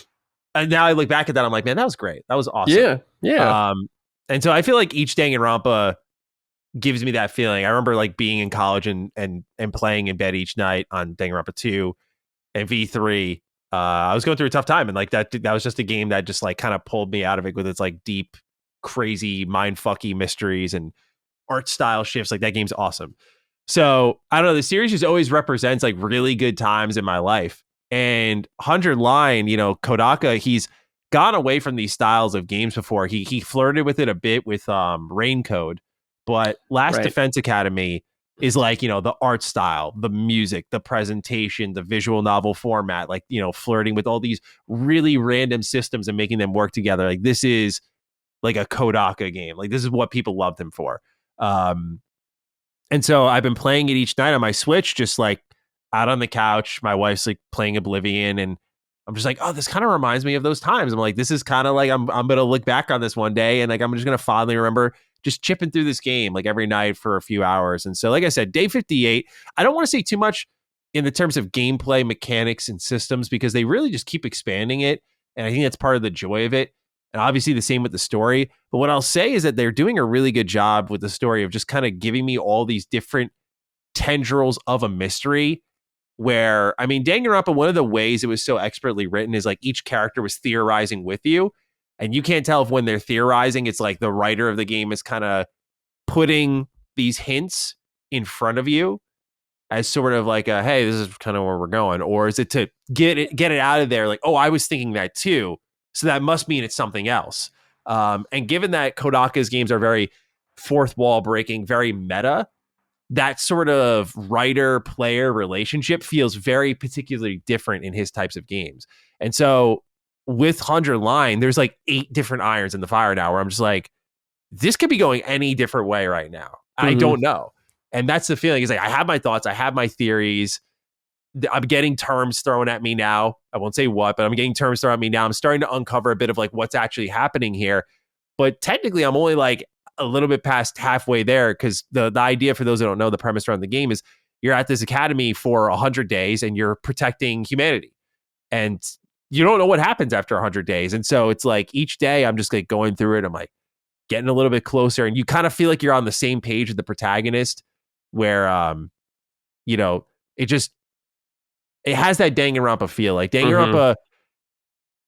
and now I look back at that, I'm like, man, that was great. That was awesome. Yeah. And so I feel like each Danganronpa gives me that feeling. I remember like being in college and playing in bed each night on Danganronpa 2 and V3. I was going through a tough time, and like that was just a game that just like kind of pulled me out of it with its like deep, crazy, mindfucky mysteries and art style shifts. Like that game's awesome. So I don't know, the series just always represents like really good times in my life. And 100 Line, Kodaka, he's gone away from these styles of games before. He flirted with it a bit with Rain Code, but Last Defense Academy is like, the art style, the music, the presentation, the visual novel format, like, flirting with all these really random systems and making them work together. Like this is like a Kodaka game. Like this is what people loved him for. And so I've been playing it each night on my Switch, just like out on the couch. My wife's like playing Oblivion, and I'm just like, oh, this kind of reminds me of those times. I'm like, this is kind of like, I'm going to look back on this one day, and like, I'm just going to fondly remember just chipping through this game like every night for a few hours. And so, like I said, day 58, I don't want to say too much in the terms of gameplay mechanics and systems, because they really just keep expanding it. And I think that's part of the joy of it. And obviously the same with the story. But what I'll say is that they're doing a really good job with the story of just kind of giving me all these different tendrils of a mystery where, I mean, Danganronpa, one of the ways it was so expertly written is like each character was theorizing with you. And you can't tell if when they're theorizing, it's like the writer of the game is kind of putting these hints in front of you as sort of like a, hey, this is kind of where we're going. Or is it to get it out of there? Like, oh, I was thinking that too. So that must mean it's something else. And given that Kodaka's games are very fourth wall breaking, very meta, that sort of writer-player relationship feels very particularly different in his types of games. And so with 100 Line, there's like 8 different irons in the fire now where I'm just like, this could be going any different way right now. I don't know. And that's the feeling, is like, I have my thoughts, I have my theories. I'm getting terms thrown at me now. I won't say what, but I'm getting terms thrown at me now. I'm starting to uncover a bit of like what's actually happening here. But technically, I'm only like a little bit past halfway there, because the idea, for those who don't know, the premise around the game is you're at this academy for 100 days and you're protecting humanity. And you don't know what happens after 100 days. And so it's like each day I'm just like going through it. I'm like getting a little bit closer, and you kind of feel like you're on the same page with the protagonist, where, it has that Danganronpa feel. Like Danganronpa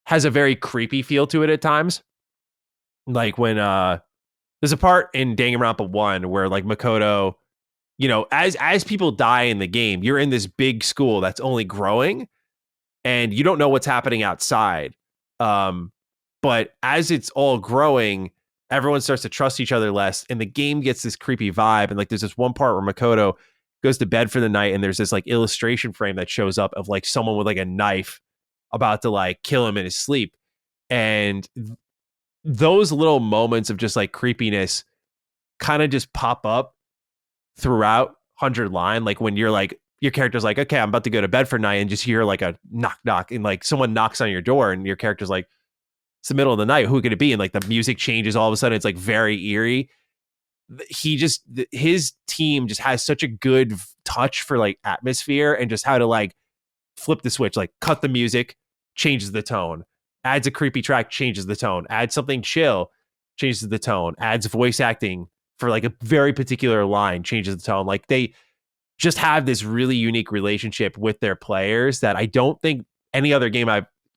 has a very creepy feel to it at times. Like when there's a part in Danganronpa 1 where like Makoto, you know, as people die in the game, you're in this big school that's only growing and you don't know what's happening outside. But as it's all growing, everyone starts to trust each other less, and the game gets this creepy vibe. And like, there's this one part where Makoto goes to bed for the night, and there's this like illustration frame that shows up of like someone with like a knife about to like kill him in his sleep. And those little moments of just like creepiness kind of just pop up throughout 100 Line. Like when you're like, your character's like, okay, I'm about to go to bed for night, and just hear like a knock, knock, and like someone knocks on your door, and your character's like, it's the middle of the night. Who could it be? And like the music changes all of a sudden. It's like very eerie. His team just has such a good touch for like atmosphere and just how to like flip the switch, like cut the music, changes the tone, adds a creepy track, changes the tone, adds something chill, changes the tone, adds voice acting for like a very particular line, changes the tone. Like they just have this really unique relationship with their players that I don't think any other game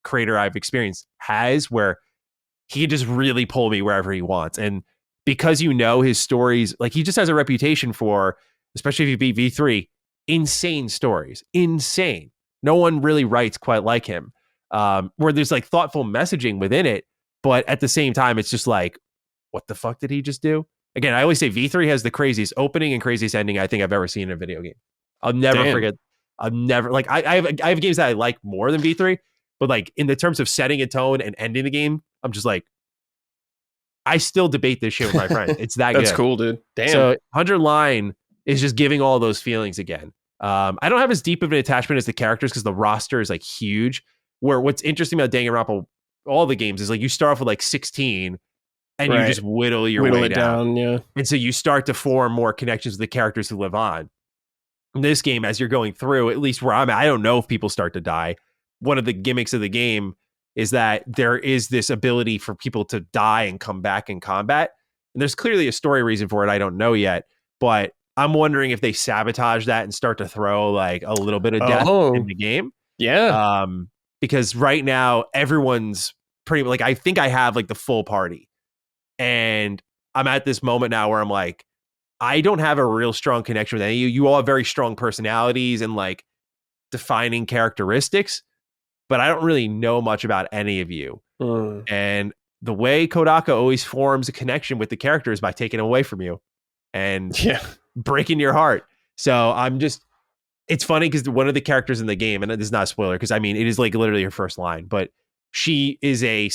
creator I've experienced has, where he can just really pull me wherever he wants. And because you know his stories, like he just has a reputation for, especially if you beat V3, insane stories. Insane. No one really writes quite like him. Where there's like thoughtful messaging within it, but at the same time, it's just like, what the fuck did he just do? Again, I always say V3 has the craziest opening and craziest ending I think I've ever seen in a video game. I'll never forget. I'll never like I have games that I like more than V3, but like in the terms of setting a tone and ending the game, I'm just like, I still debate this shit with my friends. It's that That's good. cool, dude. Damn. So 100 Line is just giving all those feelings again. I don't have as deep of an attachment as the characters because the roster is like huge. Where what's interesting about Danganronpa, all the games, is like you start off with like 16 and you just whittle your way down. Yeah. And so you start to form more connections with the characters who live on. In this game, as you're going through, at least where I'm at, I don't know if people start to die. One of the gimmicks of the game is that there is this ability for people to die and come back in combat. And there's clearly a story reason for it. I don't know yet, but I'm wondering if they sabotage that and start to throw like a little bit of death in the game. Yeah. Because right now everyone's pretty like, I think I have like the full party. And I'm at this moment now where I'm like, I don't have a real strong connection with any of you. You all have very strong personalities and like defining characteristics, but I don't really know much about any of you. And the way Kodaka always forms a connection with the characters by taking them away from you and breaking your heart. So I'm just, it's funny because one of the characters in the game, and this is not a spoiler because I mean, it is like literally her first line, but she is a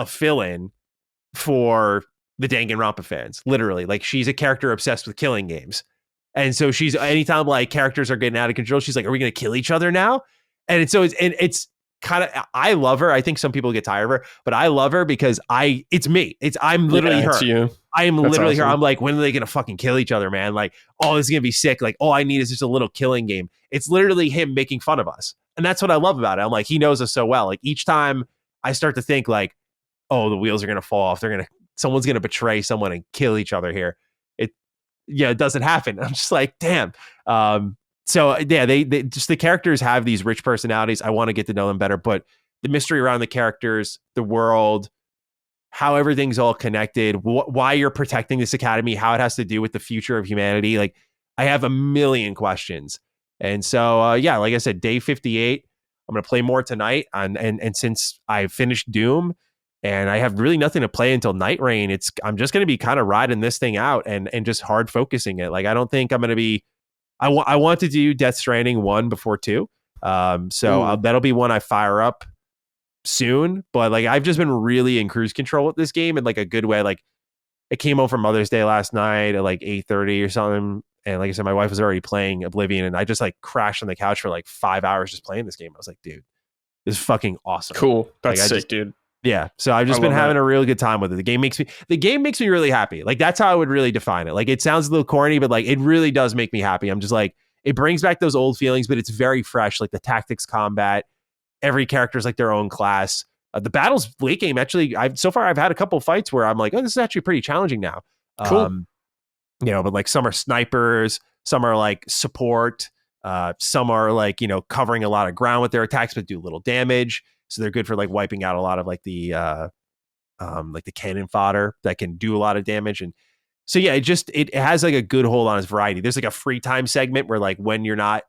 fill-in for the Danganronpa fans, literally. Like she's a character obsessed with killing games. And so she's, anytime like characters are getting out of control, she's like, are we going to kill each other now? And it's kind of, I love her. I think some people get tired of her, but I love her because it's me. I'm literally her. You. I am That's literally awesome. her. I'm like, when are they going to fucking kill each other, man? Like, oh, this is going to be sick. Like, all I need is just a little killing game. It's literally him making fun of us. And that's what I love about it. I'm like, he knows us so well. Like each time I start to think like, oh, the wheels are going to fall off. Someone's going to betray someone and kill each other here. It doesn't happen. I'm just like, damn. So yeah, they just, the characters have these rich personalities. I want to get to know them better, but the mystery around the characters, the world, how everything's all connected, why you're protecting this academy, how it has to do with the future of humanity. Like I have a million questions. And so, yeah, like I said, day 58, I'm going to play more tonight. And since I finished Doom and I have really nothing to play until Night Rain, I'm just going to be kind of riding this thing out and just hard focusing it. Like, I don't think I'm going to be, I want to do Death Stranding 1 before 2. That'll be one I fire up soon, but like I've just been really in cruise control with this game in like a good way. Like it came home for Mother's Day last night at like 8:30 or something, and like I said, my wife was already playing Oblivion, and I just like crashed on the couch for like 5 hours just playing this game. I was like, dude, this is fucking awesome. Cool. That's like, sick, dude. Yeah. So I've just been having a really good time with it. The game makes me really happy. Like that's how I would really define it. Like it sounds a little corny, but like it really does make me happy. I'm just like, it brings back those old feelings, but it's very fresh. Like the tactics combat, every character's like their own class. The battles late game, actually, I've had a couple fights where I'm like, oh, this is actually pretty challenging now. Cool. But like some are snipers, some are like support, some are like, covering a lot of ground with their attacks, but do little damage. so they're good for like wiping out a lot of like the cannon fodder that can do a lot of damage. And so yeah, it has like a good hold on its variety. There's like a free time segment where like when you're not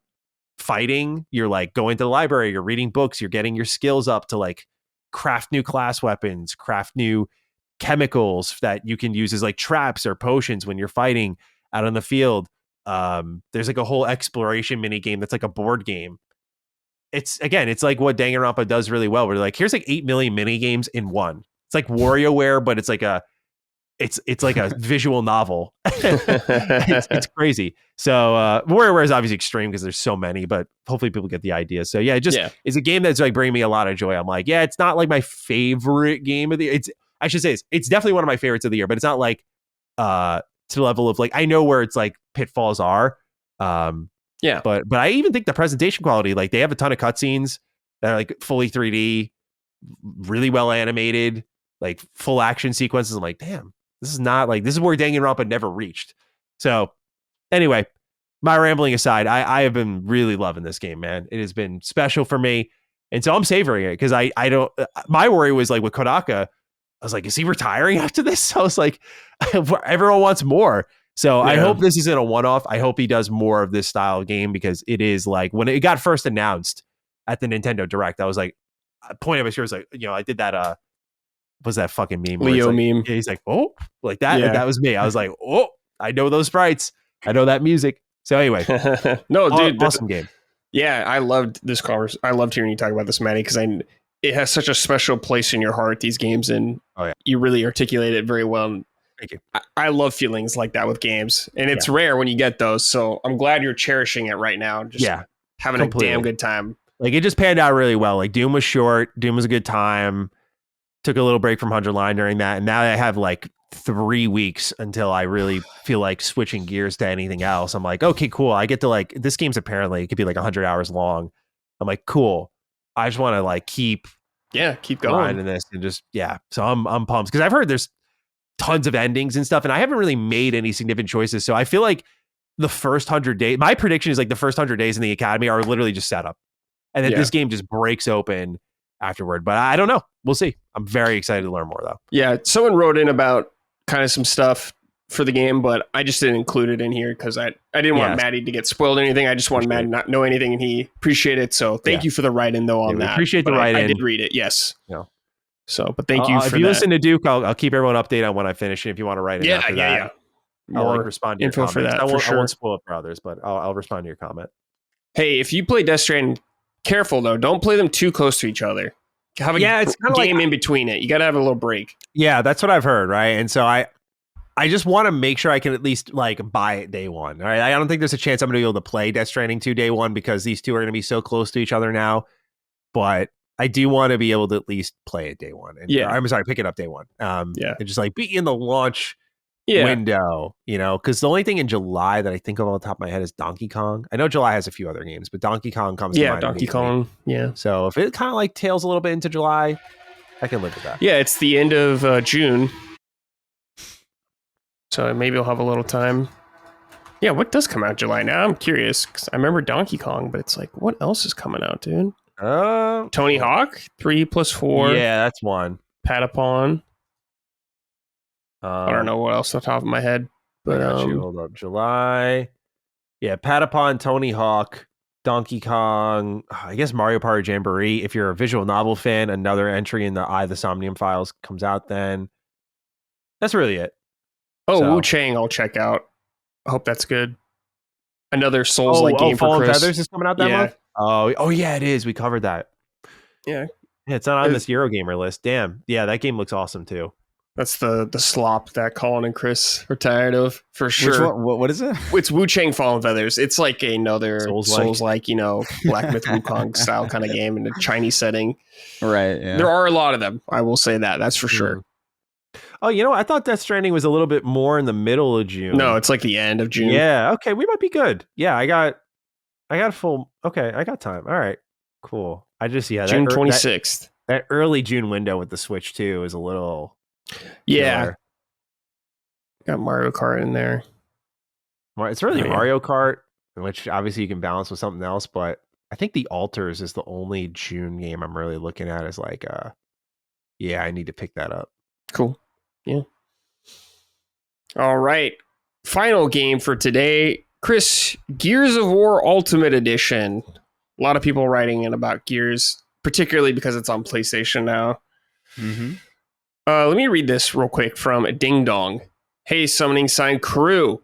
fighting, you're like going to the library, you're reading books, you're getting your skills up to like craft new class weapons, craft new chemicals that you can use as like traps or potions when you're fighting out on the field. There's like a whole exploration mini game that's like a board game. It's like what Danganronpa does really well. We're like, here's like 8 million mini games in one. It's like WarioWare, but it's like a visual novel. It's crazy. So WarioWare is obviously extreme because there's so many, but hopefully people get the idea. So yeah, it's a game that's like bringing me a lot of joy. I'm like, yeah, it's not like my favorite game of the year. I should say it's definitely one of my favorites of the year, but it's not like to the level of like, I know where it's like pitfalls are. But I even think the presentation quality, like they have a ton of cutscenes that are like fully 3D, really well animated, like full action sequences. I'm like, damn, this is where Danganronpa never reached. So anyway, my rambling aside, I have been really loving this game, man. It has been special for me. And so I'm savoring it because I don't, my worry was like with Kodaka, I was like, is he retiring after this? I was like, everyone wants more. So I hope this isn't a one-off. I hope he does more of this style of game because it is like when it got first announced at the Nintendo Direct, I was like, point of my shirt was like, I did that, was that fucking meme? Leo like, meme. He's like, oh, like that. Yeah. That was me. I was like, oh, I know those sprites. I know that music. So anyway, no, dude, awesome game. Yeah, I loved this conversation. I loved hearing you talk about this, Matty, because it has such a special place in your heart, these games, and you really articulate it very well. Thank you. I love feelings like that with games, and it's rare when you get those. So I'm glad you're cherishing it right now. Just having completely. A damn good time. Like it just panned out really well. Like Doom was short. Doom was a good time. Took a little break from 100 Line during that, and now I have like 3 weeks until I really feel like switching gears to anything else. I'm like, okay, cool. I get to like this game's apparently it could be like 100 hours long. I'm like, cool. I just want to like keep going in this and just So I'm pumped because I've heard there's tons of endings and stuff, and I haven't really made any significant choices. So I feel like the first 100 days, my prediction is like the first 100 days in the academy are literally just set up, and then this game just breaks open afterward. But I don't know. We'll see. I'm very excited to learn more though. Yeah, someone wrote in about kind of some stuff for the game, but I just didn't include it in here because I didn't want Matty to get spoiled or anything. I just wanted Matty not know anything, and he appreciate it. So thank you for the write-in though on that. Appreciate the write-in. I did read it. Yes. Yeah. So, but thank you for if you listen to Duke, I'll keep everyone updated on when I finish it. If you want to write it after that. I'll respond to your info comments. For that. I won't spoil it for others, but I'll respond to your comment. Hey, if you play Death Stranding, careful though. Don't play them too close to each other. Have a it's kind of game in between it. You got to have a little break. Yeah, that's what I've heard, right? And so I just want to make sure I can at least like buy it day one. All right. I don't think there's a chance I'm going to be able to play Death Stranding 2 day one because these two are going to be so close to each other now. But I do want to be able to at least play it day one. And, I'm sorry, pick it up day one. And just like be in the launch window, because the only thing in July that I think of off the top of my head is Donkey Kong. I know July has a few other games, but Donkey Kong comes to mind. Donkey Kong. Yeah. So if it kind of like tails a little bit into July, I can live with that. Yeah, it's the end of June. So maybe I'll have a little time. Yeah, what does come out July? Now I'm curious because I remember Donkey Kong, but it's like, what else is coming out, dude? Tony Hawk 3+4. Yeah, that's one. Patapon. I don't know what else off the top of my head, but hold up, July. Yeah, Patapon, Tony Hawk, Donkey Kong. I guess Mario Party Jamboree. If you're a visual novel fan, another entry in the Eye of the Somnium Files comes out. Then that's really it. Wu Chang, I'll check out. I hope that's good. Another Souls-like game for Chris. Feathers is coming out that month? Oh yeah, it is. We covered that. Yeah, it's not on this Eurogamer list. Damn. Yeah, that game looks awesome too. That's the slop that Colin and Chris are tired of, for sure. What is it? It's Wu Chang Fallen Feathers. It's like another Souls-like, Black Myth Wukong style kind of game in a Chinese setting. Right. Yeah. There are a lot of them. I will say that. That's for sure. Oh, I thought Death Stranding was a little bit more in the middle of June. No, it's like the end of June. Yeah. Okay, we might be good. Yeah, I got full. Okay, I got time. All right, cool. I just June 26th. That early June window with the Switch too is a little. Yeah. Killer. Got Mario Kart in there. It's really Mario Kart, which obviously you can balance with something else, but I think the Altars is the only June game I'm really looking at as like, yeah, I need to pick that up. Cool. Yeah. All right. Final game for today. Chris, Gears of War Ultimate Edition. A lot of people writing in about Gears, particularly because it's on PlayStation now. Mm-hmm. Let me read this real quick from Ding Dong. Hey, summoning sign crew.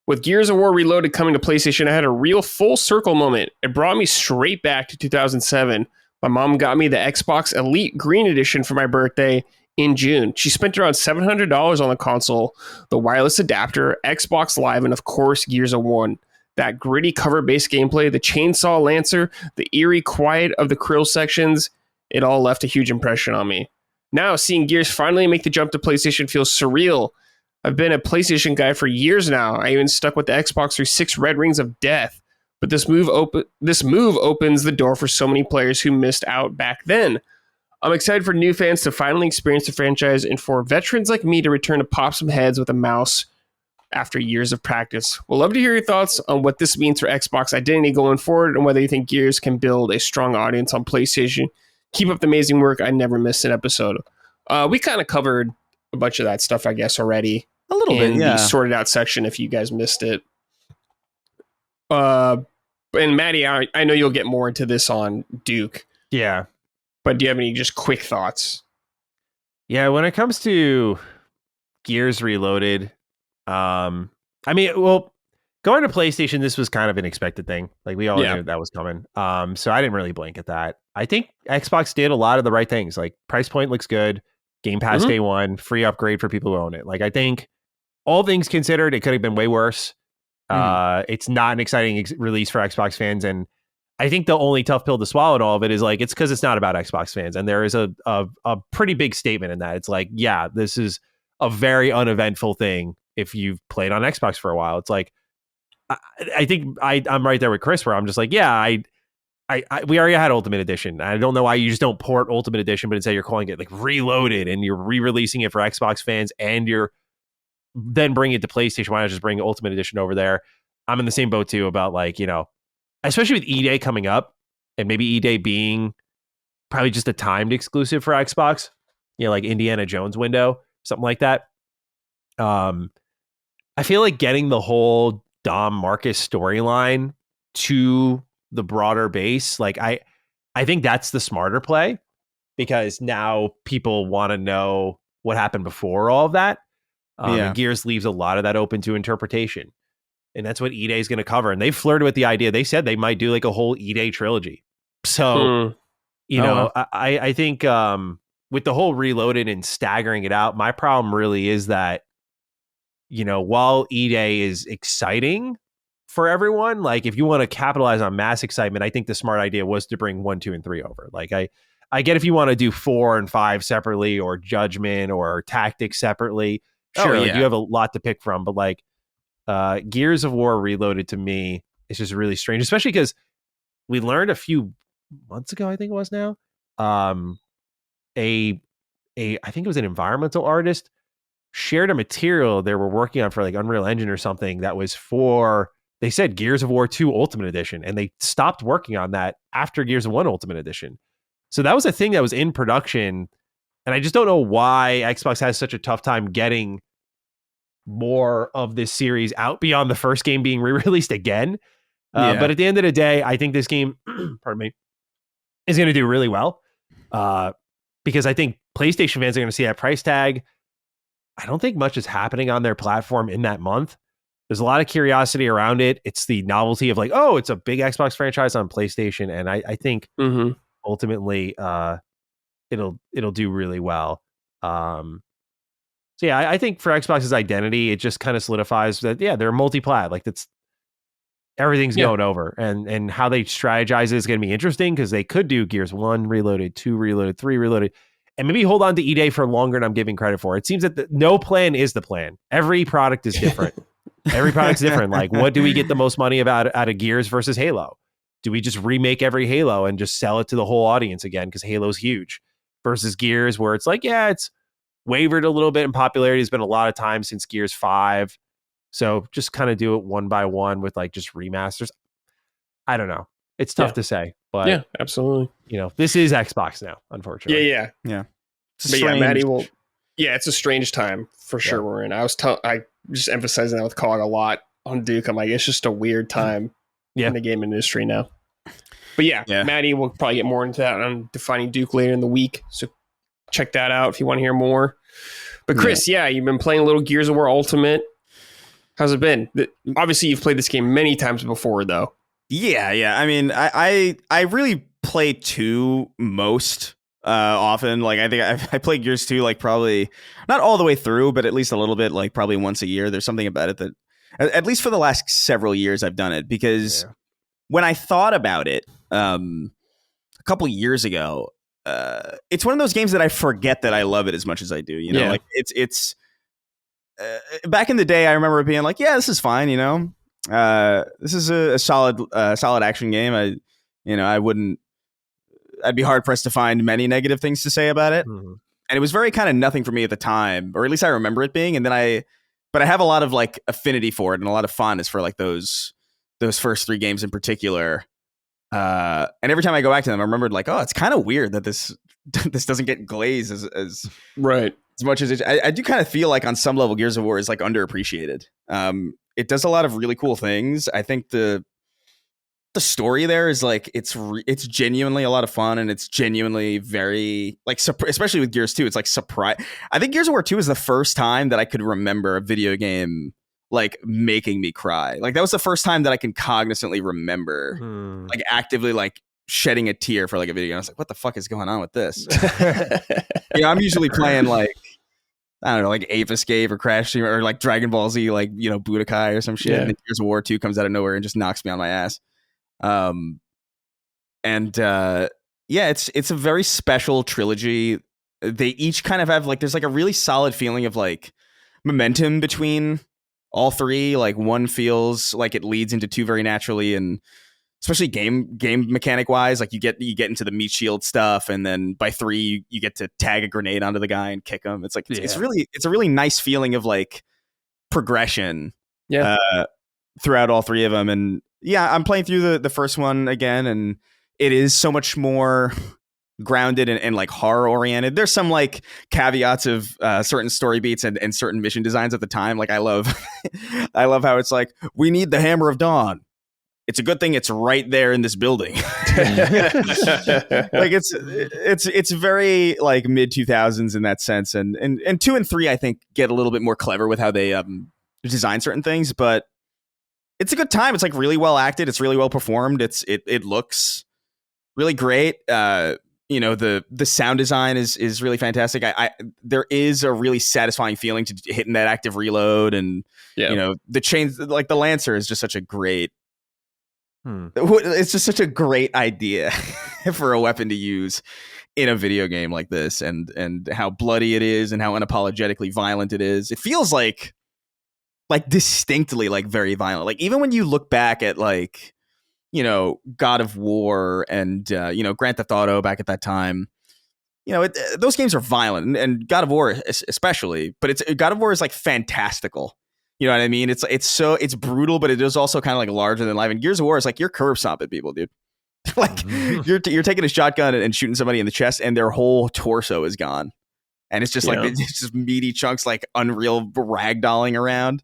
With Gears of War Reloaded coming to PlayStation, I had a real full circle moment. It brought me straight back to 2007. My mom got me the Xbox Elite Green Edition for my birthday in June. She spent around $700 on the console, the wireless adapter, Xbox Live, and of course, Gears of War. That gritty cover-based gameplay, the chainsaw lancer, the eerie quiet of the krill sections, it all left a huge impression on me. Now, seeing Gears finally make the jump to PlayStation feels surreal. I've been a PlayStation guy for years now. I even stuck with the Xbox through 6 Red Rings of Death. But this move opens the door for so many players who missed out back then. I'm excited for new fans to finally experience the franchise and for veterans like me to return to pop some heads with a mouse after years of practice. We'll love to hear your thoughts on what this means for Xbox identity going forward and whether you think Gears can build a strong audience on PlayStation. Keep up the amazing work. I never missed an episode. We kind of covered a bunch of that stuff, I guess, already. A little bit, yeah. In the sorted out section if you guys missed it. And Matty, I know you'll get more into this on Duke. Yeah. But do you have any just quick thoughts? Yeah, when it comes to Gears Reloaded, I mean, well, going to PlayStation, this was kind of an expected thing. Like, we all knew that was coming. So I didn't really blink at that. I think Xbox did a lot of the right things. Like, price point looks good. Game Pass day one, free upgrade for people who own it. Like, I think all things considered, it could have been way worse. It's not an exciting release for Xbox fans. And I think the only tough pill to swallow in all of it is like, it's because it's not about Xbox fans. And there is a pretty big statement in that. It's like, yeah, this is a very uneventful thing if you've played on Xbox for a while. It's like, I think I'm right there with Chris where I'm just like, yeah, we already had Ultimate Edition. I don't know why you just don't port Ultimate Edition, but instead you're calling it like Reloaded and you're re-releasing it for Xbox fans and you're then bring it to PlayStation. Why not just bring Ultimate Edition over there? I'm in the same boat too about like, you know, especially with E-Day coming up and maybe E-Day being probably just a timed exclusive for Xbox, you know, like Indiana Jones window, something like that. I feel like getting the whole Dom Marcus storyline to the broader base, like I think that's the smarter play because now people want to know what happened before all of that. And Gears leaves a lot of that open to interpretation. And that's what E-Day is going to cover. And they flirted with the idea. They said they might do like a whole E-Day trilogy. So, you know, I think with the whole Reloaded and staggering it out, my problem really is that, you know, while E-Day is exciting for everyone, like if you want to capitalize on mass excitement, I think the smart idea was to bring 1, 2, and 3 over. Like I get if you want to do 4 and 5 separately or Judgment or Tactics separately. Sure, like you have a lot to pick from, but like Gears of War Reloaded to me is just really strange, especially because we learned a few months ago, I think it was now, I think it was an environmental artist shared a material they were working on for like Unreal Engine or something that was for, they said Gears of War 2 Ultimate Edition, and they stopped working on that after Gears of 1 Ultimate Edition. So that was a thing that was in production. And I just don't know why Xbox has such a tough time getting more of this series out beyond the first game being re-released again. But at the end of the day, I think this game, pardon me, is going to do really well. Because I think PlayStation fans are going to see that price tag. I don't think much is happening on their platform in that month. There's a lot of curiosity around it. It's the novelty of like, oh, it's a big Xbox franchise on PlayStation. And I think ultimately, it'll do really well. So yeah, I think for Xbox's identity, it just kind of solidifies that they're multi-plat. Like everything's going over, and how they strategize is going to be interesting because they could do Gears 1 Reloaded, 2 Reloaded, 3 Reloaded, and maybe hold on to E-Day for longer than I'm giving credit for. It seems that no plan is the plan. Every product is different. Every product's different. Like, what do we get the most money out of Gears versus Halo? Do we just remake every Halo and just sell it to the whole audience again because Halo's huge? Versus Gears, where it's like, it's wavered a little bit in popularity. It's been a lot of time since Gears 5. So just kind of do it one by one with like just remasters. I don't know. It's tough to say. But yeah, absolutely. This is Xbox now, unfortunately. Yeah. It's But yeah, strange. Maddie will. Yeah, it's a strange time for sure. Yeah. We're in. I just emphasizing that with Cog a lot on Duke. I'm like, it's just a weird time in the game industry now. But yeah, Maddie will probably get more into that on defining Duke later in the week. So check that out if you want to hear more. But Chris, you've been playing a little Gears of War Ultimate. How's it been? Obviously, you've played this game many times before, though. Yeah. I mean, I really play 2 most often. Like, I think I play Gears 2 like probably not all the way through, but at least a little bit, like probably once a year. There's something about it that, at least for the last several years, I've done it because when I thought about it a couple years ago, it's one of those games that I forget that I love it as much as I do. Like it's back in the day, I remember it being like, yeah, this is fine. This is a solid action game. I'd be hard pressed to find many negative things to say about it. Mm-hmm. And it was very kind of nothing for me at the time, or at least I remember it being. And then but I have a lot of like affinity for it and a lot of fondness for like those first 3 games in particular. And every time I go back to them, I remembered like, oh, it's kind of weird that this doesn't get glazed as much as it. I do kind of feel like on some level Gears of War is like underappreciated. It does a lot of really cool things. I think the story there is like it's genuinely a lot of fun, and it's genuinely very like especially with Gears 2, it's like surprise. I think Gears of War 2 is the first time that I could remember a video game like making me cry. Like that was the first time that I can cognizantly remember like actively like shedding a tear for like a video game. I was like, what the fuck is going on with this? I'm usually playing like, I don't know, like Ape Escape or Crash Team or like Dragon Ball Z, like, Budokai or some shit. And then Gears of War 2 comes out of nowhere and just knocks me on my ass. It's a very special trilogy. They each kind of have like, there's like a really solid feeling of like momentum between all 3. Like one feels like it leads into 2 very naturally, and especially game mechanic wise, like you get into the meat shield stuff, and then by 3 you get to tag a grenade onto the guy and kick him. It's like it's a really nice feeling of like progression throughout all 3 of them. And I'm playing through the first one again, and it is so much more grounded and like horror oriented. There's some like caveats of certain story beats and certain mission designs at the time. Like I love how it's like, we need the Hammer of Dawn. It's a good thing it's right there in this building. Like it's very like mid 2000s in that sense. And 2 and 3 I think get a little bit more clever with how they design certain things, but it's a good time. It's like really well acted. It's really well performed. It looks really great. The sound design is really fantastic. There is a really satisfying feeling to hitting that active reload, and the chains, like the Lancer is just such a great. It's just such a great idea for a weapon to use in a video game like this, and how bloody it is and how unapologetically violent it is. It feels like distinctly like very violent. Like even when you look back at like, God of War and Grand Theft Auto back at that time, those games are violent, and God of War especially. But God of War is like fantastical. You know what I mean? It's brutal, but it is also kind of like larger than life. And Gears of War is like you're curb stomping people, dude. Like you're taking a shotgun and shooting somebody in the chest, and their whole torso is gone, and it's just like it's just meaty chunks like unreal ragdolling around.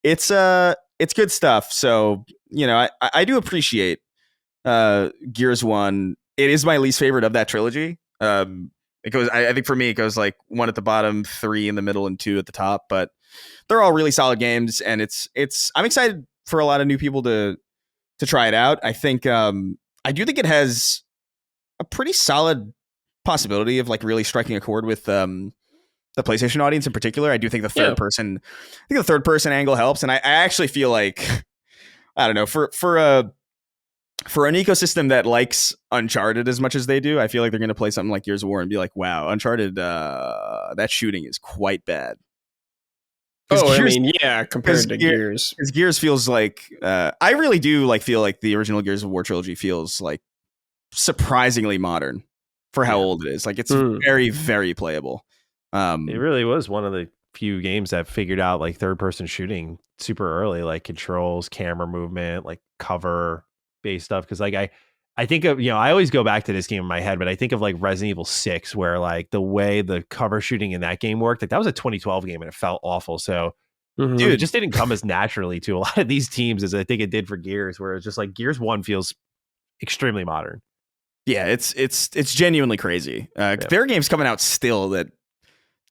It's good stuff. So I do appreciate Gears 1. It is my least favorite of that trilogy. It goes. I think for me it goes like 1 at the bottom, 3 in the middle, and 2 at the top, but. They're all really solid games, and I'm excited for a lot of new people to try it out. I think I do think it has a pretty solid possibility of like really striking a chord with the PlayStation audience in particular. I do think the third person angle helps, and I actually feel like, I don't know, for an ecosystem that likes Uncharted as much as they do, I feel like they're going to play something like Gears of War and be like, wow, Uncharted, that shooting is quite bad. Gears, compared to Gears. Because Gears feels like, I really do like feel like the original Gears of War trilogy feels like surprisingly modern for how old it is. Like it's very, very playable. It really was one of the few games that figured out like third person shooting super early, like controls, camera movement, like cover based stuff. Because like I think of, I always go back to this game in my head, but I think of like Resident Evil 6, where like the way the cover shooting in that game worked, like that was a 2012 game and it felt awful. So dude, it just didn't come as naturally to a lot of these teams as I think it did for Gears, where it's just like Gears 1 feels extremely modern. Yeah, it's genuinely crazy. There are games coming out still that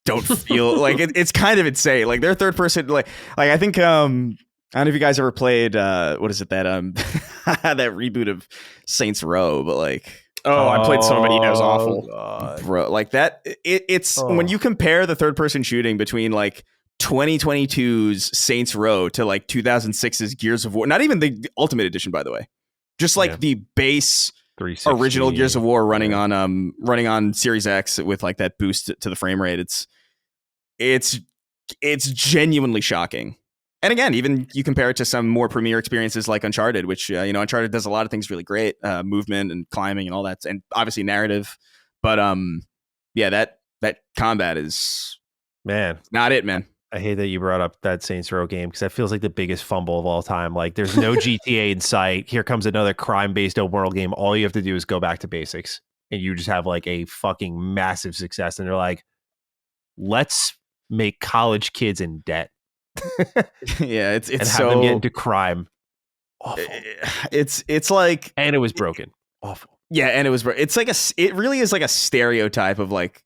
don't feel like it's kind of insane. Like they're third person, like I think I don't know if you guys ever played what is it that that reboot of Saints Row, but like I played so many, that was awful. God. Bro, like that it's when you compare the third person shooting between like 2022's Saints Row to like 2006's Gears of War, not even the Ultimate Edition, by the way, just like the base original Gears of War running on Series X with like that boost to the frame rate. It's genuinely shocking. And again, even you compare it to some more premier experiences like Uncharted, which Uncharted does a lot of things really great, movement and climbing and all that, and obviously narrative. But that combat is not it, man. I hate that you brought up that Saints Row game because that feels like the biggest fumble of all time. Like there's no GTA in sight. Here comes another crime-based open world game. All you have to do is go back to basics, and you just have like a fucking massive success. And they're like, let's make college kids in debt. Yeah, it's and have so them get into crime. Awful. It's like, and it was broken. Awful. Yeah, and it's like it really is like a stereotype of like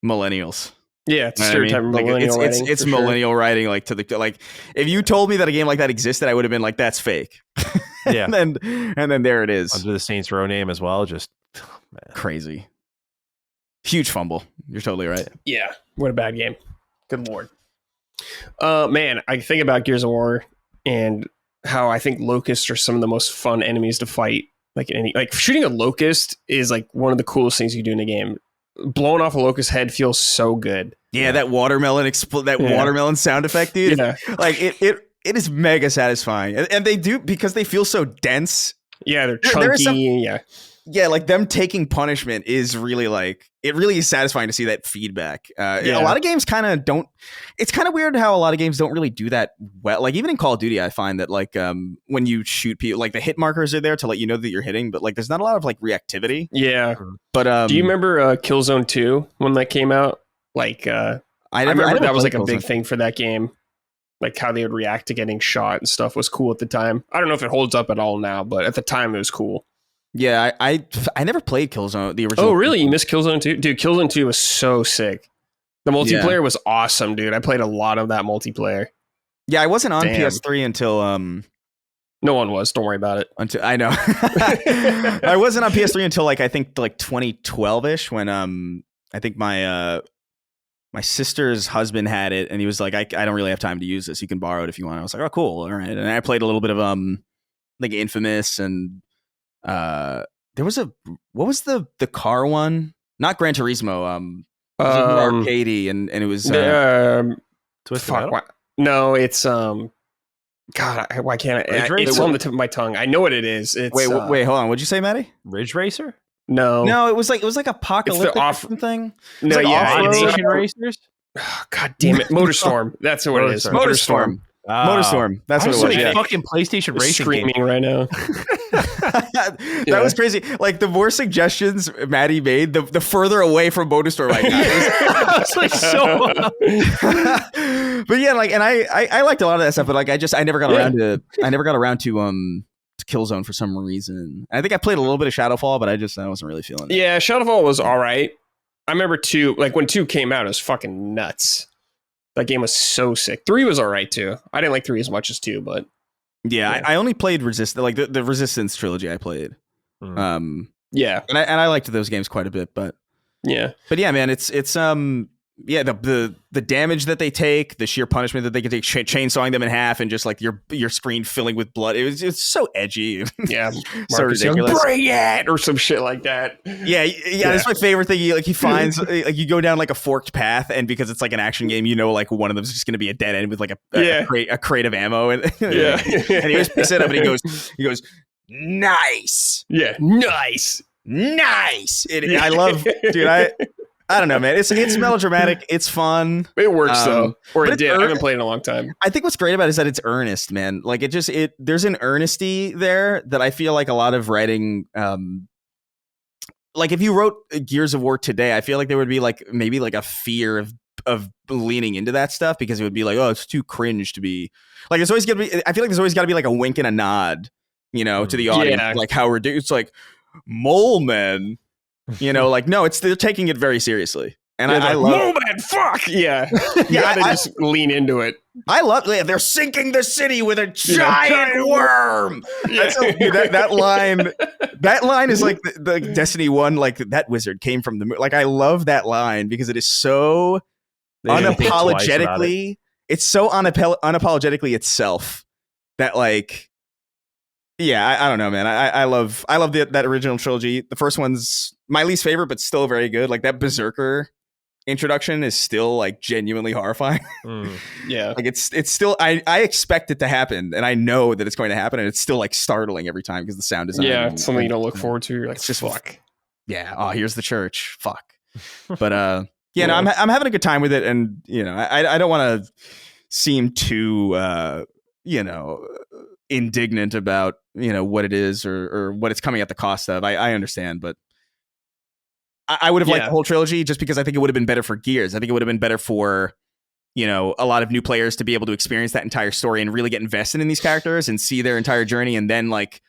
millennials. Yeah, it's stereotype of millennial writing. It's millennial writing. Like if you told me that a game like that existed, I would have been like, that's fake. Yeah, and then there it is under the Saints Row name as well. Just crazy, huge fumble. You're totally right. Yeah, what a bad game. Good lord. Man, I think about Gears of War and how I think locusts are some of the most fun enemies to fight. Like shooting a locust is like one of the coolest things you do in a game. Blowing off a locust head feels so good. Yeah, that watermelon watermelon sound effect, dude. Yeah. Like it is mega satisfying, and they do because they feel so dense. Yeah, they're chunky. Yeah, like them taking punishment is really like, it really is satisfying to see that feedback. A lot of games kind of don't. It's kind of weird how a lot of games don't really do that well. Like even in Call of Duty, I find that like when you shoot people, like the hit markers are there to let you know that you're hitting, but like there's not a lot of like reactivity. Yeah, but do you remember Killzone 2 when that came out? Like I remember that was like a big thing for that game. Like how they would react to getting shot and stuff was cool at the time. I don't know if it holds up at all now, but at the time it was cool. Yeah, I never played Killzone, the original. Oh, really? You missed Killzone 2? Dude, Killzone 2 was so sick. The multiplayer was awesome, dude. I played a lot of that multiplayer. Yeah, I wasn't on PS3 until no one was. Don't worry about it. I know. I wasn't on PS3 until like I think like 2012-ish when I think my sister's husband had it and he was like, I don't really have time to use this. You can borrow it if you want. I was like, oh, cool. All right. And I played a little bit of like Infamous and there was what was the car one? Not Gran Turismo. It was arcadey and it was no, it's God, why can't I? It's on the tip of my tongue. I know what it is. It's wait, hold on. What'd you say, Matty? Ridge Racer? No, it was like apocalyptic or something. No, Nation Racers. God damn it, MotorStorm. That's what it is. MotorStorm. MotorStorm. That's what it was. Yeah. Fucking PlayStation racing screaming game right now. That was crazy. Like the more suggestions Maddie made, the further away from MotorStorm I got. I was like so. But yeah, like, and I liked a lot of that stuff, but like I never got around to Killzone for some reason. I think I played a little bit of Shadowfall, but I wasn't really feeling it. Yeah, Shadowfall was all right. I remember 2, like when 2 came out, it was fucking nuts. That game was so sick. 3 was all right too. I didn't like 3 as much as 2, but yeah. I only played the Resistance trilogy I played. Yeah. And I liked those games quite a bit, but yeah, man, it's the damage that they take, the sheer punishment that they can take, chainsawing them in half, and just like your screen filling with blood. It's so edgy. Yeah, so ridiculous. Bring it or some shit like that. Yeah. That's my favorite thing. He finds like you go down like a forked path, and because it's like an action game, like one of them is just going to be a dead end with like a crate of ammo, and and he just picks it up and he goes, nice. Yeah, nice. I love, dude. I don't know, man. It's melodramatic. It's fun. It works though, or but it did. I haven't played in a long time. I think what's great about it is that it's earnest, man. Like there's an earnesty there that I feel like a lot of writing, like if you wrote Gears of War today, I feel like there would be like maybe like a fear of leaning into that stuff because it would be like, oh, it's too cringe to be like. There's always gonna be. I feel like there's always got to be like a wink and a nod, to the audience, like how we're doing. It's like mole men, like no, they're taking it very seriously. And I love mole man, fuck yeah, you gotta just lean into it. I love they're sinking the city with a giant worm. Yeah. That line is like the Destiny 1, like that wizard came from the moon. Like I love that line because it is so unapologetically, it's so unapologetically itself that like, yeah, I don't know, man. I love that original trilogy. The first one's my least favorite, but still very good. Like that Berserker introduction is still like genuinely horrifying. Yeah, like it's still I expect it to happen, and I know that it's going to happen, and it's still like startling every time because the sound design. Yeah, it's something you don't look forward to. You're like, it's just fuck. Yeah. Oh, here's the church. Fuck. But yeah, no, I'm having a good time with it, and I don't want to seem too indignant about what it is or what it's coming at the cost of. I understand, but I would have liked the whole trilogy just because I think it would have been better for Gears. I think it would have been better for a lot of new players to be able to experience that entire story and really get invested in these characters and see their entire journey, and then like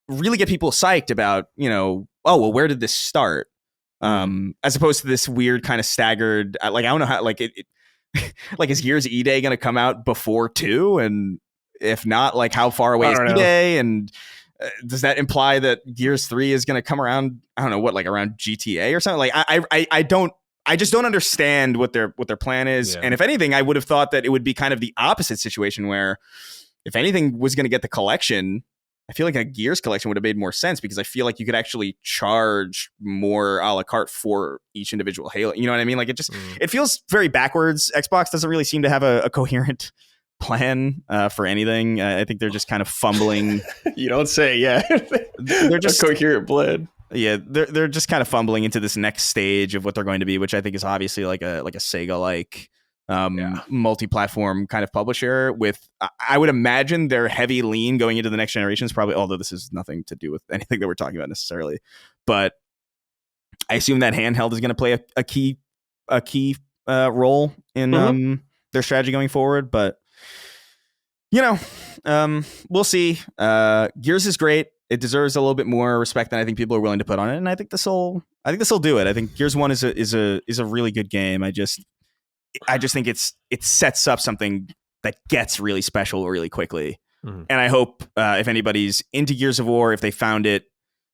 really get people psyched about oh well, where did this start, as opposed to this weird kind of staggered, like I don't know how, like it like is Gears E-Day going to come out before 2, and if not, like how far away is E-Day, and does that imply that Gears 3 is going to come around? I don't know what, like around GTA or something. Like I just don't understand what their plan is. Yeah. And if anything, I would have thought that it would be kind of the opposite situation where if anything was going to get the collection, I feel like a Gears collection would have made more sense because I feel like you could actually charge more a la carte for each individual Halo. You know what I mean? Like it just, it feels very backwards. Xbox doesn't really seem to have a coherent plan for anything. I think they're just kind of fumbling. You don't say. Yeah. They're just a coherent plan. Yeah, they're just kind of fumbling into this next stage of what they're going to be, which I think is obviously like a Sega like multi-platform kind of publisher with, I would imagine their heavy lean going into the next generation is probably, although this is nothing to do with anything that we're talking about necessarily, but I assume that handheld is going to play a key role in their strategy going forward. But we'll see. Gears is great. It deserves a little bit more respect than I think people are willing to put on it, and I think this will do it. I think Gears 1 is a really good game. I just think it sets up something that gets really special really quickly. And I hope if anybody's into Gears of War, if they found it,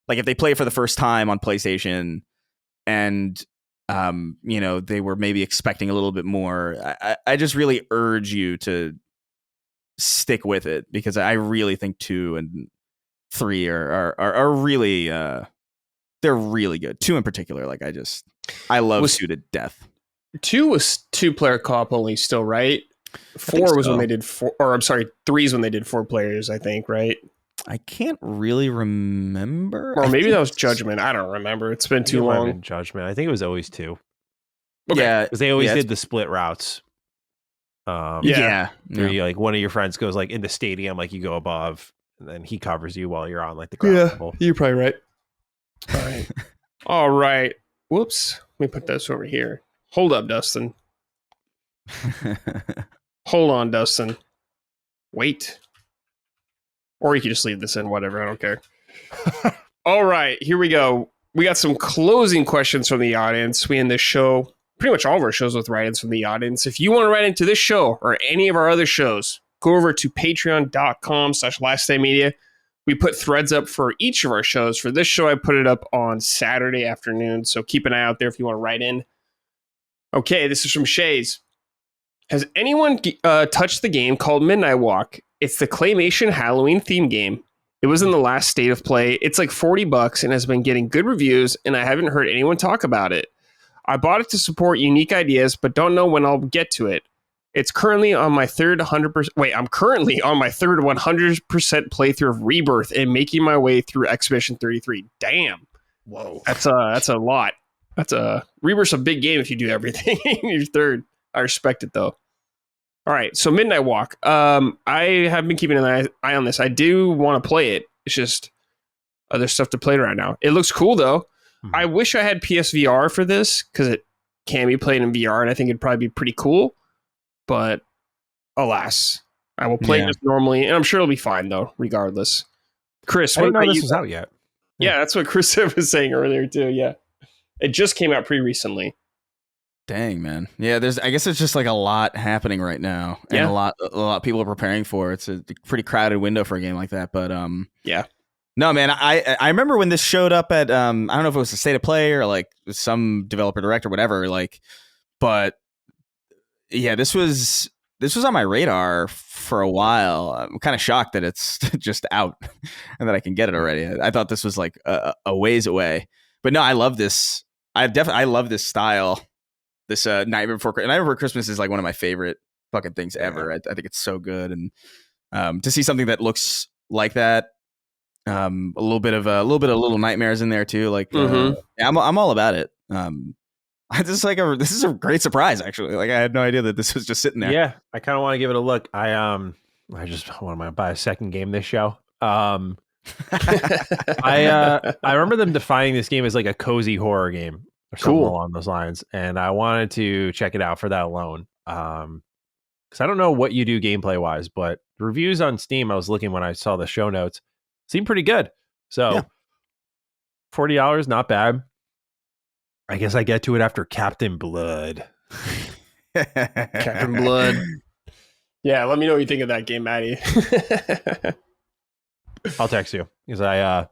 like if they play it for the first time on PlayStation and they were maybe expecting a little bit more, I just really urge you to stick with it because I really think 2 and 3 are really they're really good. 2 in particular, like I love 2 to death. 2 was 2-player co-op only still, right? 4 was when they did 4, or I'm sorry, 3 is when they did 4 players, I think, right? I can't really remember. Or maybe that was Judgment. I don't remember. It's been too long. Judgment. I think it was always 2. Okay. Yeah, because they always did the split routes. Like one of your friends goes like in the stadium, like you go above, and then he covers you while you're on like the ground level. You're probably right. All right. All right. Whoops. Let me put this over here. Hold up, Dustin. Hold on, Dustin. Wait. Or you can just leave this in, whatever. I don't care. All right, here we go. We got some closing questions from the audience. We end this show, pretty much all of our shows with write-ins from the audience. If you want to write into this show or any of our other shows, go over to patreon.com/lastdaymedia. We put threads up for each of our shows. For this show, I put it up on Saturday afternoon, so keep an eye out there if you want to write in. Okay, this is from Shays. Has anyone touched the game called Midnight Walk? It's the claymation Halloween theme game. It was in the last state of play. It's like $40 and has been getting good reviews, and I haven't heard anyone talk about it. I bought it to support unique ideas, but don't know when I'll get to it. It's currently on my third 100%. Wait, I'm currently on my third 100% playthrough of Rebirth and making my way through Expedition 33. Damn. Whoa. That's a lot. That's a Reaper's a big game if you do everything in your third. I respect it though. All right, so Midnight Walk. I have been keeping an eye on this. I do want to play it. It's just other stuff to play right now. It looks cool though. Mhm. I wish I had PSVR for this because it can be played in VR, and I think it'd probably be pretty cool. But alas, I will play it just normally, and I'm sure it'll be fine though, regardless. Chris, I what didn't know about this you? was out yet. Yeah, that's what Chris was saying earlier too. Yeah, it just came out pretty recently. Dang, man. Yeah, I guess it's just like a lot happening right now, and Yeah. a lot of people are preparing for it. It's a pretty crowded window for a game like that, but Yeah. No, man. I remember when this showed up at I don't know if it was a State of Play or like some developer direct or whatever, like, but yeah, this was on my radar for a while. I'm kind of shocked that it's just out and that I can get it already. I thought this was like a ways away, but no, I love this. I love this style. This Nightmare Before Christmas is like one of my favorite fucking things ever. I think it's so good, and to see something that looks like that, a little bit of Little Nightmares in there too. Like, yeah, I'm all about it. This is a great surprise actually. Like, I had no idea that this was just sitting there. Yeah, I kind of want to give it a look. I just want to buy a second game this show. I remember them defining this game as like a cozy horror game or something along those lines, and I wanted to check it out for that alone. Because I don't know what you do gameplay wise, but the reviews on Steam, I was looking when I saw the show notes, seemed pretty good. So Yeah. $40, not bad. I guess I get to it after Captain Blood. Captain Blood. Yeah, let me know what you think of that game, Matty. I'll text you because I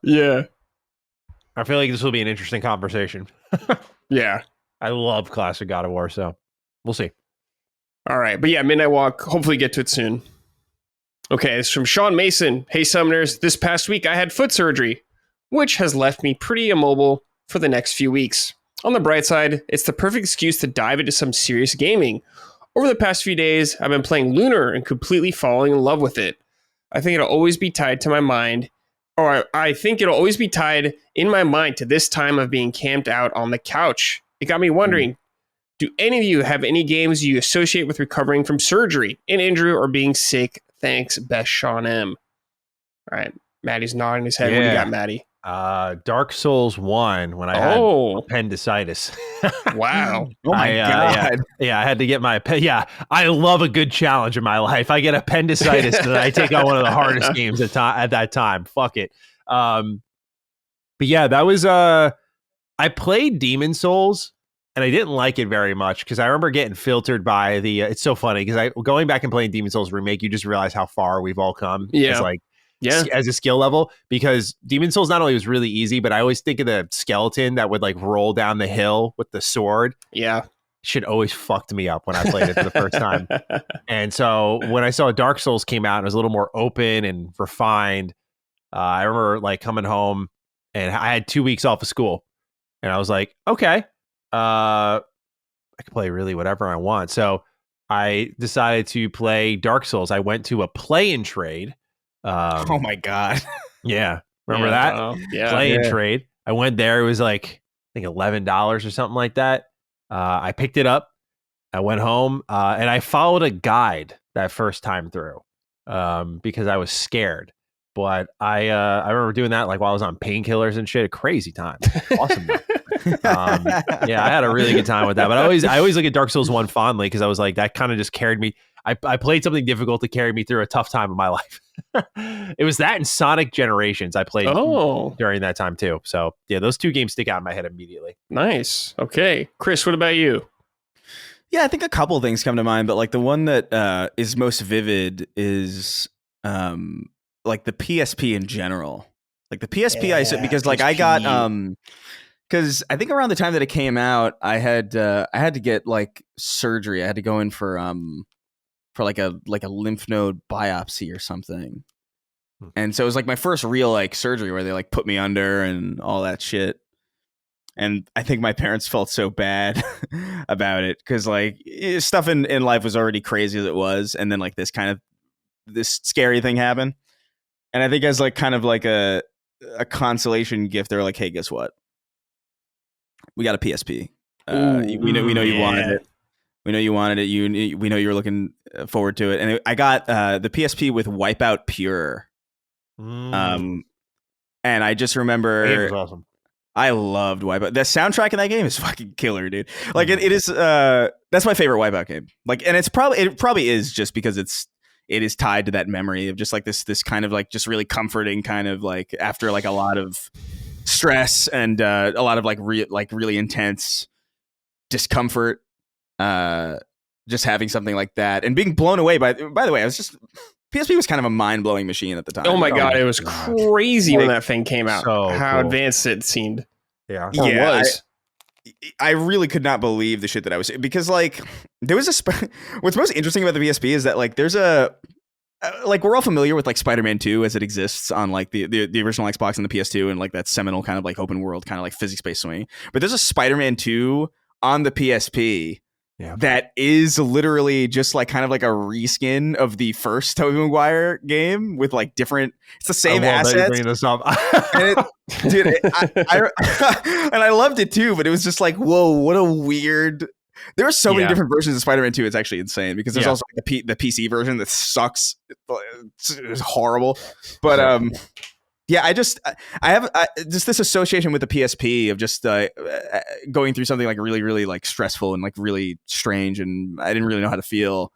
feel like this will be an interesting conversation. Yeah. I love classic God of War, so we'll see. All right. But yeah, Midnight Walk. Hopefully get to it soon. Okay, it's from Sean Mason. Hey, Summoners. This past week, I had foot surgery, which has left me pretty immobile for the next few weeks. On the bright side, it's the perfect excuse to dive into some serious gaming. Over the past few days, I've been playing Lunar and completely falling in love with it. I think it'll always be tied to my mind, or I think it'll always be tied in my mind to this time of being camped out on the couch. It got me wondering, do any of you have any games you associate with recovering from surgery, an injury, or being sick? Thanks, best Sean M. All right, Maddie's nodding his head. What do you got, Maddie? Dark Souls 1 when I had appendicitis. Wow. Oh my God. Yeah, I had to get my I love a good challenge in my life. I get appendicitis and I take on one of the hardest games at that time. Fuck it. But yeah, that was I played Demon Souls and I didn't like it very much because I remember getting filtered by the it's so funny because going back and playing Demon Souls Remake, you just realize how far we've all come. Yeah. It's like as a skill level, because Demon Souls not only was really easy, but I always think of the skeleton that would like roll down the hill with the sword. Yeah. Shit always fucked me up when I played it for the first time. And so when I saw Dark Souls came out and it was a little more open and refined, I remember like coming home and I had 2 weeks off of school and I was like, okay, I can play really whatever I want. So I decided to play Dark Souls. I went to a play and trade. Oh my God. Yeah. Remember that? Play and trade. I went there. It was like, I think $11 or something like that. I picked it up. I went home and I followed a guide that first time through because I was scared. But I remember doing that like while I was on painkillers and shit. A crazy time. Awesome. Yeah, I had a really good time with that. But I always look at Dark Souls 1 fondly because I was like, that kind of just carried me. I played something difficult to carry me through a tough time in my life. It was that and Sonic Generations I played during that time too. So yeah, those two games stick out in my head immediately. Nice. Okay. Chris, what about you? Yeah, I think a couple of things come to mind, but like the one that is most vivid is like the PSP in general. Like the PSP, because like I got because I think around the time that it came out, I had to get like surgery. I had to go in for like a lymph node biopsy or something. And so it was like my first real like surgery where they like put me under and all that shit. And I think my parents felt so bad about it because like stuff in life was already crazy as it was. And then like this scary thing happened. And I think as like kind of like a consolation gift, they're like, hey, guess what? We got a PSP. We know you wanted it. We know you wanted it. We know you were looking forward to it. And I got the PSP with Wipeout Pure. And I just remember It was awesome. I loved Wipeout. The soundtrack in that game is fucking killer, dude. Like it is. That's my favorite Wipeout game. Like, and it probably is just because it is tied to that memory of just like this kind of like just really comforting kind of like after like a lot of stress and a lot of like really intense discomfort. Just having something like that and being blown away by the way, PSP was kind of a mind-blowing machine at the time. Oh my god, it was crazy when that thing came out. So how cool. advanced it seemed. Yeah. I really could not believe the shit that I was, because like there was what's most interesting about the PSP is that like there's like we're all familiar with like Spider-Man 2 as it exists on like the original Xbox and the PS2 and like that seminal kind of like open world kind of like physics-based swing. But there's a Spider-Man 2 on the PSP. Yeah. That is literally just like kind of like a reskin of the first Tobey Maguire game with like different. It's the same assets. Bringing this up. And and I loved it too, but it was just like, whoa, what a weird. There are so many different versions of Spider-Man 2. It's actually insane because there's also like the PC version that sucks. It's horrible, but yeah, I have just this association with the PSP of just going through something like really, really like stressful and like really strange, and I didn't really know how to feel,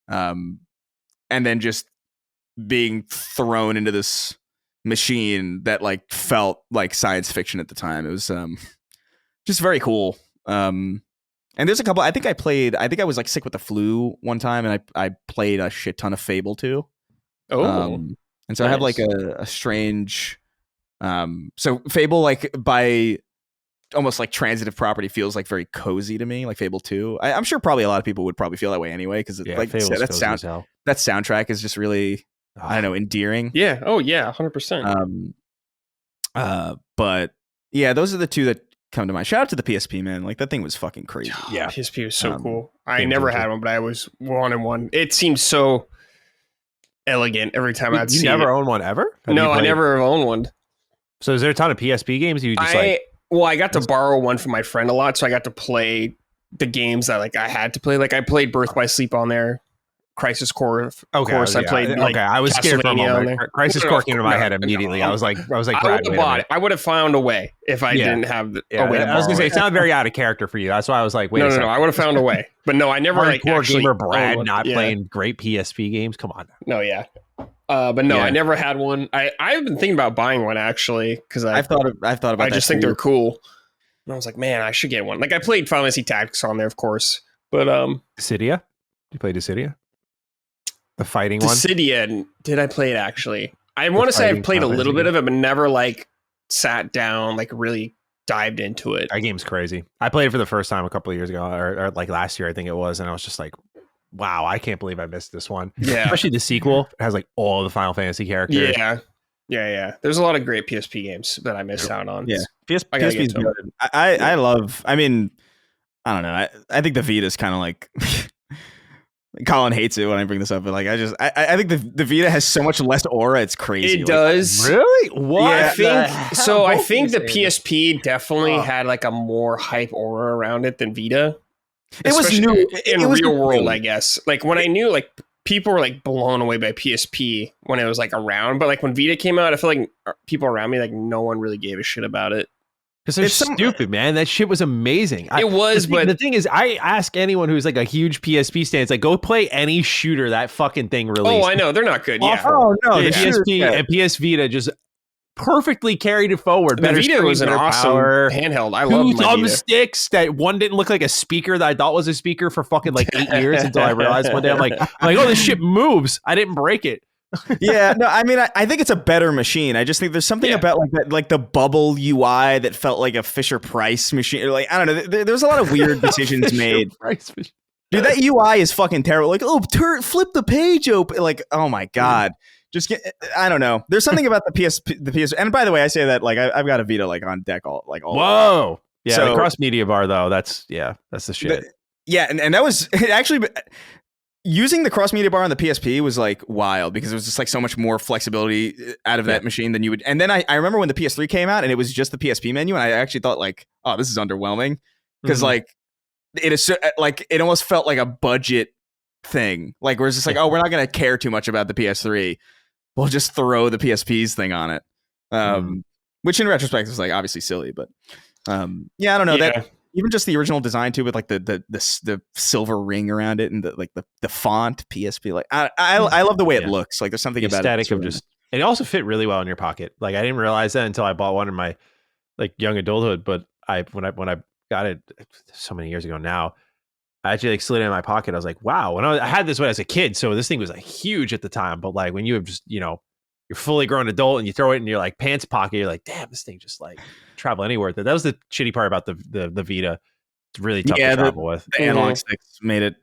and then just being thrown into this machine that like felt like science fiction at the time. It was just very cool. And there's a couple. I think I was like sick with the flu one time, and I played a shit ton of Fable 2. Oh. And so nice. I have like a strange, so Fable, like by almost like transitive property, feels like very cozy to me, like Fable 2. I'm sure probably a lot of people would probably feel that way anyway, because like that soundtrack is just really, I don't know, endearing. Yeah. Oh yeah, 100%. But yeah, those are the two that come to mind. Shout out to the PSP, man. Like that thing was fucking crazy. Yeah, PSP was so cool. I never had one, but I was wanting one. It seemed so elegant every time I'd see it. You never owned one ever? No, I never owned one. So is there a ton of PSP games you just I got to borrow one from my friend a lot, so I got to play the games that like I had to play. Like I played Birth by Sleep on there, Crisis Core. Of course, I played. Like, I was scared for a moment. Crisis Core came to my head immediately. I was like, I would have bought it. I would have found a way if I didn't have a way to borrow. I was gonna say it sounded very out of character for you. That's why I was like, wait. No, I would have found a way. But no, I never like actually. Gamer Brad not playing great PSP games. Come on. No, yeah. But no, I never had one. I've been thinking about buying one actually because I've thought about. I just think they're cool. And I was like, man, I should get one. Like I played Final Fantasy Tactics on there, of course, but Dissidia? Did you play Dissidia? The fighting one? Dissidia, did I play it actually? I want to say I've played a little bit of it, but never like sat down, like really dived into it. That game's crazy. I played it for the first time a couple of years ago, or like last year, I think it was, and I was just like, wow, I can't believe I missed this one. Yeah. Especially the sequel. It has like all the Final Fantasy characters. Yeah. There's a lot of great PSP games that I missed out on. Yeah. PSP is good. I love, I mean, I don't know. I think the Vita is kind of like, Colin hates it when I bring this up, but like, I think the Vita has so much less aura. It's crazy. It does. Really? What? Yeah, I think the PSP definitely had like a more hype aura around it than Vita. It was new in real world, I guess. Like when I knew, like people were like blown away by PSP when it was like around, but like when Vita came out, I feel like people around me, like no one really gave a shit about it. Because they're stupid, man. That shit was amazing. It was, but the thing is, I ask anyone who's like a huge PSP stan, it's like, go play any shooter that fucking thing released. Oh, I know. They're not good. Yeah. Oh, no. The PSP and PS Vita just perfectly carried it forward. The Vita was an awesome handheld. I love my Vita. 2 thumbsticks that one didn't look like a speaker that I thought was a speaker for fucking like 8 years until I realized one day, I'm like, oh, this shit moves. I didn't break it. Yeah, no, I mean, I think it's a better machine. I just think there's something about like that, like the bubble UI that felt like a Fisher Price machine. Like I don't know, there's a lot of weird decisions made. Dude, that UI is fucking terrible. Like, flip the page open. Like, oh my god, I don't know. There's something about the PS. And by the way, I say that like I've got a Vita like on deck all. Whoa, yeah, so, the cross media bar though. That's the shit. And that was it actually. using the cross media bar on the PSP was like wild because it was just like so much more flexibility out of that machine than you would. And then I remember when the PS3 came out and it was just the PSP menu, and I actually thought like, oh, this is underwhelming because like it is like it almost felt like a budget thing, like where it's just like, oh, we're not gonna care too much about the PS3, we'll just throw the PSP's thing on it, which in retrospect is like obviously silly, but yeah, I don't know that. Even just the original design too, with like the silver ring around it and the font PSP, like I love the way it looks. Like there's something about aesthetic it of just, and it also fit really well in your pocket. Like I didn't realize that until I bought one in my like young adulthood, but when I got it so many years ago now, I actually like slid it in my pocket. I was like, wow. When I had this one as a kid, so this thing was like huge at the time. But like when you have just, you know, you're fully grown adult and you throw it in your like pants pocket, you're like, damn, this thing just like travel anywhere. That was the shitty part about the Vita. It's really tough to travel with. The analog sticks made it.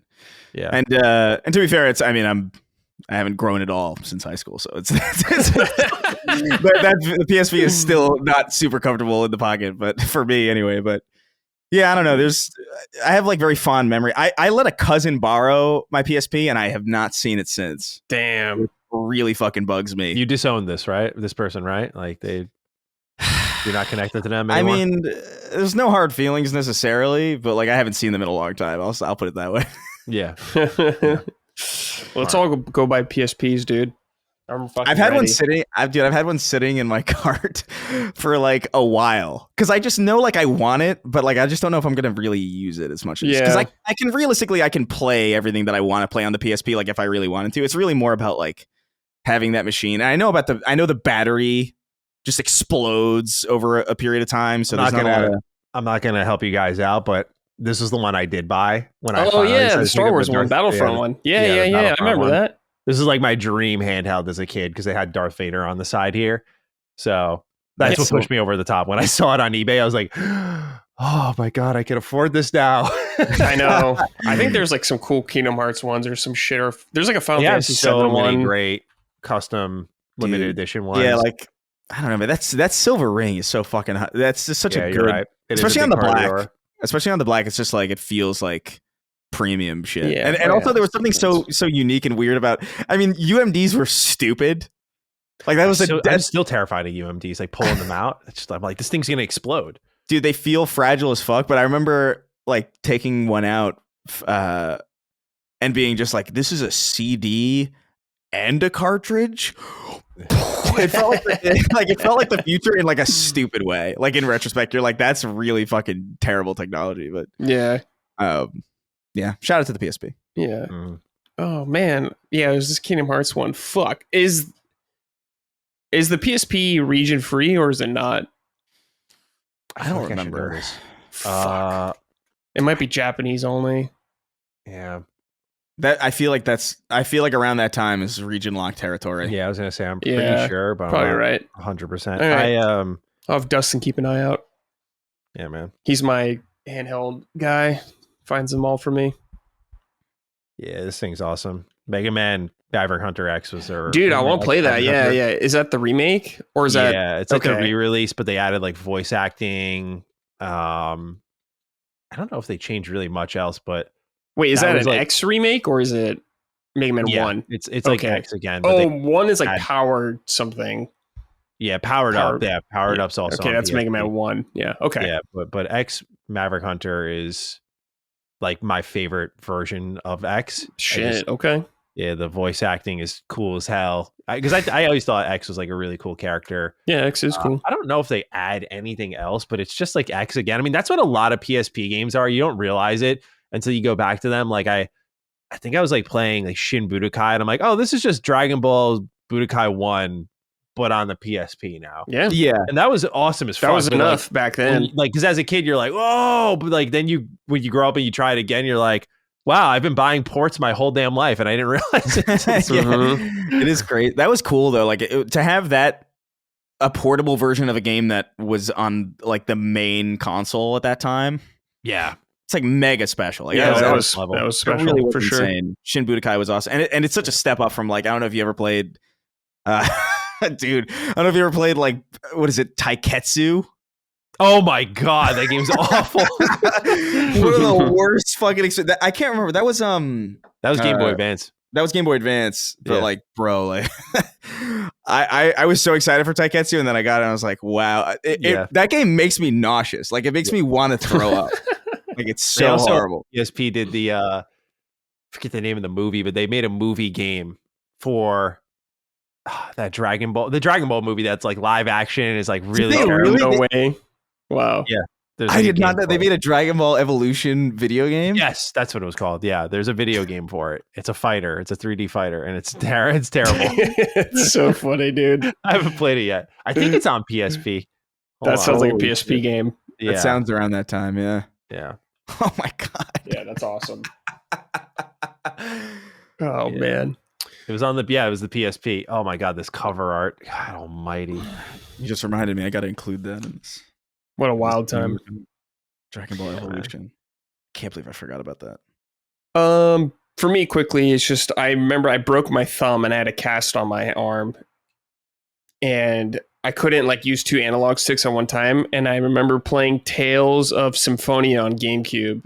Yeah. And to be fair, I haven't grown at all since high school, so it's the PSP is still not super comfortable in the pocket, but for me anyway. But yeah, I don't know. I have like very fond memory. I let a cousin borrow my PSP and I have not seen it since. Damn. It really fucking bugs me. You disowned this, right? This person, right? Like you're not connected to them anymore? I mean, there's no hard feelings necessarily, but like I haven't seen them in a long time. I'll put it that way. Yeah. Let's all go buy PSPs, dude. I've had one sitting. I've had one sitting in my cart for like a while because I just know like I want it, but like I just don't know if I'm gonna really use it as much as because I can realistically I can play everything that I want to play on the PSP. Like if I really wanted to, it's really more about like having that machine. And I know the battery just explodes over a period of time. So I'm not gonna help you guys out, but this is the one I did buy when I. The Star Wars one, Battlefront one. Yeah. I remember that. This is like my dream handheld as a kid because they had Darth Vader on the side here. So that's what pushed me over the top. When I saw it on eBay, I was like, oh my God, I can afford this now. I know. I think there's like some cool Kingdom Hearts ones or some shit. Or there's like a Final Fantasy so many one. Great custom limited edition ones. Yeah, like I don't know, but that silver ring is so fucking hot. That's just such a good, right. Especially on the black. Especially on the black, it's just like it feels like premium shit. Yeah, and also there was something so unique and weird about. I mean, UMDs were stupid. Like that was I'm still terrified of UMDs. Like pulling them out. It's just, I'm like, this thing's gonna explode, dude. They feel fragile as fuck. But I remember like taking one out and being just like, this is a CD and a cartridge. It felt like the future in like a stupid way. Like in retrospect, you're like, that's really fucking terrible technology. But yeah. Shout out to the PSP. Yeah. Oh man. Yeah, it was this Kingdom Hearts one. Fuck. Is the PSP region free or is it not? I don't remember. Fuck. It might be Japanese only. Yeah. I feel like around that time is region locked territory. Yeah, I was gonna say I'm pretty sure, but probably right. 100%. Right. I'll have Dustin keep an eye out. Yeah, man. He's my handheld guy. Finds them all for me. Yeah, this thing's awesome. Mega Man Maverick Hunter X was there. Dude, I won't play that. Yeah. Is that the remake or is that? Yeah, it's like a re-release, but they added like voice acting. I don't know if they changed really much else, but wait, is that an X remake or is it Mega Man 1? It's like X again. But one is like powered something. Yeah, powered up. Yeah, powered up's also. Okay, that's Mega Man 1. Yeah. Okay. Yeah, but X Maverick Hunter is like my favorite version of X. Shit. Okay. Yeah, the voice acting is cool as hell. Because I always thought X was like a really cool character. Yeah, X is cool. I don't know if they add anything else, but it's just like X again. I mean, that's what a lot of PSP games are. You don't realize it until you go back to them. Like I think I was like playing like Shin Budokai, and I'm like, oh, this is just Dragon Ball Budokai 1, but on the PSP now. Yeah. And that was awesome as fuck. That was enough back then. Like, because as a kid, you're like, whoa, but like then when you grow up and you try it again, you're like, wow, I've been buying ports my whole damn life, and I didn't realize it. It is great. That was cool though. Like to have a portable version of a game that was on like the main console at that time. Yeah. It's like mega special. Like, that was special really for sure. Insane. Shin Budokai was awesome, and it's such a step up from like, I don't know if you ever played, dude. I don't know if you ever played like, what is it, Taiketsu? Oh my god, that game's awful. One of the worst fucking. I can't remember. That was That was Game Boy Advance. That was Game Boy Advance, but Yeah. like, bro, like, I was so excited for Taiketsu, and then I got it, and I was like, wow, that game makes me nauseous. Like, it makes me want to throw up. Like, it's so horrible. ESP did the forget the name of the movie, but they made a movie game for that Dragon Ball movie that's like live action and is like really terrible. No way. Wow. Yeah. I did not know they made a Dragon Ball Evolution video game. Yes, that's what it was called. Yeah, there's a video game for it. It's a fighter. It's a 3D fighter, and it's terrible. It's so funny, dude. I haven't played it yet. I think it's on PSP. That sounds like a PSP game. Yeah. That sounds around that time. Yeah. Yeah. Oh my god. Yeah, that's awesome. Oh man. It was on the it was the PSP. Oh my god, this cover art. God almighty. You just reminded me. I got to include that in this. What a wild time. Dragon Ball Evolution. Can't believe I forgot about that. For me, quickly, it's just I remember I broke my thumb and I had a cast on my arm, and I couldn't like use 2 analog sticks at one time. And I remember playing Tales of Symphonia on GameCube,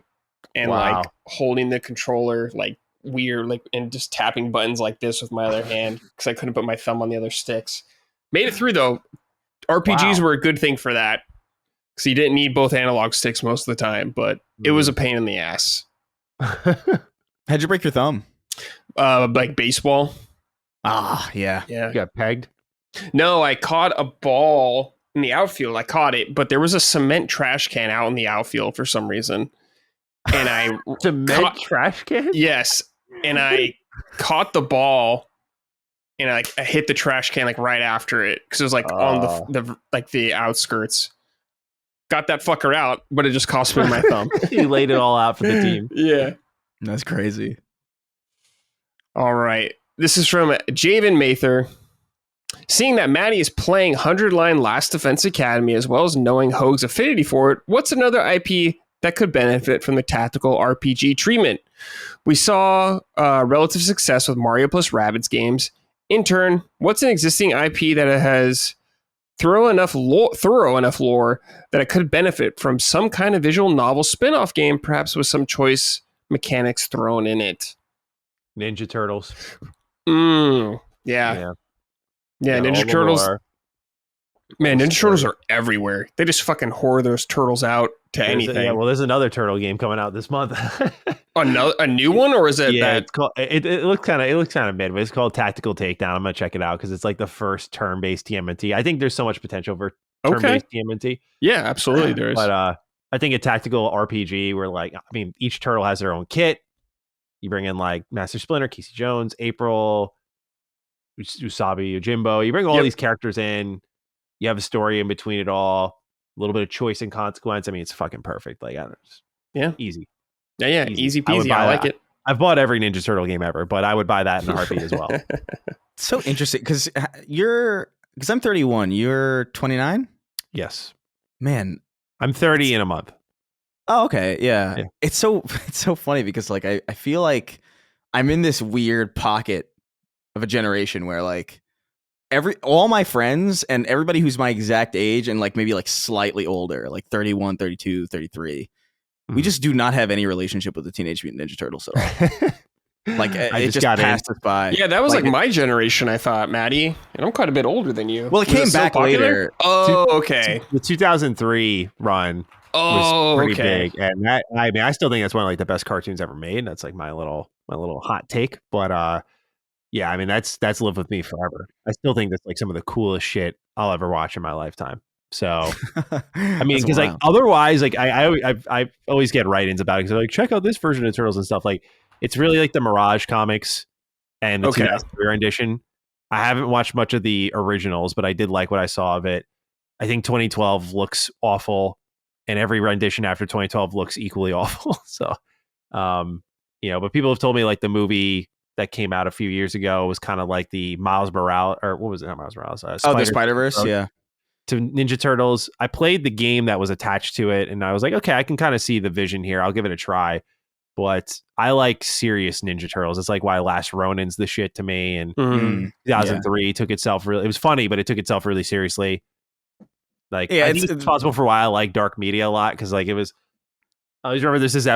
and like holding the controller like weird, like and just tapping buttons like this with my other hand because I couldn't put my thumb on the other sticks. Made it through though. RPGs were a good thing for that. So you didn't need both analog sticks most of the time, but it was a pain in the ass. How'd you break your thumb? Like baseball. Yeah. You got pegged? No, I caught a ball in the outfield. I caught it, but there was a cement trash can out in the outfield for some reason. And I trash can? Yes. And I caught the ball and I hit the trash can like right after it because it was like on the outskirts. Got that fucker out, but it just cost me my thumb. You laid it all out for the team. Yeah. That's crazy. All right. This is from Javen Mather. Seeing that Matty is playing 100 Line Last Defense Academy as well as knowing Hoag's affinity for it, what's another IP that could benefit from the tactical RPG treatment? We saw relative success with Mario plus Rabbids games. In turn, what's an existing IP that has thorough enough lore that it could benefit from some kind of visual novel spin-off game, perhaps with some choice mechanics thrown in it? Ninja Turtles. Yeah, Ninja Turtles. Man, Ninja Turtles are everywhere. They just fucking whore those turtles out to anything. There's another turtle game coming out this month. A new one, or is it? Yeah, it's called. It looks kind of mid, but it's called Tactical Takedown. I'm gonna check it out because it's like the first turn-based TMNT. I think there's so much potential for turn-based TMNT. Yeah, absolutely there is. But I think a tactical RPG where each turtle has their own kit. You bring in like Master Splinter, Casey Jones, April, Usabi, Yojimbo. You bring all these characters in. You have a story in between it all. A little bit of choice and consequence. I mean, it's fucking perfect. Like, easy. Yeah, easy peasy. I like it. I've bought every Ninja Turtle game ever, but I would buy that in a heartbeat as well. So interesting because I'm 31. You're 29. Yes, man. I'm 30 in a month. Oh, okay. Yeah. It's so funny because like I feel like I'm in this weird pocket of a generation where like all my friends and everybody who's my exact age and like maybe like slightly older, like 31, 32, 33, we just do not have any relationship with the Teenage Mutant Ninja Turtles at all. Like it just passed us by. Yeah, that was like my generation, I thought, Matty. And I'm quite a bit older than you. Well, it came back later. Oh, okay. The 2003 run was pretty big, and that I still think that's one of like the best cartoons ever made. That's like my little hot take, but yeah, I mean that's lived with me forever. I still think that's like some of the coolest shit I'll ever watch in my lifetime. So, I mean, because like otherwise, like I always get write-ins about it because they're like, check out this version of Turtles and stuff. Like, it's really like the Mirage comics and the 2003 rendition. I haven't watched much of the originals, but I did like what I saw of it. I think 2012 looks awful, and every rendition after 2012 looks equally awful. So, but people have told me like the movie that came out a few years ago was kind of like the Miles Morales, or what was it? Not Miles Morales. The Spider-Verse, yeah. To Ninja Turtles. I played the game that was attached to it, and I was like, okay, I can kind of see the vision here. I'll give it a try. But I like serious Ninja Turtles. It's like why Last Ronin's the shit to me. And 2003 took itself really, it was funny, but it took itself really seriously. Like, Yeah, I think it's responsible for why I like dark media a lot because like it was. I always remember this is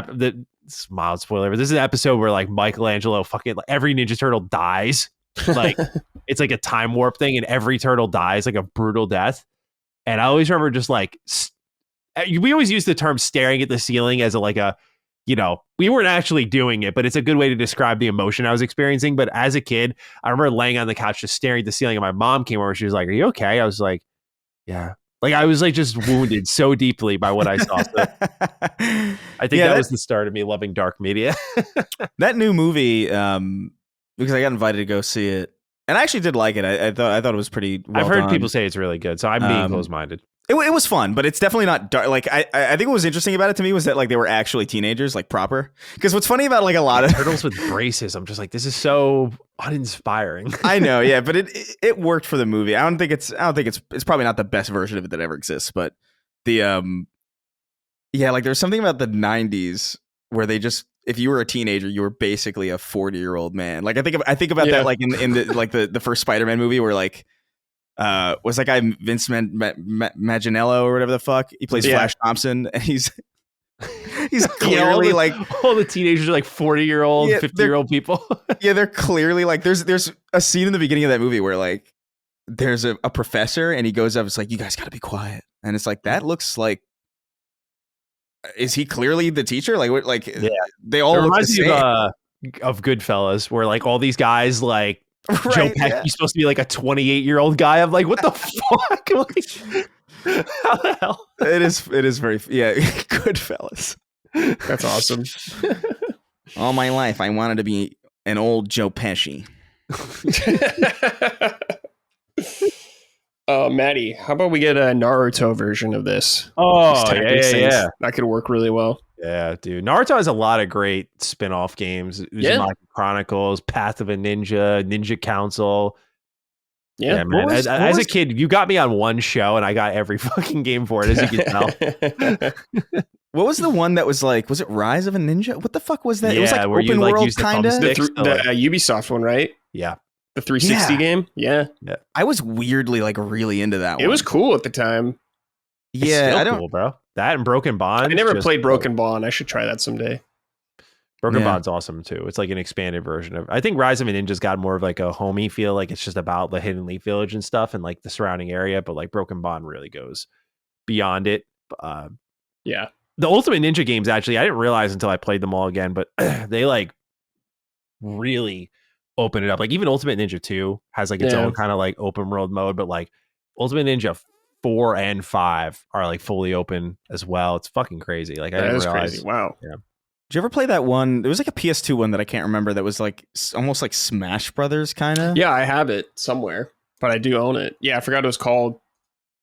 mild spoiler, but this is an episode where like Michelangelo fucking like, every Ninja Turtle dies. Like it's like a time warp thing, and every turtle dies like a brutal death. And I always remember just like we always use the term staring at the ceiling as a we weren't actually doing it, but it's a good way to describe the emotion I was experiencing. But as a kid, I remember laying on the couch just staring at the ceiling, and my mom came over. She was like, "Are you okay?" I was like, "Yeah." Like I was like just wounded so deeply by what I saw. So I think that was the start of me loving dark media. That new movie, because I got invited to go see it, and I actually did like it. I thought it was pretty. Well I've heard done. people say it's really good, so I'm being closed-minded. It was fun, but it's definitely not dark. Like I think what was interesting about it to me was that like they were actually teenagers, like proper. Because what's funny about like a lot of turtles with braces, I'm just like, this is so uninspiring. I know, yeah, but it worked for the movie. I don't think it's probably not the best version of it that ever exists, but the like there's something about the 90s where they just, if you were a teenager, you were basically a 40-year-old man. Like I think about that like in the like the first Spider-Man movie where like was that guy Vince Manganiello or whatever the fuck? He plays Flash Thompson, and he's clearly like all the teenagers are like 40-year-old, 50-year-old people. Yeah, they're clearly like there's a scene in the beginning of that movie where like there's a professor and he goes up, it's like, you guys got to be quiet, and it's like, that looks like, is he clearly the teacher? Like what? Like they all look the same. Of Goodfellas, where like all these guys like. Joe Pesci's supposed to be like a 28-year-old guy. I'm like, what the fuck? Like, how the hell? It is very Goodfellas. That's awesome. All my life, I wanted to be an old Joe Pesci. Matty, how about we get a Naruto version of this? Oh, yeah. That could work really well. Yeah, dude. Naruto has a lot of great spin-off games. Uzumaki Chronicles, Path of a Ninja, Ninja Council. Yeah, man. As a kid, you got me on one show, and I got every fucking game for it, as you can tell. What was the one that was like, was it Rise of a Ninja? What the fuck was that? Yeah, it was like open world, kind of. The Ubisoft one, right? Yeah. The 360 game? Yeah. I was weirdly like really into that one. It was cool at the time. Yeah, I don't cool, bro. That and Broken Bond. I never played Broken Bond. I should try that someday. Broken Bond's awesome too. It's like an expanded version of. I think Rise of a Ninja's got more of like a homey feel, like it's just about the Hidden Leaf Village and stuff, and like the surrounding area. But like Broken Bond really goes beyond it. Yeah, the Ultimate Ninja games actually, I didn't realize until I played them all again, but they like really open it up. Like even Ultimate Ninja 2 has like its own kind of like open world mode, but like Ultimate Ninja 4 and 5 are like fully open as well. It's fucking crazy. Like I didn't realize. Crazy. Wow. Yeah. Did you ever play that one? There was like a PS2 one that I can't remember that was like almost like Smash Brothers kind of. Yeah, I have it somewhere, but I do own it. Yeah, I forgot what it was called.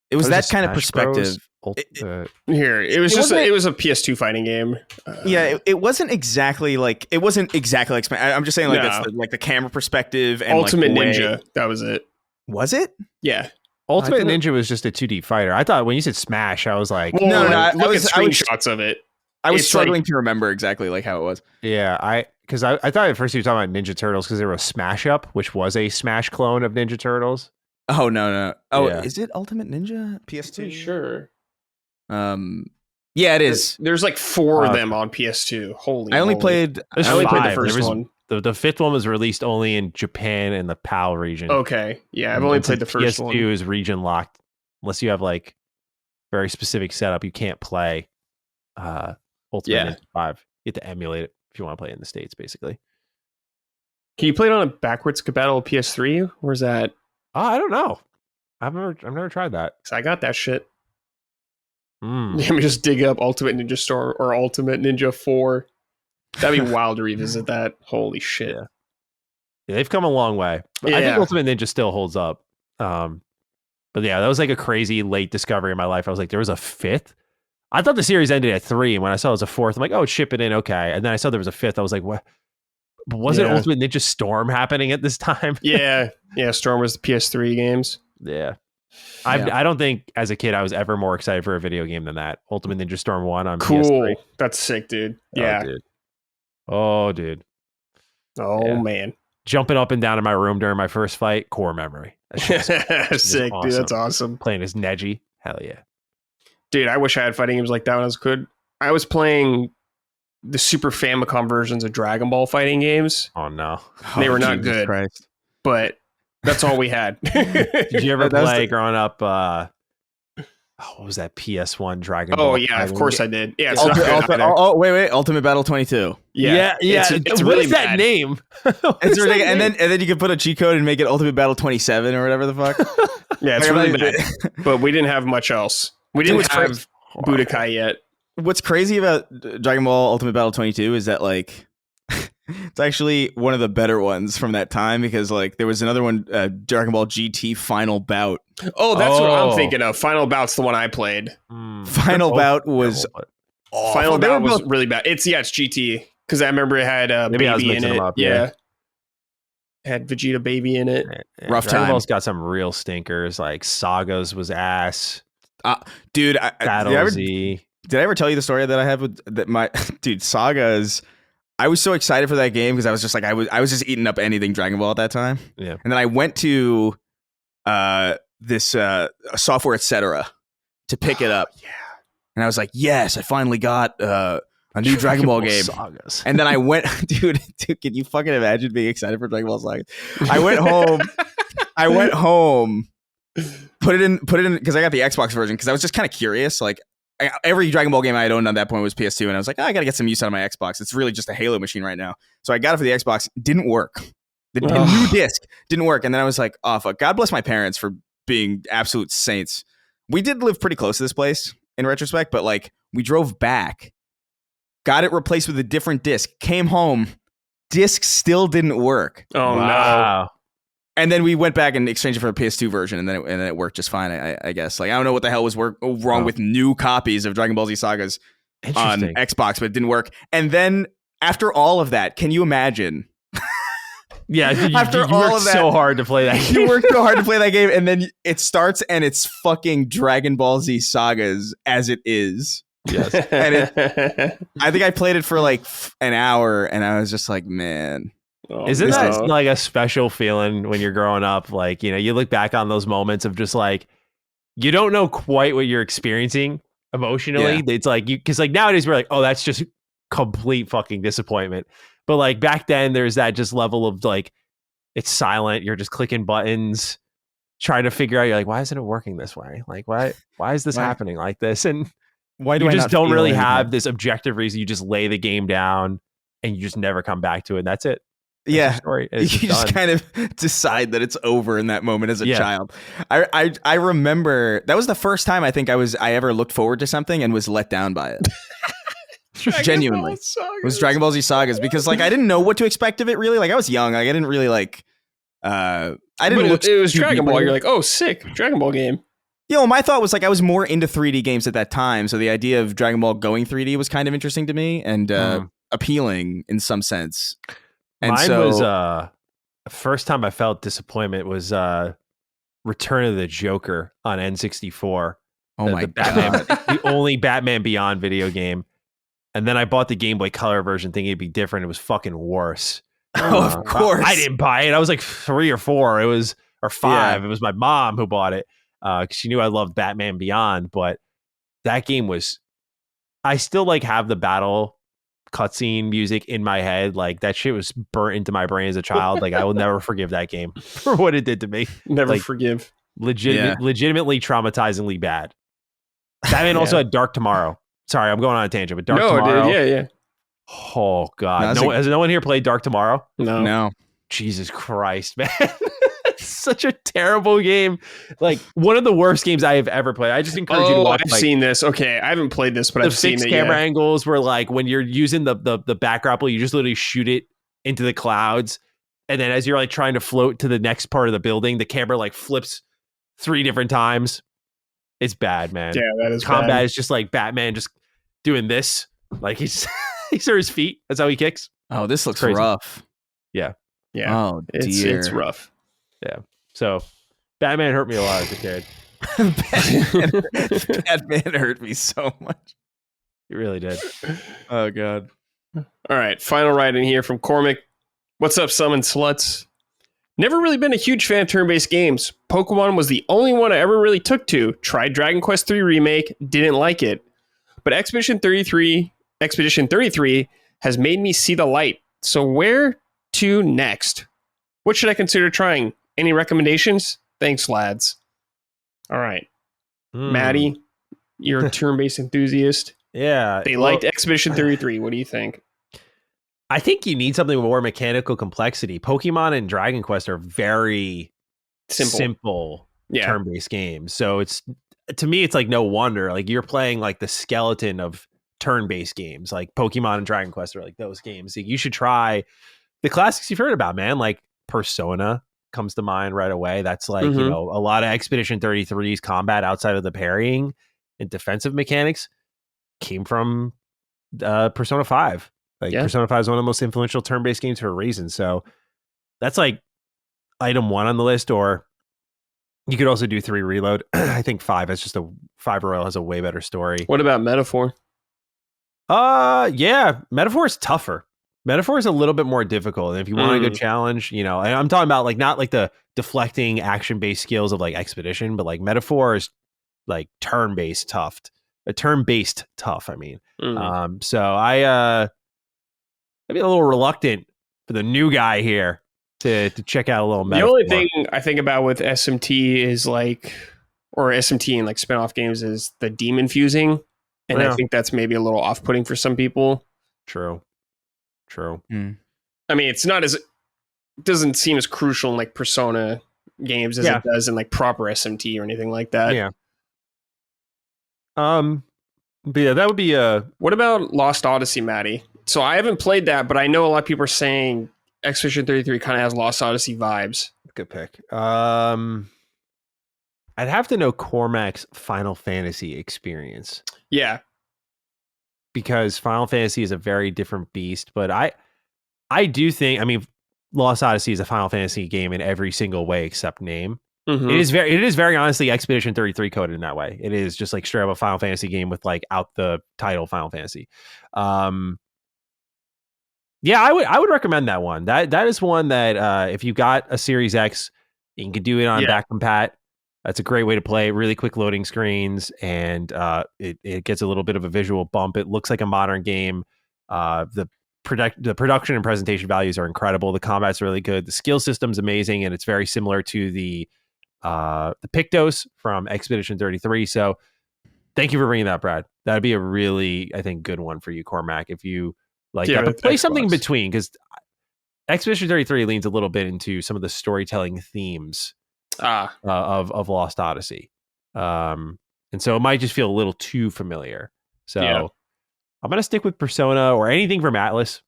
It was that kind of perspective. It was a PS2 fighting game. It wasn't exactly like Smash. I'm just saying like that's like the camera perspective and Ultimate like Ninja. That was it. Was it? Yeah. Ultimate Ninja was just a 2D fighter. I thought when you said Smash, I was like, no. Look at screenshots of it. I was struggling to remember exactly like how it was. Yeah, because I thought at first you were talking about Ninja Turtles because there was Smash Up, which was a Smash clone of Ninja Turtles. Oh no. Oh, is it Ultimate Ninja PS2? Pretty sure. Yeah, it is. There's like 4 of them on PS2. Holy! I only played the first one. The 5th one was released only in Japan and the PAL region. Okay, yeah, I've only played the first one. PS2 is region locked unless you have like very specific setup. You can't play Ultimate Ninja 5. You have to emulate it if you want to play it in the States, basically. Can you play it on a backwards compatible PS3? Or is that? I don't know. I've never tried that. Cause I got that shit. Let me just dig up Ultimate Ninja Storm or Ultimate Ninja 4. That'd be wild to revisit that. Holy shit. Yeah, they've come a long way. I think Ultimate Ninja still holds up. But yeah, that was like a crazy late discovery in my life. I was like, there was a 5th? I thought the series ended at 3, and when I saw it was a 4th, I'm like, oh, ship it in, okay. And then I saw there was a 5th. I was like, what? Wasn't Ultimate Ninja Storm happening at this time? Yeah, Storm was the PS3 games. Yeah. I don't think as a kid I was ever more excited for a video game than that. Ultimate Ninja Storm 1 on PS3. That's sick, dude. Yeah. Oh, dude. Man. Jumping up and down in my room during my first fight, core memory. Sick, awesome. Dude. That's awesome. Playing as Neji. Hell yeah. Dude, I wish I had fighting games like that when I was a kid. I was playing the Super Famicom versions of Dragon Ball fighting games. Oh no. They were not Jesus good. Christ. But that's all we had. Did you ever That was play the- growing up? What was that PS1 Dragon Oh Ball? yeah, of fighting course game? I did. Yeah, it's not good either. wait, Ultimate Battle 22. Yeah. It's What really is that bad. name? It's ridiculous. And then you can put a cheat code and make it Ultimate Battle 27 or whatever the fuck. Yeah, it's really bad. But we didn't have much else. We didn't have Budokai yet. What's crazy about Dragon Ball Ultimate Battle 22 is that like it's actually one of the better ones from that time because like there was another one, Dragon Ball GT Final Bout. Oh, that's what I'm Oh. thinking of. Final Bout's the one I played. Final Bout was awful. Final They were Bout was both- really bad. It's GT because I remember it had Maybe I was Baby in mixing it. them up, yeah. yeah. It had Vegeta Baby in it. Rough Dragon time. Ball's got some real stinkers. Like Sagas was ass. dude. Battle Z. Did I ever tell you the story that I have with that my dude Sagas? I was so excited for that game because I was just like I was just eating up anything Dragon Ball at that time. Yeah. And then I went to this software etc. to pick it up. Yeah. And I was like, yes, I finally got a new Dragon Ball game. Sagas. And then I went, dude, can you fucking imagine being excited for Dragon Ball Saga? I went home, put it in because I got the Xbox version because I was just kind of curious. Like every Dragon Ball game I had owned on that point was PS2, and I was like, I gotta get some use out of my Xbox. It's really just a Halo machine right now. So I got it for the Xbox. Didn't work. The new disc didn't work, and then I was like, oh fuck. God bless my parents for being absolute saints. We did live pretty close to this place in retrospect, but like we drove back, got it replaced with a different disc, came home, disc still didn't work. Oh no. Wow. And then we went back and exchanged it for a PS2 version, and then it worked just fine. I guess. Like I don't know what the hell was wrong with new copies of Dragon Ball Z Sagas on Interesting. Xbox, but it didn't work. And then after all of that, can you imagine? Yeah, you After you all worked of that, so hard to play that game. You worked so hard to play that game, and then it starts, and it's fucking Dragon Ball Z Sagas as it is. Yes. And I think I played it for like an hour, and I was just like, man. Oh, Isn't no. that like a special feeling when you're growing up? Like, you know, you look back on those moments of just like, you don't know quite what you're experiencing emotionally. It's like, because like nowadays we're like, oh, that's just complete fucking disappointment. But like back then, there's that just level of like, it's silent. You're just clicking buttons, trying to figure out, you're like, why isn't it working this way? Like, why is this Why- happening like this? And Why do you I just not don't feel really anything? have this objective reason. You just lay the game down and you just never come back to it. And that's it. That's Yeah. your story. You It's just done. kind of decide that it's over in that moment as a Yeah. child. I remember that was the first time I think I ever looked forward to something and was let down by it. Genuinely. It was Dragon Ball Z Sagas because like I didn't know what to expect of it really. Like I was young. Like I didn't really like I didn't look It was too Dragon deeply. Ball. You're like, oh, sick, Dragon Ball game. You know, my thought was like I was more into 3D games at that time, so the idea of Dragon Ball going 3D was kind of interesting to me and appealing in some sense. And Mine so, was the first time I felt disappointment was Return of the Joker on N64. oh the my Batman, god. the only Batman Beyond video game. And then I bought the Game Boy Color version thinking it'd be different. It was fucking worse. Oh, of course. I didn't buy it. I was like 3 or 4. It was or 5. It was my mom who bought it because she knew I loved Batman Beyond. But that game was. I still like have the battle cutscene music in my head. Like that shit was burnt into my brain as a child. Like I will never forgive that game for what it did to me. Never Like, forgive. Legitimately traumatizingly bad. Batman also had Dark Tomorrow. Sorry, I'm going on a tangent, but Dark Tomorrow. Dude, yeah. Oh god, No, has no one here played Dark Tomorrow? No. No. Jesus Christ, man. It's such a terrible game. Like one of the worst games I have ever played. I just encourage you to watch. I've like, seen this. Okay, I haven't played this, but the I've seen fixed it. camera Yeah. angles where like when you're using the back grapple, you just literally shoot it into the clouds, and then as you're like trying to float to the next part of the building, the camera like flips 3 different times. It's bad, man. Yeah, that is Combat bad. is just like Batman just doing this, like he's he's on his feet. That's how he kicks. Oh, this looks Crazy. rough. Yeah, Oh, dear. it's rough. So Batman hurt me a lot as a kid. Batman hurt me so much. He really did. Oh god. All right, final write in here from Cormac. What's up, summon sluts? Never really been a huge fan of turn-based games. Pokemon was the only one I ever really took to. Tried Dragon Quest III Remake, didn't like it. But Expedition 33 has made me see the light. So where to next? What should I consider trying? Any recommendations? Thanks, lads. All right. Matty, you're a turn-based enthusiast. Yeah. They liked Expedition 33. What do you think? I think you need something with more mechanical complexity. Pokemon and Dragon Quest are very simple turn-based games. So it's, to me, it's like no wonder. Like you're playing like the skeleton of turn-based games. Like Pokemon and Dragon Quest are like those games. You should try the classics you've heard about, man. Like Persona comes to mind right away. That's like, you know, a lot of Expedition 33's combat outside of the parrying and defensive mechanics came from Persona 5. Like Persona 5 is one of the most influential turn-based games for a reason. So that's like item 1 on the list. Or you could also do 3 Reload. I think 5 Royal has a way better story. What about Metaphor? Yeah, Metaphor is tougher. Metaphor is a little bit more difficult. And if you want a good challenge, you know, and I'm talking about like not like the deflecting action-based skills of like Expedition, but like Metaphor is like turn-based tough. I mean. So I'd be a little reluctant for the new guy here to check out a little Metaphor. The only thing I think about with SMT is like, or SMT and like spin-off games is the demon fusing. And I think that's maybe a little off-putting for some people. True. I mean, it's not as, it doesn't seem as crucial in like Persona games as it does in like proper SMT or anything like that. Yeah. But yeah, that would be What about Lost Odyssey, Matty? So I haven't played that, but I know a lot of people are saying Expedition 33 kind of has Lost Odyssey vibes. Good pick. I'd have to know Cormac's Final Fantasy experience. Yeah. Because Final Fantasy is a very different beast, but I do think, I mean, Lost Odyssey is a Final Fantasy game in every single way except name. It is very honestly Expedition 33 coded in that way. It is just like straight up a Final Fantasy game with like out the title Final Fantasy. Yeah, I would recommend that one. That is one that if you got a Series X, you can do it on back compat. That's a great way to play. Really quick loading screens, and it gets a little bit of a visual bump. It looks like a modern game. The production and presentation values are incredible. The combat's really good. The skill system's amazing, and it's very similar to the Pictos from Expedition 33. So thank you for bringing that, Brad. That'd be a really, I think, good one for you, Cormac, if you like to play something in between, because Expedition 33 leans a little bit into some of the storytelling themes of Lost Odyssey. And so it might just feel a little too familiar. So I'm going to stick with Persona or anything from Atlas.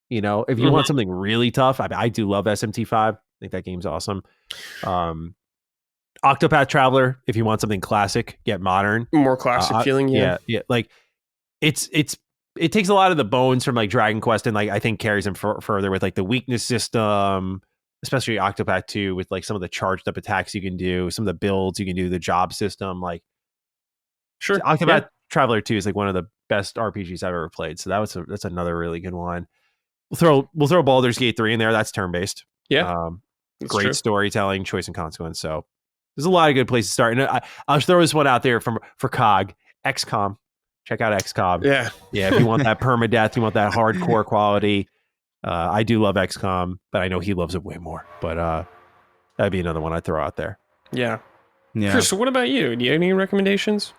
You know, if you want something really tough, I do love SMT5. I think that game's awesome. Octopath Traveler, if you want something classic yet modern, more classic feeling. Yeah. Like it takes a lot of the bones from like Dragon Quest and like I think carries them further with like the weakness system, especially Octopath 2 with like some of the charged up attacks you can do, some of the builds you can do, the job system. Like, sure, Octopath Traveler 2 is like one of the best RPGs I've ever played. So that's another really good one. We'll throw Baldur's Gate 3 in there. That's turn based. Yeah, great storytelling, choice and consequence. So there's a lot of good places to start. And I'll throw this one out there for COG, XCOM. Check out XCOM. Yeah. If you want that permadeath, you want that hardcore quality. I do love XCOM, but I know he loves it way more. But that'd be another one I'd throw out there. Yeah. Chris, so what about you? Do you have any recommendations?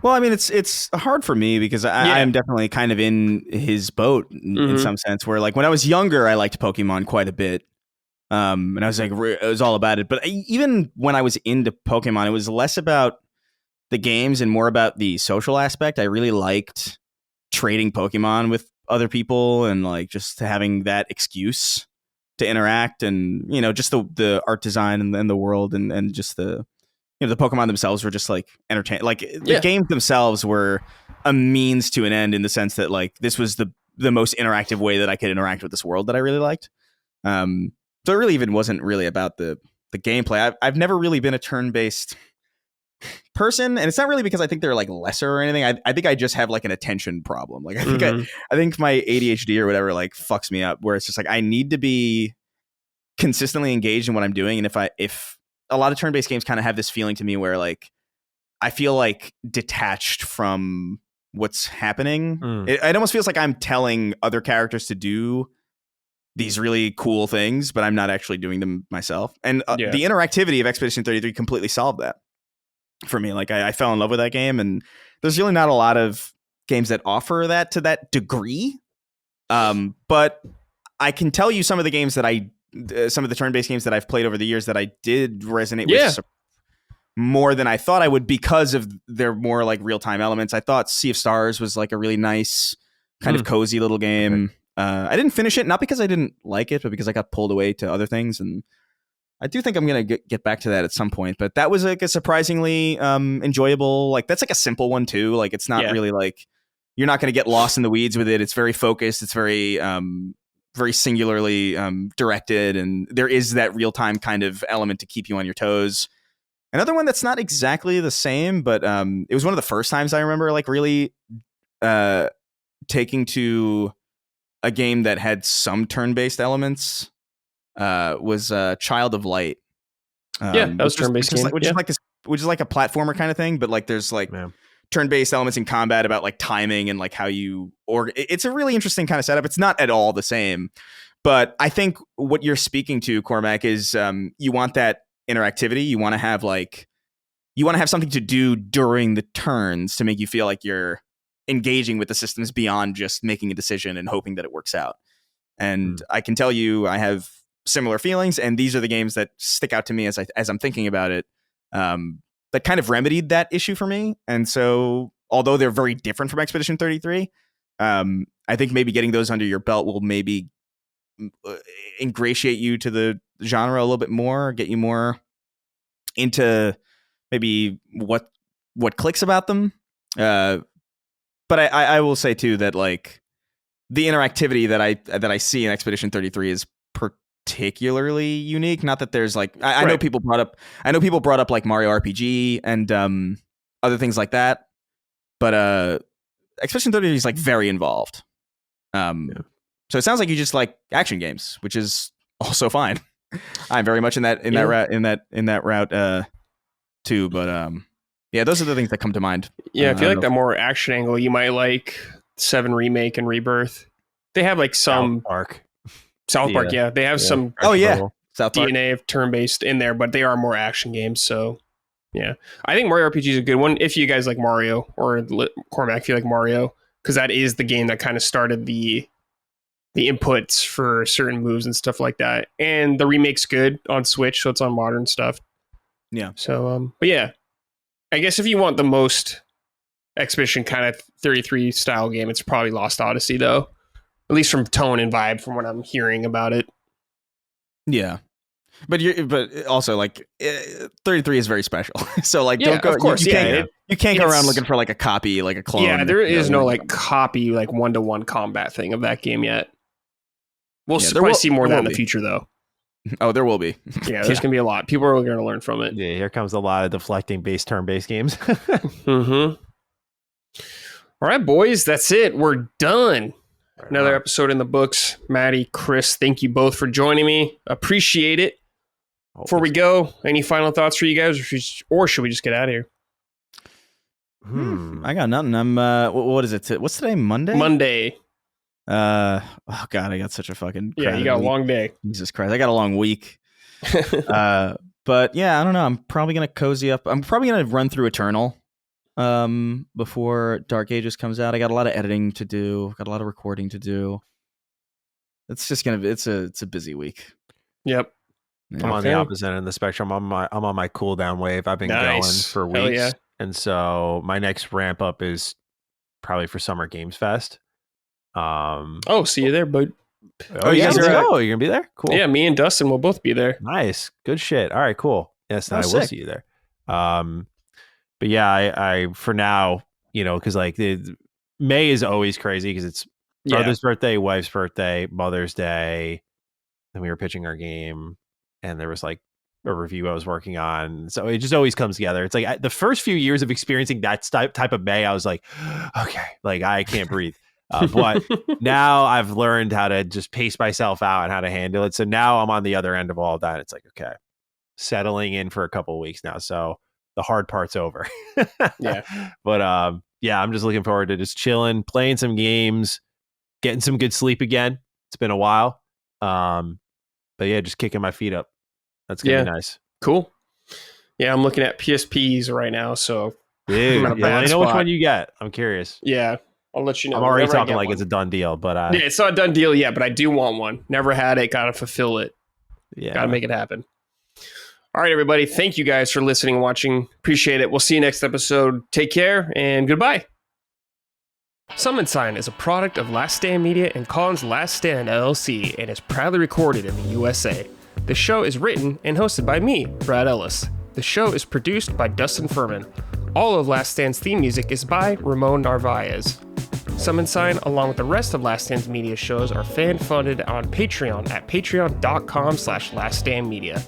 Well, I mean, it's hard for me because I am definitely kind of in his boat in some sense, where like when I was younger, I liked Pokemon quite a bit. And I was like, it was all about it. But even when I was into Pokemon, it was less about the games and more about the social aspect. I really liked trading Pokemon with other people and like just having that excuse to interact, and you know, just the art design and the world and just the, you know, the Pokemon themselves were just like entertaining. Like the games themselves were a means to an end in the sense that like this was the most interactive way that I could interact with this world that I really liked. So it really even wasn't really about the gameplay. I've never really been a turn-based person, and it's not really because I think they're like lesser or anything. I think I just have like an attention problem. Like I think I think my ADHD or whatever like fucks me up, where it's just like I need to be consistently engaged in what I'm doing. And if a lot of turn-based games kind of have this feeling to me where like I feel like detached from what's happening. It almost feels like I'm telling other characters to do these really cool things, but I'm not actually doing them myself. And the interactivity of Expedition 33 completely solved that for me. Like I fell in love with that game, and there's really not a lot of games that offer that to that degree. But I can tell you some of the games that some of the turn-based games that I've played over the years that I did resonate with more than I thought I would because of their more like real-time elements. I thought Sea of Stars was like a really nice kind of cozy little game. I didn't finish it, not because I didn't like it, but because I got pulled away to other things. And I do think I'm going to get back to that at some point. But that was like a surprisingly enjoyable, like that's like a simple one too. Like it's not really like, you're not going to get lost in the weeds with it. It's very focused. It's very, very singularly directed. And there is that real-time kind of element to keep you on your toes. Another one that's not exactly the same, but it was one of the first times I remember like really taking to a game that had some turn-based elements was Child of Light. That was turn-based game. Which is like a platformer kind of thing, but like there's like turn-based elements in combat about like timing and like how you it's a really interesting kind of setup. It's not at all the same, but I think what you're speaking to, Cormac, is you want that interactivity. You want to have something to do during the turns to make you feel like you're engaging with the systems beyond just making a decision and hoping that it works out. And I can tell you I have similar feelings, and these are the games that stick out to me as I'm thinking about it, that kind of remedied that issue for me. And so although they're very different from Expedition 33, I think maybe getting those under your belt will maybe ingratiate you to the genre a little bit more, get you more into maybe what clicks about them. But I will say too that like the interactivity that I see in Expedition 33 is particularly unique. Not that there's like I know people brought up like Mario RPG and other things like that, but Expedition 33 is like very involved. So it sounds like you just like action games, which is also fine. I'm very much in that route too. But yeah, those are the things that come to mind. Yeah, if you like the more action angle, you might like 7 Remake and Rebirth. They have like some South Park. Yeah, they have some. South Park. DNA of turn-based in there, but they are more action games. So yeah, I think Mario RPG is a good one if you guys like Mario, or Cormac if you like Mario, because that is the game that kind of started the inputs for certain moves and stuff like that. And the remake's good on Switch, so it's on modern stuff. Yeah. So but yeah, I guess if you want the most Expedition kind of 33 style game, it's probably Lost Odyssey though. At least from tone and vibe from what I'm hearing about it. Yeah. But also like 33 is very special. So like don't go, of course, you can't go around looking for like a copy, like a clone. Yeah, there is no like copy, like 1-to-1 combat thing of that game yet. We'll probably see more of that in the future though. Oh, there will be. Yeah, there's gonna be a lot. People are going to learn from it. Yeah, here comes a lot of deflecting turn-based games. Mm-hmm. All right, boys, that's it. We're done. Another episode in the books. Matty, Chris, thank you both for joining me. Appreciate it. Before we go, any final thoughts for you guys, or should we just get out of here? I got nothing. I'm what is it? What's today? Monday. Oh god, I got such a fucking you got a long day. Jesus Christ, I got a long week. But yeah, I don't know. I'm probably gonna cozy up. I'm probably gonna run through Eternal before Dark Ages comes out. I got a lot of editing to do. Got a lot of recording to do. It's just gonna be. It's a busy week. Yep. Yeah. I'm on the opposite end of the spectrum. I'm on my cool down wave. I've been going for weeks, and so my next ramp up is probably for Summer Games Fest. See you there, bud. You're gonna be there? Cool. Yeah, me and Dustin will both be there. Nice, good shit. All right, cool. Yes, I will see you there. But yeah, I for now, because like May is always crazy because it's brother's birthday, wife's birthday, Mother's Day. Then we were pitching our game, and there was like a review I was working on. So it just always comes together. It's like the first few years of experiencing that type of May, I was like, okay, like I can't breathe. But now I've learned how to just pace myself out and how to handle it. So now I'm on the other end of all of that. It's like, okay, settling in for a couple of weeks now. So the hard part's over. Yeah. But yeah, I'm just looking forward to just chilling, playing some games, getting some good sleep again. It's been a while. But yeah, just kicking my feet up. That's going to be nice. Cool. Yeah, I'm looking at PSPs right now. So Dude, I'm in a bad I know which spot. one you get. I'm curious. Yeah, I'll let you know. I'm already whenever I talking get like one. it's a done deal, but Yeah, it's not a done deal yet, but I do want one. Never had it. Got to fulfill it. yeah. Got to make it happen. All right, everybody. Thank you guys for listening and watching. Appreciate it. We'll see you next episode. Take care and goodbye. Summon Sign is a product of Last Stand Media and Collins Last Stand LLC and is proudly recorded in the USA. The show is written and hosted by me, Brad Ellis. The show is produced by Dustin Furman. All of Last Stand's theme music is by Ramon Narvaez. Summon Sign, along with the rest of Last Stand's media shows, are fan-funded on Patreon at patreon.com/laststandmedia.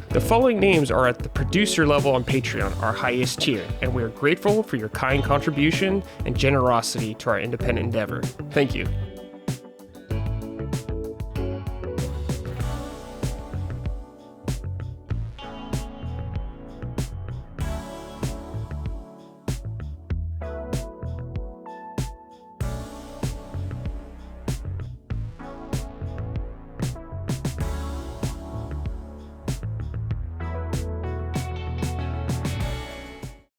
The following names are at the producer level on Patreon, our highest tier, and we are grateful for your kind contribution and generosity to our independent endeavor. Thank you.